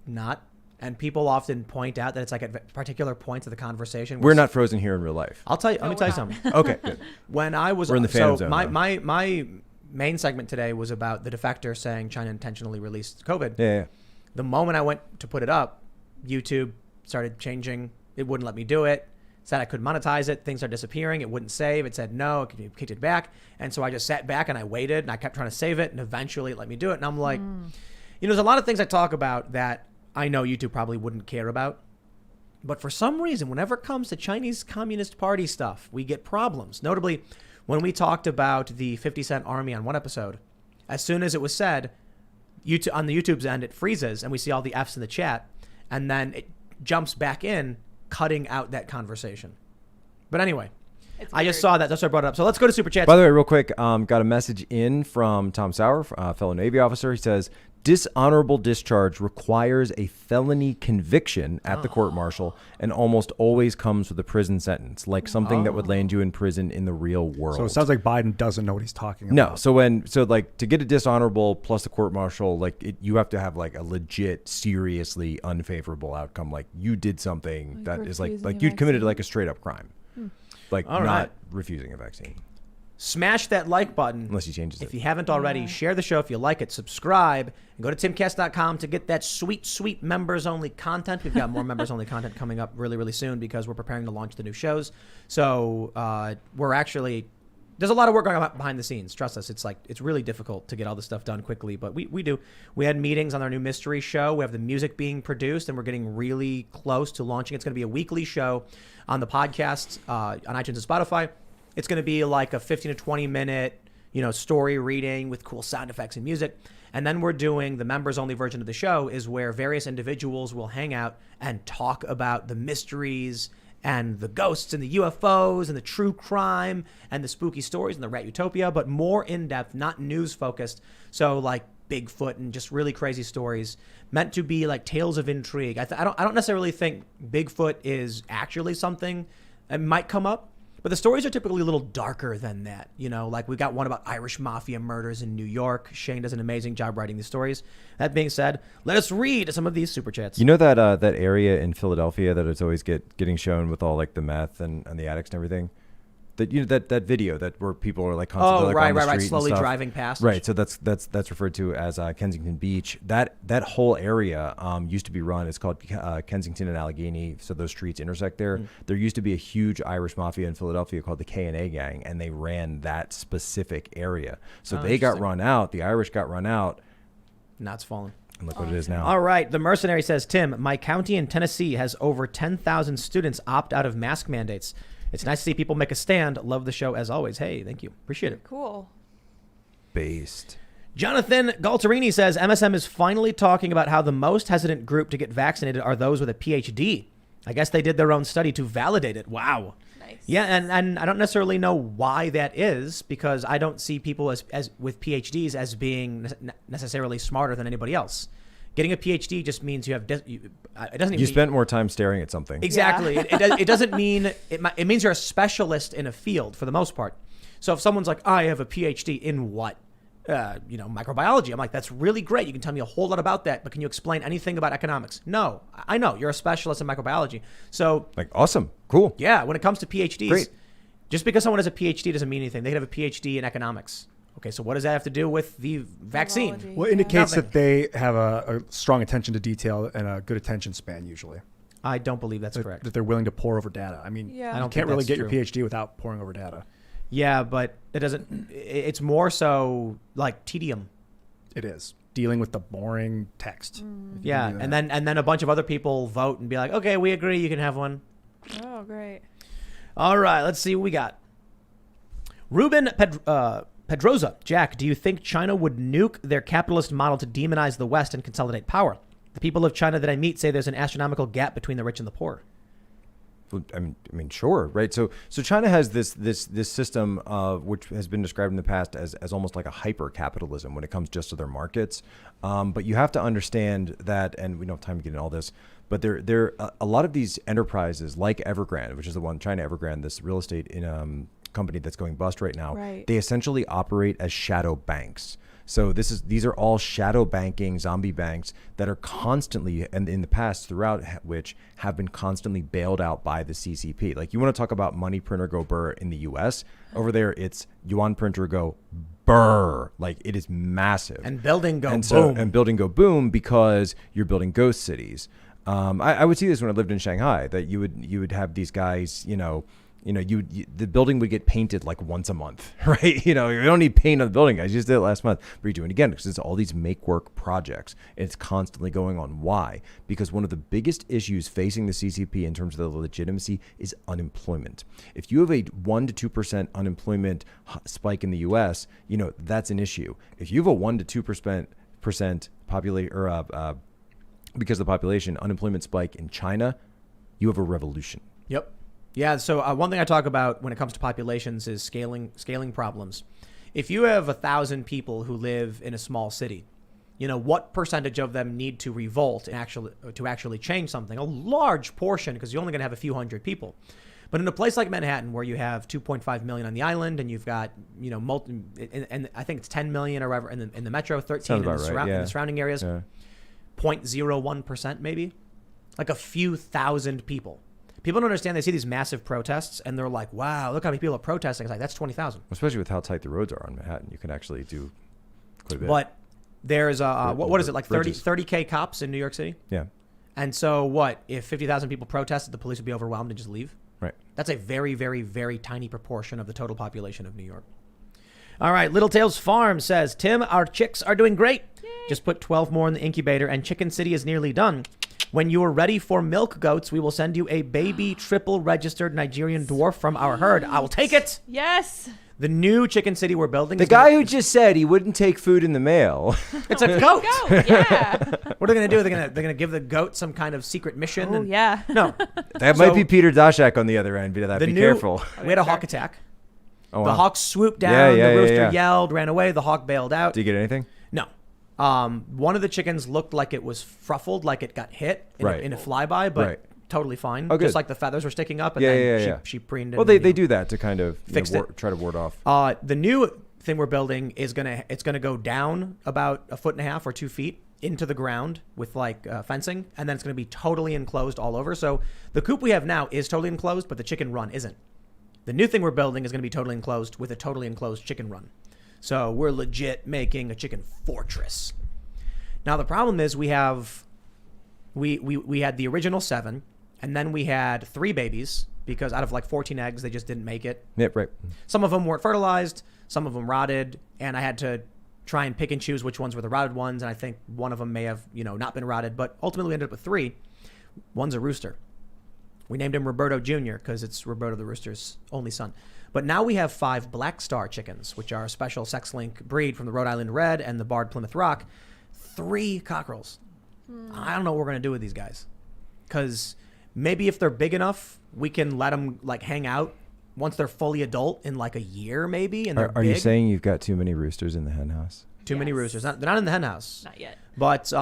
not. And people often point out that it's at particular points of the conversation. We're not frozen here in real life. I'll tell you. No, let me tell you we're not. something. Okay, good. When I was We're in the Phantom so Zone my now. my main segment today was about the Defector saying China intentionally released COVID. Yeah. The moment I went to put it up, YouTube started changing. It wouldn't let me do it. Said I could monetize it. Things are disappearing. It wouldn't save. It said no. It kicked it back. And so I just sat back and I waited and I kept trying to save it. And eventually it let me do it. And I'm like, there's a lot of things I talk about that I know YouTube probably wouldn't care about. But for some reason, whenever it comes to Chinese Communist Party stuff, we get problems. Notably, when we talked about the 50 Cent Army on one episode, as soon as it was said, YouTube, on the YouTube's end, it freezes and we see all the F's in the chat, and then it jumps back in, cutting out that conversation. But anyway, I just saw that. That's why I brought it up. So let's go to Super Chats. By the way, real quick, got a message in from Tom Sauer, fellow Navy officer. He says, dishonorable discharge requires a felony conviction at the court-martial and almost always comes with a prison sentence, like something that would land you in prison in the real world. So it sounds like Biden doesn't know what he's talking No, about. so like to get a dishonorable plus the court-martial, like you have to have like a legit, seriously unfavorable outcome. Like you did something that is like refusing a you'd committed vaccine? like a straight-up crime, like All not right. refusing a vaccine. Smash that like button. Unless he changes If it. you haven't already, share the show if you like it. Subscribe and go to timcast.com to get that sweet, sweet members-only content. We've got more members-only content coming up really, really soon because we're preparing to launch the new shows. So we're actually there's a lot of work going on behind the scenes. Trust us, it's really difficult to get all this stuff done quickly, but we do. We had meetings on our new mystery show. We have the music being produced, and we're getting really close to launching. It's going to be a weekly show on the podcast on iTunes and Spotify. It's going to be like a 15 to 20 minute, story reading with cool sound effects and music. And then we're doing the members only version of the show is where various individuals will hang out and talk about the mysteries and the ghosts and the UFOs and the true crime and the spooky stories and the rat utopia, but more in depth, not news focused. So like Bigfoot and just really crazy stories meant to be like tales of intrigue. I don't necessarily think Bigfoot is actually something that might come up. But the stories are typically a little darker than that. Like we got one about Irish mafia murders in New York. Shane does an amazing job writing these stories. That being said, let us read some of these super chats. You know that that area in Philadelphia that it's always getting shown with all like the meth and the addicts and everything? That video where people are like constantly on the street and slowly stuff. driving past. Right, so that's referred to as Kensington Beach. That whole area used to be run. It's called Kensington and Allegheny. So those streets intersect there. There used to be a huge Irish mafia in Philadelphia called the K&A Gang, and they ran that specific area. So they got interesting. run out. The Irish got run out, Now it's fallen. and look what it is now. All right. The Mercenary says, Tim, my county in Tennessee has over 10,000 students opt out of mask mandates. It's nice to see people make a stand. Love the show as always. Hey, thank you. Appreciate it. Cool. Based. Jonathan Galterini says, MSM is finally talking about how the most hesitant group to get vaccinated are those with a PhD. I guess they did their own study to validate it. Wow. Nice. Yeah, and I don't necessarily know why that is because I don't see people as with PhDs as being necessarily smarter than anybody else. Getting a PhD just means you have it doesn't even You mean, spent more time staring at something. exactly. Yeah. It doesn't mean it means you're a specialist in a field for the most part. So if someone's like, I have a PhD in what? Microbiology. I'm like, that's really great. You can tell me a whole lot about that, but can you explain anything about economics? No, I know you're a specialist in microbiology. So Like, awesome. Cool. yeah, when it comes to PhDs, Great. just because someone has a PhD doesn't mean anything. They could have a PhD in economics. Okay, so what does that have to do with the vaccine? Virology. Well, it indicates Nothing. that they have a strong attention to detail and a good attention span usually. I don't believe that's correct. That they're willing to pore over data. I mean, Yeah. I you don't can't think really that's get your true. PhD without poring over data. Yeah, but it doesn't. It's more so like tedium. It is dealing with the boring text. If you Yeah, can do and that. then a bunch of other people vote and be like, okay, we agree, you can have one. Oh, great. All right, let's see what we got. Ruben Pedroza, Jack, do you think China would nuke their capitalist model to demonize the West and consolidate power? The people of China that I meet say there's an astronomical gap between the rich and the poor. I mean, sure, right? So China has this system of which has been described in the past as almost like a hyper capitalism when it comes just to their markets. But you have to understand that, and we don't have time to get into all this. But there a lot of these enterprises like Evergrande, which is the one China Evergrande, this real estate company that's going bust right now. Right. They essentially operate as shadow banks. So these are all shadow banking, zombie banks that are constantly, and in the past throughout which have been constantly bailed out by the CCP. Like you want to talk about money printer go burr in the US, over there it's yuan printer go burr. Like it is massive. And building go and boom. And building go boom because you're building ghost cities. I would see this when I lived in Shanghai, that you would have these guys, the building would get painted like once a month, right? You don't need paint on the building, guys. You just did it last month, but you're doing it again because it's all these make work projects. It's constantly going on. Why? Because one of the biggest issues facing the CCP in terms of the legitimacy is unemployment. If you have a 1% to 2% unemployment spike in the U.S., that's an issue. If you have a 1% to 2% population or because of the population unemployment spike in China, you have a revolution. Yep. Yeah. So one thing I talk about when it comes to populations is scaling problems. If you have 1,000 people who live in a small city, what percentage of them need to revolt and actually change something? A large portion, because you're only going to have a few hundred people. But in a place like Manhattan, where you have 2.5 million on the island, and you've got and I think it's 10 million or whatever in the metro, 13 in the, in the surrounding areas, 0.01% maybe, like a few thousand people. People don't understand. They see these massive protests, and they're like, "Wow, look how many people are protesting." It's like that's 20,000. Especially with how tight the roads are on Manhattan, you can actually do quite a bit. But there's what is it, like 30K cops in New York City? Yeah. And so what if 50,000 people protested? The police would be overwhelmed and just leave. Right. That's a very, very, very tiny proportion of the total population of New York. All right. Little Tails Farm says, Tim, our chicks are doing great. Yay. Just put 12 more in the incubator and Chicken City is nearly done. When you are ready for milk goats, we will send you a baby triple registered Nigerian dwarf from our herd. I will take it. Yes. The new Chicken City we're building. The guy who just said he wouldn't take food in the mail. It's a goat. Yeah. What are they going to do? They're going to give the goat some kind of secret mission. Oh, yeah. No. That might be Peter Daszak on the other end. Be careful. We had a hawk attack. Oh, the wow. hawk swooped down. Yeah, the rooster yeah. yelled, ran away. The hawk bailed out. Did you get anything? No. One of the chickens looked like it was fruffled, like it got hit in a flyby, but totally fine. Oh, good. Just like the feathers were sticking up, and she preened it. Well, they do that to kind of fix it. Try to ward off. The new thing we're building is gonna go down about 1.5 feet or 2 feet into the ground with like fencing, and then it's gonna be totally enclosed all over. So the coop we have now is totally enclosed, but the chicken run isn't. The new thing we're building is gonna be totally enclosed with a totally enclosed chicken run. So we're legit making a chicken fortress. Now the problem is we had the original 7, and then we had 3 babies because out of like 14 eggs they just didn't make it. Yep, right. Some of them weren't fertilized, some of them rotted, and I had to try and pick and choose which ones were the rotted ones, and I think one of them may have not been rotted, but ultimately we ended up with 3. One's a rooster. We named him Roberto Jr. because it's Roberto the rooster's only son. But now we have 5 Black Star chickens, which are a special sex-link breed from the Rhode Island Red and the Barred Plymouth Rock. 3 cockerels. I don't know what we're going to do with these guys. Because maybe if they're big enough, we can let them like hang out once they're fully adult in like a year maybe. And are you saying you've got too many roosters in the hen house? Too many roosters. They're not in the hen house. Not yet. But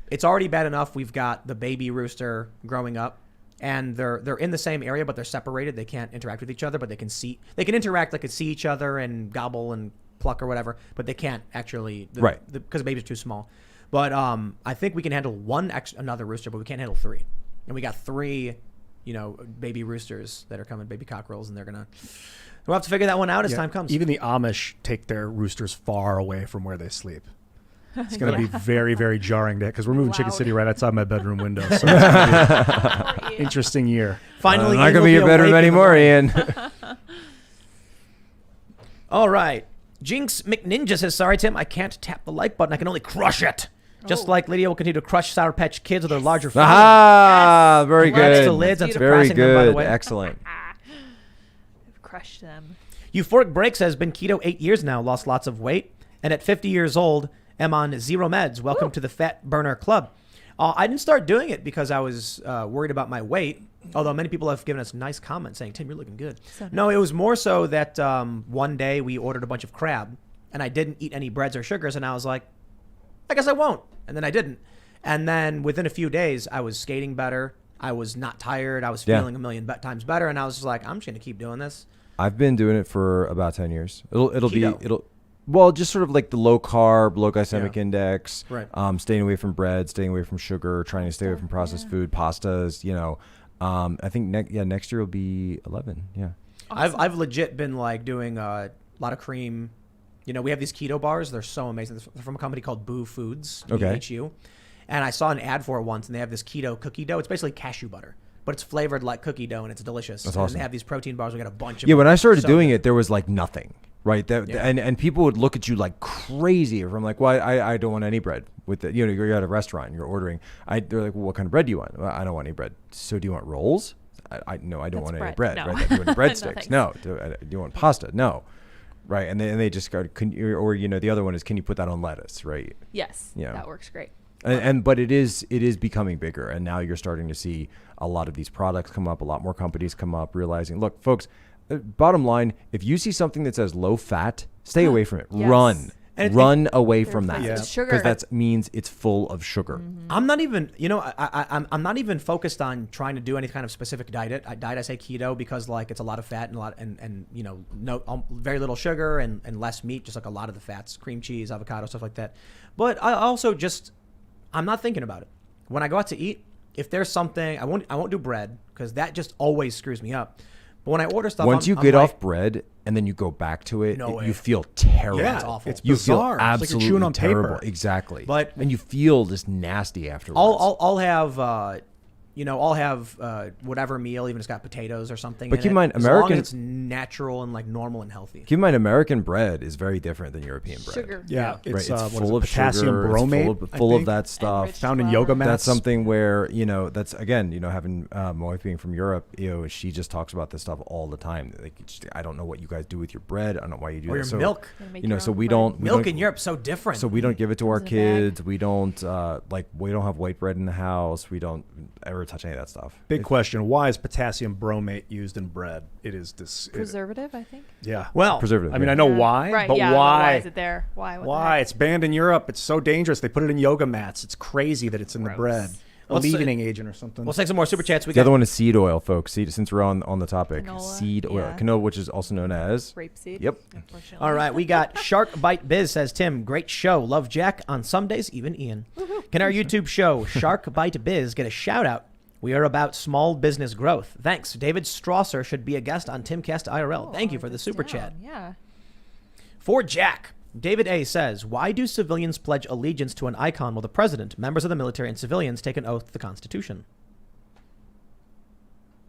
it's already bad enough. We've got the baby rooster growing up. And they're in the same area, but they're separated. They can't interact with each other, but they can interact. They can see each other and gobble and pluck or whatever, but they can't actually, because the baby's too small. But I think we can handle another rooster, but we can't handle 3. And we got 3, baby roosters that are coming, baby cockerels, and we'll have to figure that one out as time comes. Even the Amish take their roosters far away from where they sleep. It's going to be very, very jarring because we're moving Chicken City right outside my bedroom window. So it's gonna be an interesting year. Finally, not going to be your bedroom anymore, Ian. All right. Jinx McNinja says, sorry, Tim, I can't tap the like button. I can only crush it. Just like Lydia will continue to crush Sour Patch Kids with their larger phone. Ah, very That's good. the lids and Very suppressing them, by the good. way. Excellent. I've crushed them. Euphoric Breaks has been keto 8 years now, lost lots of weight, and at 50 years old, am on 0 meds. Welcome to the Fat Burner Club. I didn't start doing it because I was worried about my weight, although many people have given us nice comments saying, Tim, you're looking good. So nice. No, it was more so that one day we ordered a bunch of crab, and I didn't eat any breads or sugars, and I was like, I guess I won't. And then I didn't. And then within a few days, I was skating better. I was not tired. I was feeling a million times better, and I was just like, I'm just going to keep doing this. I've been doing it for about 10 years. Keto. Well, just sort of like the low carb, low glycemic index, right. Staying away from bread, staying away from sugar, trying to stay away from processed food, pastas, I think next year will be 11. Yeah. Awesome. I've legit been like doing a lot of cream. We have these keto bars. They're so amazing. They're from a company called Boo Foods, BHU. And I saw an ad for it once, and they have this keto cookie dough. It's basically cashew butter, but it's flavored like cookie dough, and it's delicious. That's and awesome. They have these protein bars. We got a bunch of Yeah, when I started so doing good. it, there was like nothing. Right. And people would look at you like crazy. If I'm like, well, I don't want any bread with it. You're at a restaurant and you're ordering. They're like, well, what kind of bread do you want? Well, I don't want any bread. So do you want rolls? No, I don't want any bread. No. Right. Do you want breadsticks? No. Do you want pasta? No. Right. And they just go, the other one is, can you put that on lettuce? Right. Yes. Yeah. That works great. But it is becoming bigger, and now you're starting to see a lot of these products come up, a lot more companies come up, realizing, look, folks, bottom line, if you see something that says low fat, stay away from it. Yes. Run away from that. It's sugar. Because that means it's full of sugar. I'm not even, I'm not even focused on trying to do any kind of specific diet. I say keto because like it's a lot of fat and a lot and very little sugar and less meat, just like a lot of the fats, cream cheese, avocado, stuff like that. But I also I'm not thinking about it. When I go out to eat, if there's something, I won't do bread because that just always screws me up. But when I order stuff, once you get off bread and then you go back to it, you feel terrible. Yeah, it's awful. It's You bizarre. feel It's like absolutely you're chewing on terrible. paper. Exactly. And you feel just nasty afterwards. I'll have I'll have whatever meal, even if it's got potatoes or something. But keep in mind, as long American- as it's natural and like normal and healthy. Keep in mind, American bread is very different than European bread. Sugar. Yeah, Right, it's, it's what is full it, of potassium sugar, bromate. it's full I of think. that stuff. rich Found in flour. yoga mats. That's something where, that's again, having my wife being from Europe, she just talks about this stuff all the time. Like, I don't know what you guys do with your bread. I don't know why you do Or that. your milk. Gonna make your So own we bread. don't Milk in Europe's so different. So we don't give it to our Comes in a bag. kids. We don't we don't have white bread in the house. We don't ever touch any of that stuff. Big question: why is potassium bromate used in bread? It is Preservative, I think. Yeah. Well, Preservative. I mean, yeah. I know Yeah. why, Right, but yeah, why? is it there? Why? What the Why? heck? It's banned in Europe. It's so dangerous. They put it in yoga mats. It's crazy that it's in the Gross. bread. A Let's say- leavening agent or something. Let's take some more super chats. We The other got one is seed oil, folks. Since we're on the topic, Canola, seed oil, yeah. canola, which is also known as. Rapeseed. Yep. Unfortunately. All right, we got Shark Bite Biz says, Tim, great show. Love Jack on some days, even Ian. Can our YouTube show, Shark Bite Biz, get a shout out? We are about small business growth. Thanks. David Strasser should be a guest on Timcast IRL. Oh, Thank you I'll for the write super this down. chat. Yeah. For Jack, David A. says, why do civilians pledge allegiance to an icon while the president, members of the military, and civilians take an oath to the Constitution?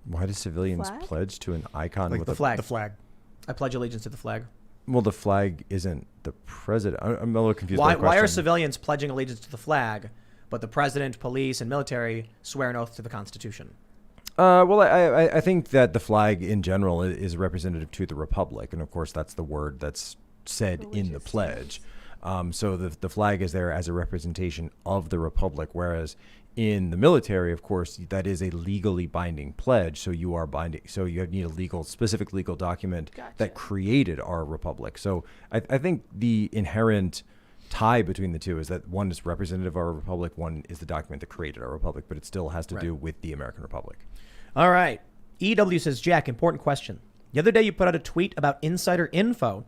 Why do civilians Flag? pledge to an icon like with the a flag. The flag. I pledge allegiance to the flag. Well, the flag isn't the president. I'm a little confused. Why by the question. are civilians pledging allegiance to the flag, but the president, police, and military swear an oath to the Constitution? Well, I think that the flag in general is representative to the republic, and of course that's the word that's said in the pledge. So the flag is there as a representation of the republic, whereas in the military, of course, that is a legally binding pledge. So you are binding. So you need a specific legal document that created our republic. So I think the inherent tie between the two is that one is representative of our republic, one is the document that created our republic, but it still has to do with the American Republic. All right. EW says, Jack, important question. The other day you put out a tweet about insider info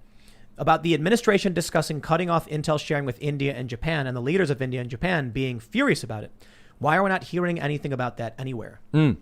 about the administration discussing cutting off intel sharing with India and Japan, and the leaders of India and Japan being furious about it. Why are we not hearing anything about that anywhere? So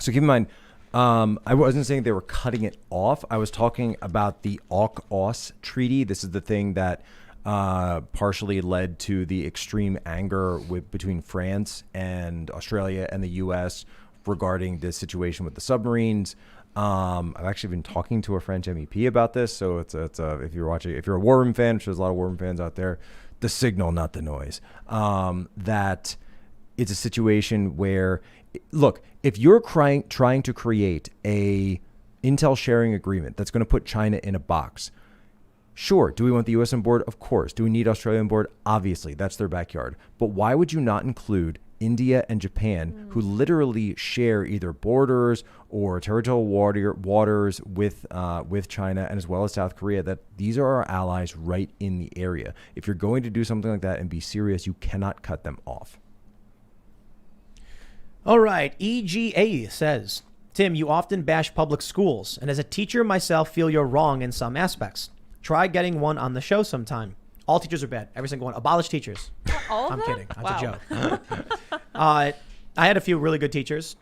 keep in mind, I wasn't saying they were cutting it off. I was talking about the AUKUS treaty. This is the thing that partially led to the extreme anger between France and Australia and the U.S. regarding this situation with the submarines. I've actually been talking to a French MEP about this. So it's if you're a War Room fan, which there's a lot of War Room fans out there, the signal, not the noise. That it's a situation where, look, if you're trying to create a intel sharing agreement that's going to put China in a box, sure. Do we want the U.S. on board? Of course. Do we need Australia on board? Obviously, that's their backyard. But why would you not include India and Japan, who literally share either borders or territorial waters with China, and as well as South Korea? That these are our allies right in the area. If you're going to do something like that and be serious, you cannot cut them off. All right. EGA says, Tim, you often bash public schools, and as a teacher myself feel you're wrong in some aspects. Try getting one on the show sometime. All teachers are bad. Every single one. Abolish teachers. All of I'm them? kidding. That's Wow. a joke. I had a few really good teachers.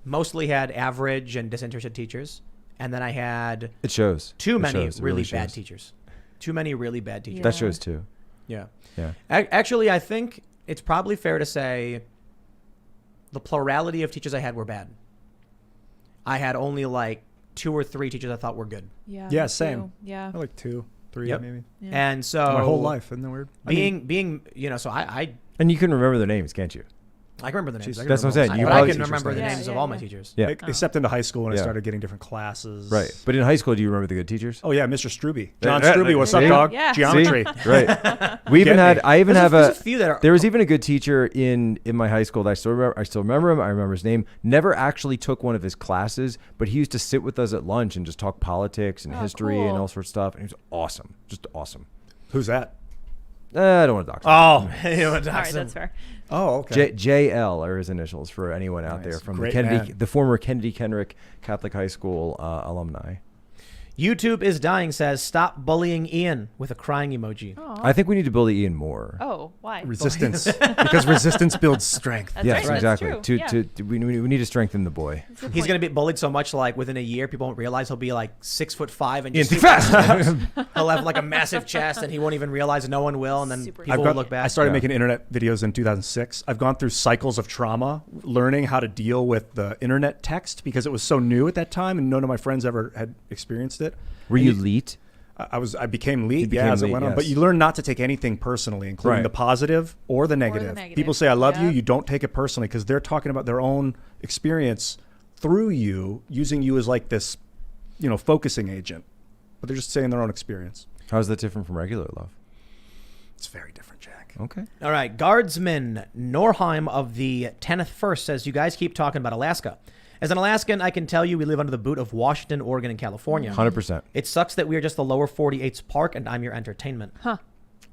Mostly had average and disinterested teachers. And then I had It shows. too It many shows. It really shows. bad teachers. Too many really bad teachers. That shows too. Yeah. Yeah. Actually, I think it's probably fair to say the plurality of teachers I had were bad. I had only like 2 or 3 teachers I thought were good. Yeah. Yeah, me same. too. Yeah. I like 2, 3 Yep. maybe. Yeah. And so My whole life, isn't that weird? being so I And you can remember their names, can't you? I can remember the names. I can That's what I'm remember saying. You but I probably can remember the Yeah, names yeah, of all yeah. my teachers. Yeah. Except into high school when I Yeah. started getting different classes. Right. But in high school, do you remember the good teachers? Oh yeah, Mr. Struby. John Yeah, Struby, what's up, see? dog? Yeah. Geometry. Right. We even Get had. me. I even have There's a. a few that are. There was even a good teacher in my high school that I still remember him. I remember his name. Never actually took one of his classes, but he used to sit with us at lunch and just talk politics and history and cool. all sorts of stuff. And he was awesome, just awesome. Who's that? I don't want to dox him. Oh. You know, All right, that's fair. Oh, okay. JL are his initials for anyone out Nice. there from Great the Kennedy, man. the former Kennedy Kenrick Catholic High School alumni. YouTube is dying says stop bullying Ian with a crying emoji. Aw. I think we need to bully Ian more. Oh, why? Resistance. Because resistance builds strength. That's Yes, right, exactly. That's true. Yeah. We need to strengthen the boy. That's a good He's point. gonna be bullied so much, like within a year, people won't realize he'll be like 6'5" and Ian, just think fast. he'll have like a massive chest, and he won't even realize. No one will, and then Super people will look I back. started Yeah. making internet videos in 2006. I've gone through cycles of trauma, learning how to deal with the internet text because it was so new at that time, and none of my friends ever had experienced it. Were And you leet? I became lead, became as it lead, went on. yes. But you learn not to take anything personally, including Right. the positive or the negative. negative. People say, I love you. Yep. You don't take it personally because they're talking about their own experience through you, using you as like this, focusing agent. But they're just saying their own experience. How's that different from regular love? It's very different, Jack. Okay. All right, Guardsman Norheim of the 10th First says, you guys keep talking about Alaska. As an Alaskan, I can tell you we live under the boot of Washington, Oregon, and California. 100%. It sucks that we are just the lower 48's park, and I'm your entertainment. Huh.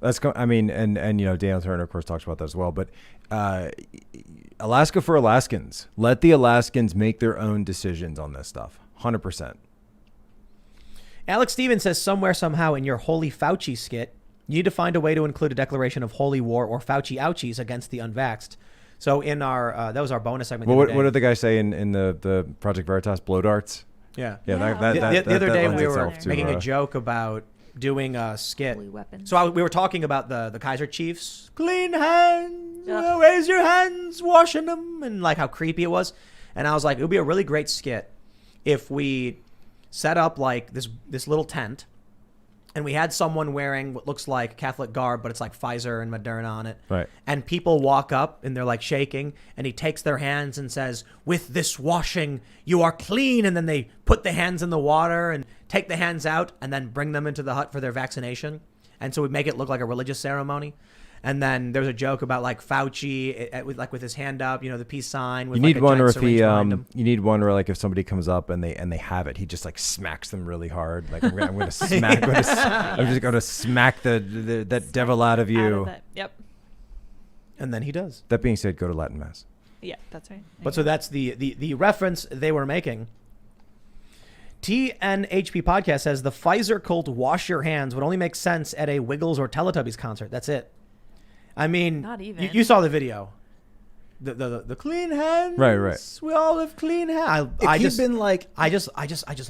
I mean, and Daniel Turner, of course, talks about that as well. But Alaska for Alaskans. Let the Alaskans make their own decisions on this stuff. 100%. Alex Stevens says, somewhere, somehow, in your Holy Fauci skit, you need to find a way to include a declaration of holy war or Fauci ouchies against the unvaxxed. So in our, that was our bonus segment. Well, what did the guy say in the Project Veritas? Blow darts? Yeah. Yeah, Yeah. The other day lends we were itself to, making a joke about doing a skit. Holy weapons. So we were talking about the Kaiser Chiefs. Clean hands, Ugh. raise your hands, washing them, and like how creepy it was. And I was like, it would be a really great skit if we set up like this little tent, and we had someone wearing what looks like Catholic garb, but it's like Pfizer and Moderna on it. Right. And people walk up and they're like shaking, and he takes their hands and says, with this washing, you are clean. And then they put the hands in the water and take the hands out and then bring them into the hut for their vaccination. And so we make it look like a religious ceremony. And then there's a joke about like Fauci with his hand up, the peace sign. With You need like a one, giant or if syringe behind him. you need one, or like if somebody comes up and they have it, he just like smacks them really hard. Like I'm gonna smack. I'm just gonna smack that devil out of Out you. of it. Yep. And then he does. That being said, go to Latin mass. Yeah, that's right. But so that's the reference they were making. TNHP podcast says the Pfizer cult wash your hands would only make sense at a Wiggles or Teletubbies concert. That's it. I mean, Not even. You saw the video. The clean hands. Right. We all have clean hands. If I he'd just been like, I just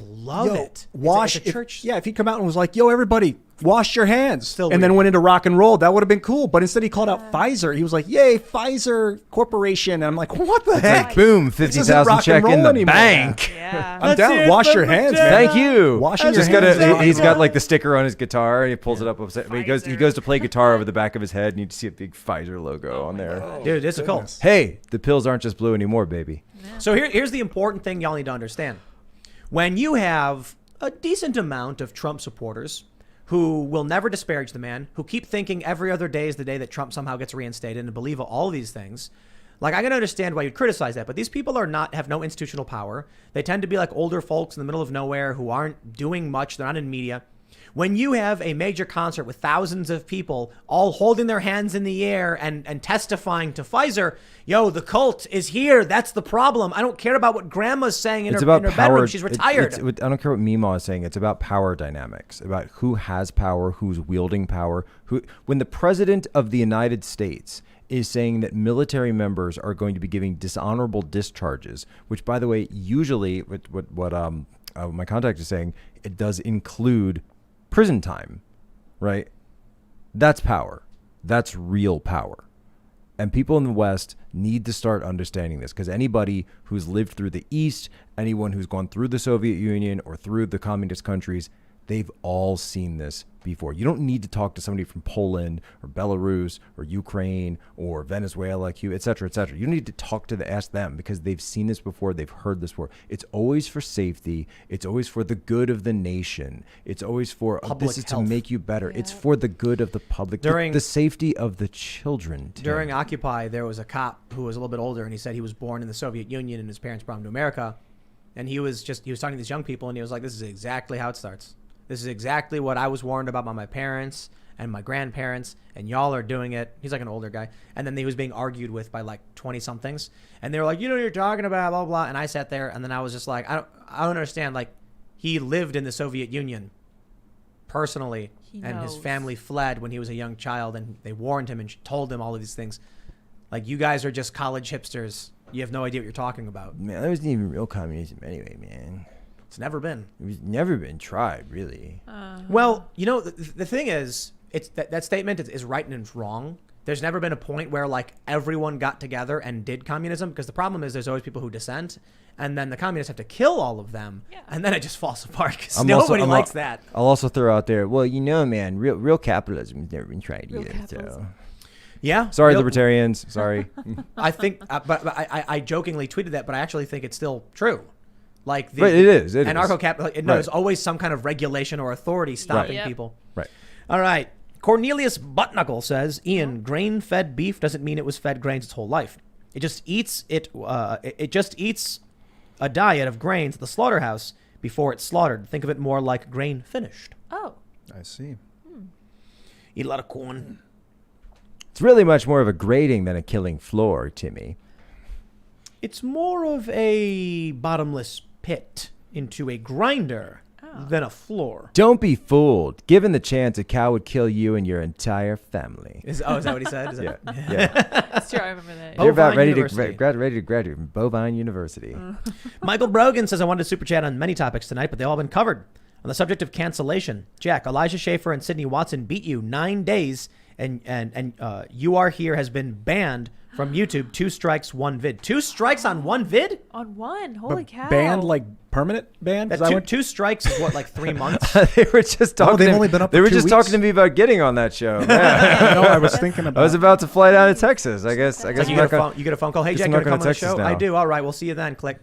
love yo, it. wash It's a church. if he'd come out and was like, yo, everybody, wash your hands, Still and then weird. went into rock and roll, that would have been cool. But instead, he called out Pfizer. He was like, yay, Pfizer Corporation. And I'm like, what the heck? Like, boom, isn't 50,000 rock check and roll in the anymore. bank. Yeah. I'm down. Wash your hands, man. Thank you. Washing Just your hands gotta, is he's awesome. got like the sticker on his guitar, and he pulls it up. But he Pfizer. goes to play guitar over the back of his head, and you see a big Pfizer logo on there. Dude, it's a cult. Hey, the pills aren't just blue anymore, baby. So here's the important thing y'all need to understand. When you have a decent amount of Trump supporters who will never disparage the man, who keep thinking every other day is the day that Trump somehow gets reinstated and believe all these things, like I can understand why you'd criticize that, but these people have no institutional power. They tend to be like older folks in the middle of nowhere who aren't doing much. They're not in media. When you have a major concert with thousands of people all holding their hands in the air and testifying to Pfizer, yo, the cult is here. That's the problem. I don't care about what grandma's saying in her bedroom. She's retired. I don't care what Mima is saying. It's about power dynamics, about who has power, who's wielding power. When the president of the United States is saying that military members are going to be giving dishonorable discharges, which, by the way, usually what my contact is saying, it does include prison time, right? That's power. That's real power. And people in the West need to start understanding this, because anybody who's lived through the East, anyone who's gone through the Soviet Union or through the communist countries, They've all seen this before. You don't need to talk to somebody from Poland or Belarus or Ukraine or Venezuela like you, et cetera, et cetera. You don't need to ask them because they've seen this before. They've heard this before. It's always for safety. It's always for the good of the nation. It's always for Public this is health. to make you better. Yeah. It's for the good of the public, the safety of the children. Tim. During Occupy, there was a cop who was a little bit older, and he said he was born in the Soviet Union and his parents brought him to America. And he was talking to these young people, and he was like, this is exactly how it starts. This is exactly what I was warned about by my parents and my grandparents, and y'all are doing it. He's like an older guy. And then he was being argued with by like 20-somethings. And they were like, you know what you're talking about, blah, blah, blah. And I sat there, and then I was just like, I don't understand. Like, he lived in the Soviet Union personally, and his family fled when he was a young child, and they warned him and told him all of these things. Like, you guys are just college hipsters. You have no idea what you're talking about. Man, that wasn't even real communism anyway, man. It's never been. It was never been tried, really. Well, you know, the thing is, it's that statement is right and it's wrong. There's never been a point where like everyone got together and did communism, because the problem is there's always people who dissent, and then the communists have to kill all of them, and then it just falls apart because nobody likes that. I'll also throw out there, well, you know, man, real capitalism has never been tried either. So. Yeah. Sorry, libertarians. Sorry. I think, but I jokingly tweeted that, but I actually think it's still true. Like it is. Anarcho-capital. No, there's always some kind of regulation or authority stopping people. Right. All right. Cornelius Buttknuckle says, Ian, grain-fed beef doesn't mean it was fed grains its whole life. It just eats it just eats a diet of grains at the slaughterhouse before it's slaughtered. Think of it more like grain finished. Oh. I see. Eat a lot of corn. It's really much more of a grading than a killing floor, Timmy. It's more of a bottomless pit into a grinder than a floor. Don't be fooled. Given the chance, a cow would kill you and your entire family. Is that what he said? Yeah. That's true. I remember that. You're about ready University. to graduate from Bovine University. Michael Brogan says, I wanted to super chat on many topics tonight, but they've all been covered. On the subject of cancellation, Jack, Elijah Schaefer and Sidney Watson beat you 9 days, and You Are Here has been banned from YouTube. 2 strikes, 1 vid. 2 strikes on 1 vid? On one. Holy cow. Banned, like permanent banned? That 2 strikes is what, like 3 months? They were just talking. they've only been up They for were 2 just weeks? talking to me about getting on that show. Yeah. No, I was thinking about. I was about to fly down to Texas. I guess. You I'm get, not gonna- you get a phone call. Hey, guess Jack, I'm you not want to come gonna on the Texas show? now. I do. All right, we'll see you then. Click.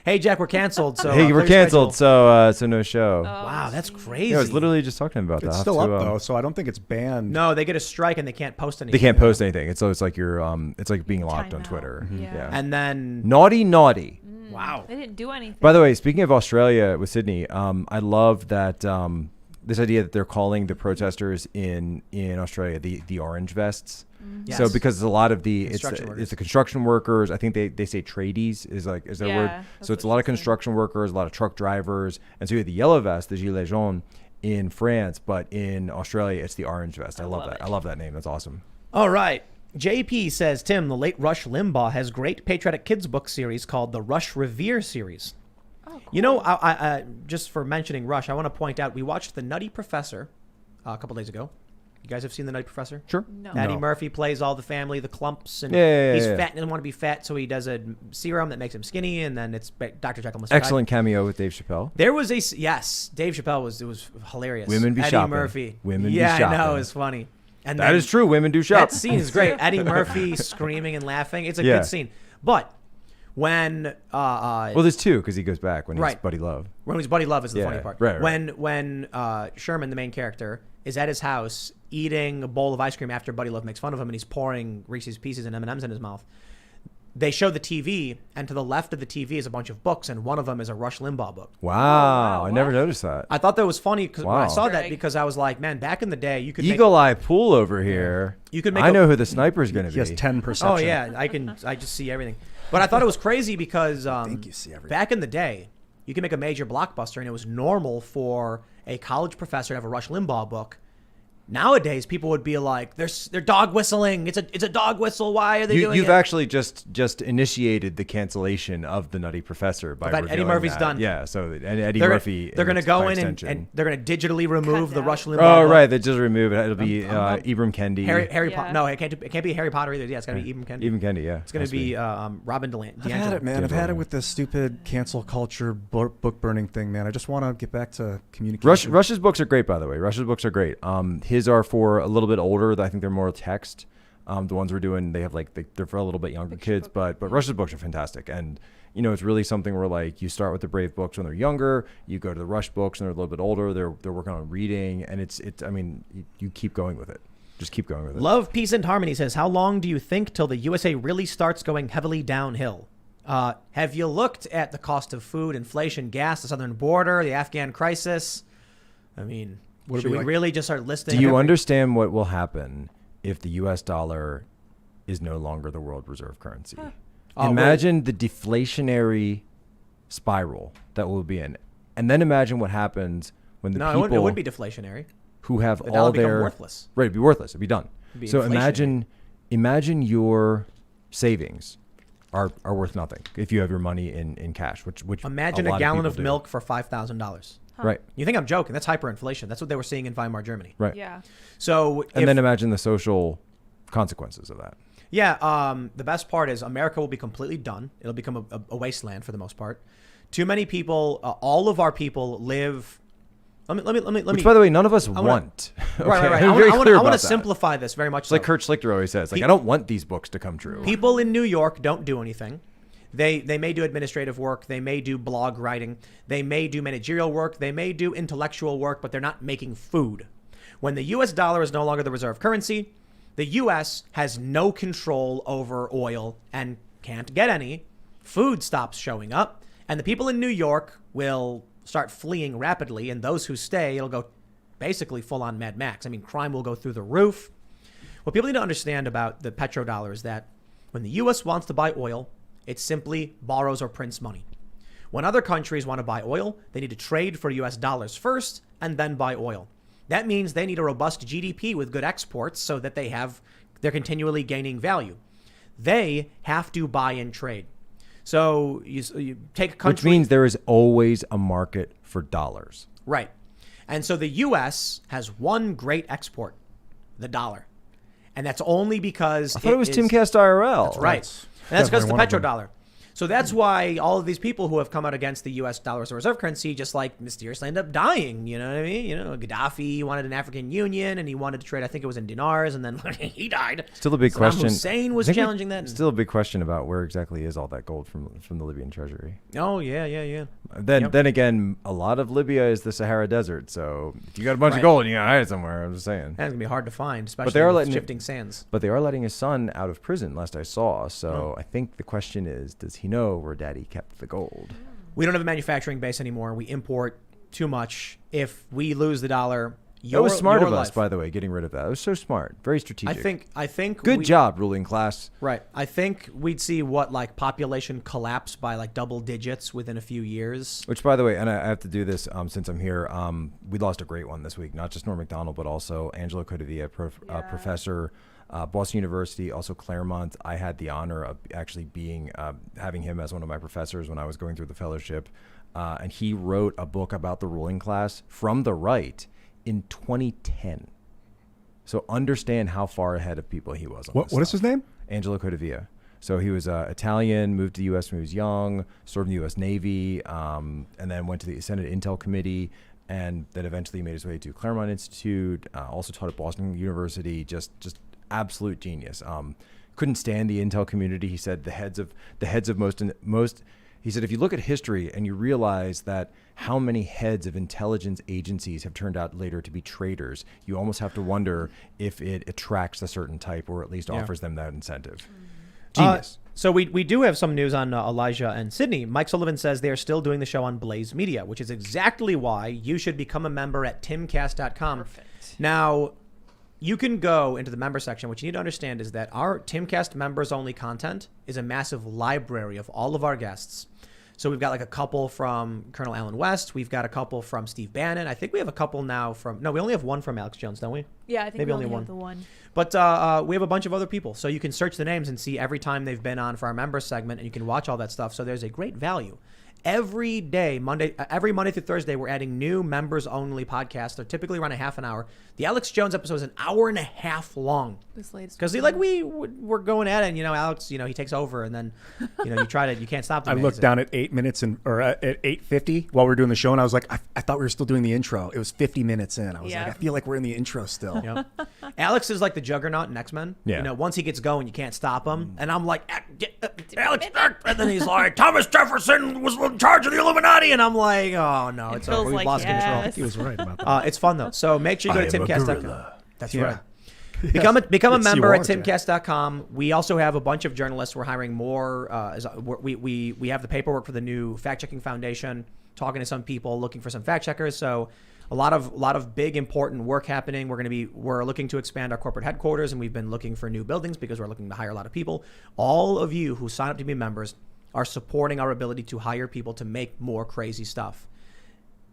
Hey, Jack, we're canceled. So hey, clear we're your canceled, schedule. so no show. Wow, that's crazy. Yeah, I was literally just talking about that. It's I'll still have up to, though, so I don't think it's banned. No, they get a strike and they can't post anything. They can't post anything. It's like you're it's like being locked on Timeout. Twitter. Yeah. And then, Naughty. wow. They didn't do anything. By the way, speaking of Australia with Sydney, I love that this idea that they're calling the protesters in Australia the orange vests. Yes. So because a lot of the it's Construction the construction workers. I think they say tradies is their Yeah, word. that's So it's a what lot of she said. construction workers, a lot of truck drivers, and so you have the yellow vest, the gilet jaune, in France, but in Australia it's the orange vest. I love love that. it. I love that name. That's awesome. All right. JP says, Tim, the late Rush Limbaugh has great patriotic kids book series called the Rush Revere series. Oh, cool. You know, I just for mentioning Rush, I want to point out we watched The Nutty Professor a couple days ago. You guys have seen The Nutty Professor? Sure. No. Eddie Murphy plays all the family, the clumps, and Yeah. he's fat and doesn't want to be fat, so he does a serum that makes him skinny, and then it's Dr. Jekyll, Mr. Hyde. Excellent cameo with Dave Chappelle. There was yes, Dave Chappelle was hilarious. Women be Eddie shopping. Murphy. Women be yeah, I know, shopping. it's funny. And That then- is true. Women do shop. That scene is great. Eddie Murphy screaming and laughing. It's a Yeah. good scene. But when Well, there's 2 because he goes back when he's Right. Buddy Love. when he's Buddy Love is the Yeah, funny part. right. When Sherman, the main character, is at his house eating a bowl of ice cream after Buddy Love makes fun of him, and he's pouring Reese's Pieces and M&Ms in his mouth. They show the TV, and to the left of the TV is a bunch of books, and one of them is a Rush Limbaugh book. Wow, wow, I never what? noticed that. I thought that was funny because when I Wow. saw that, Greg. because I was like, man, back in the day, you could Eagle Eye Pool over here. You could make I a- know who the sniper's going to He has be. 10 perception. Oh yeah, I just see everything. But I thought it was crazy because think you see everything. back in the day, you could make a major blockbuster, and it was normal for a college professor to have a Rush Limbaugh book Nowadays, people would be like, they're dog whistling. It's a dog whistle. Why are they doing You've it? actually just initiated the cancellation of the Nutty Professor by But Eddie revealing Murphy's that. done. Yeah, so Eddie They're, Murphy. they're going to go by in extension. and they're going to digitally remove the out. Rush Limbaugh. Oh book. right, they just remove it. It'll be Ibram Kendi. Harry Yeah. Potter. No, it can't be Harry Potter either. Yeah, it's got to be Ibram Kendi. Ibram Kendi, yeah. It's going to be Robin DeLangelo. I've had it, man. I've had it with this stupid cancel culture book burning thing, man. I just want to get back to communication. Rush's books are great, by the way. Rush's books are great. His are for a little bit older. I think they're more text. The ones we're doing, they have they're for a little bit younger kids. But Rush's books are fantastic, and it's really something where you start with the Brave books when they're younger, you go to the Rush books when they're a little bit older. They're working on reading, and it's. I mean, you keep going with it. Just keep going with it. Love, Peace, and Harmony says, how long do you think till the USA really starts going heavily downhill? Have you looked at the cost of food, inflation, gas, the southern border, the Afghan crisis? I mean, should we really just start listing? Do you understand what will happen if the U.S. dollar is no longer the world reserve currency? Imagine the deflationary spiral that we'll be in. And then imagine what happens when the people... it would be deflationary. Who have The all dollar become their... worthless. Right, it'd be worthless. It'd be done. It'd be So inflationary. imagine your savings are worth nothing if you have your money in cash, which Imagine a a lot gallon people of do. milk for $5,000. Right, You think I'm joking? That's hyperinflation. That's what they were seeing in Weimar Germany. right. Yeah. So And then imagine the social consequences of that. the best part is America will be completely done. It'll become a wasteland for the most part. Too many people, all of our people live. Let me. Which, by the way, none of us want. Right. Okay? I I'm very clear want about to that. simplify this very much. It's like so. Kurt Schlichter always says, I don't want these books to come true. People in New York don't do anything. They may do administrative work. They may do blog writing. They may do managerial work. They may do intellectual work, but they're not making food. When the U.S. dollar is no longer the reserve currency, the U.S. has no control over oil and can't get any. Food stops showing up, and the people in New York will start fleeing rapidly, and those who stay, it'll go basically full on Mad Max. I mean, crime will go through the roof. What people need to understand about the petrodollar is that when the U.S. wants to buy oil, it simply borrows or prints money. When other countries want to buy oil, they need to trade for U.S. dollars first and then buy oil. That means they need a robust GDP with good exports so that they're continually gaining value. They have to buy and trade. So you take a country... Which means there is always a market for dollars. Right. And so the U.S. has one great export, the dollar. And that's only because I thought it was Timcast IRL. That's right. And that's because of the Definitely one of petrodollar. So that's why all of these people who have come out against the U.S. dollar as a reserve currency just mysteriously end up dying. You know what I mean? Gaddafi wanted an African Union and he wanted to trade, I think it was in dinars, and then he died. Still a big Saddam question. Hussein was I think challenging that. Still a big question about where exactly is all that gold from the Libyan treasury. Oh, yeah. Then again, a lot of Libya is the Sahara Desert. So if you got a bunch Right. of gold, you gotta hide it somewhere. I'm just saying. That's going to be hard to find, especially they are with letting shifting sands. But they are letting his son out of prison, last I saw. So I think the question is, does he know where Daddy kept the gold? We don't have a manufacturing base anymore. We import too much. If we lose the dollar, That was smart your of us, life. by the way, getting rid of that. It was so smart. Very strategic. I think Good job, ruling class. Right. I think we'd see population collapse by double digits within a few years. Which, by the way, and I have to do this since I'm here, we lost a great one this week. Not just Norm Macdonald, but also Angelo Codevilla, professor, Boston University, also Claremont. I had the honor of actually having him as one of my professors when I was going through the fellowship. And he wrote a book about the ruling class from the right in 2010. So understand how far ahead of people he was on What this is stuff. his name? Angelo Codevilla. So he was Italian, moved to the U.S. when he was young, served in the U.S. Navy, and then went to the Senate Intel Committee, and then eventually made his way to Claremont Institute, also taught at Boston University, just absolute genius. Couldn't stand the Intel community. He said the heads of most. He said, if you look at history and you realize that how many heads of intelligence agencies have turned out later to be traitors, you almost have to wonder if it attracts a certain type or at least offers them that incentive. Genius. So we do have some news on Elijah and Sydney. Mike Sullivan says they are still doing the show on Blaze Media, which is exactly why you should become a member at timcast.com. Perfect. Now, you can go into the member section. What you need to understand is that our Timcast members only content is a massive library of all of our guests. So we've got like a couple from Colonel Alan West. We've got a couple from Steve Bannon. I think we have a couple now from... No, we only have one from Alex Jones, don't we? Yeah, I think Maybe we only only one. have the one. But we have a bunch of other people. So you can search the names and see every time they've been on for our members segment, and you can watch all that stuff. So there's a great value. Every day, every Monday through Thursday, we're adding new members-only podcasts. They're typically around a half an hour. The Alex Jones episode is an hour and a half long. This latest Because we're going at it, and Alex, he takes over, and then you can't stop. I looked down at 8 minutes or at 8:50 while we were doing the show, and I was like, I thought we were still doing the intro. It was 50 minutes in. I was like, I feel like we're in the intro still. Yep. Alex is like the Juggernaut in X-Men. Yeah. Once he gets going, you can't stop him. And I'm like, Alex, and then he's like, Thomas Jefferson was in charge of the Illuminati, and I'm like, oh no, it's over. feels We've like lost control. He was right about that. It's fun though. So make sure you go to I am a timcast.com. gorilla. That's Yeah. right. Become a Yes, member you at are, Jack. timcast.com. We also have a bunch of journalists. We're hiring more. We have the paperwork for the new fact checking foundation. Talking to some people, looking for some fact checkers. So a lot of big important work happening. We're looking to expand our corporate headquarters, and we've been looking for new buildings because we're looking to hire a lot of people. All of you who sign up to be members are supporting our ability to hire people to make more crazy stuff.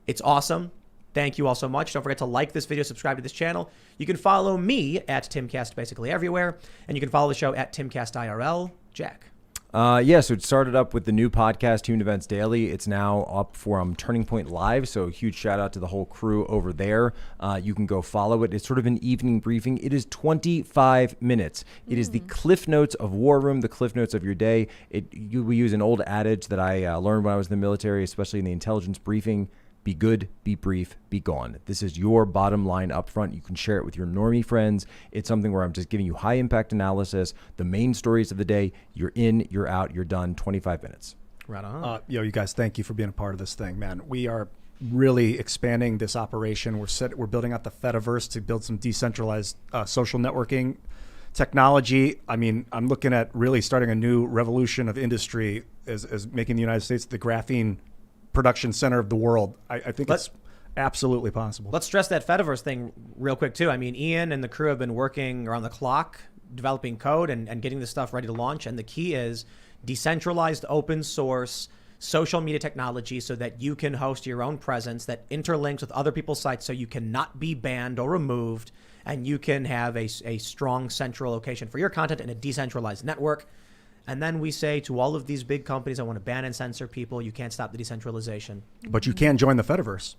It's awesome. Thank you all so much. Don't forget to like this video, subscribe to this channel. You can follow me at Timcast basically everywhere, and you can follow the show at Timcast IRL. Jack. So it started up with the new podcast, Human Events Daily. It's now up for Turning Point Live, so a huge shout out to the whole crew over there. You can go follow it. It's sort of an evening briefing. It is 25 minutes. It is the Cliff Notes of War Room, the Cliff Notes of your day. We use an old adage that I learned when I was in the military, especially in the intelligence briefing. Be good, be brief, be gone. This is your bottom line up front. You can share it with your normie friends. It's something where I'm just giving you high impact analysis, the main stories of the day. You're in, you're out, you're done, 25 minutes. Right on. You guys, thank you for being a part of this thing, man. We are really expanding this operation. We're building out the Fediverse to build some decentralized social networking technology. I mean, I'm looking at really starting a new revolution of industry as making the United States the graphene production center of the world. I think it's absolutely possible. Let's stress that Fediverse thing real quick too. I mean, Ian and the crew have been working around the clock, developing code and getting this stuff ready to launch. And the key is decentralized open source social media technology so that you can host your own presence that interlinks with other people's sites so you cannot be banned or removed, and you can have a strong central location for your content in a decentralized network. And then we say to all of these big companies that want to ban and censor people, you can't stop the decentralization. But you can join the Fediverse.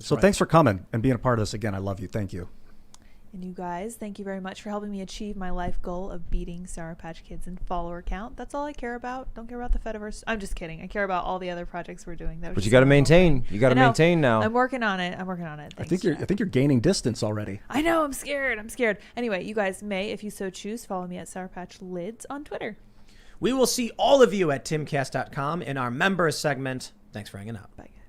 So thanks for coming and being a part of this again. I love you. Thank you. And you guys, thank you very much for helping me achieve my life goal of beating Sour Patch Kids in follower count. That's all I care about. Don't care about the Fediverse. I'm just kidding. I care about all the other projects we're doing. But you got to maintain. You got to maintain now. I'm working on it. Thanks, I think you're gaining distance already. I know. I'm scared. Anyway, you guys may, if you so choose, follow me at Sour Patch Lids on Twitter. We will see all of you at timcast.com in our members segment. Thanks for hanging out. Bye, guys.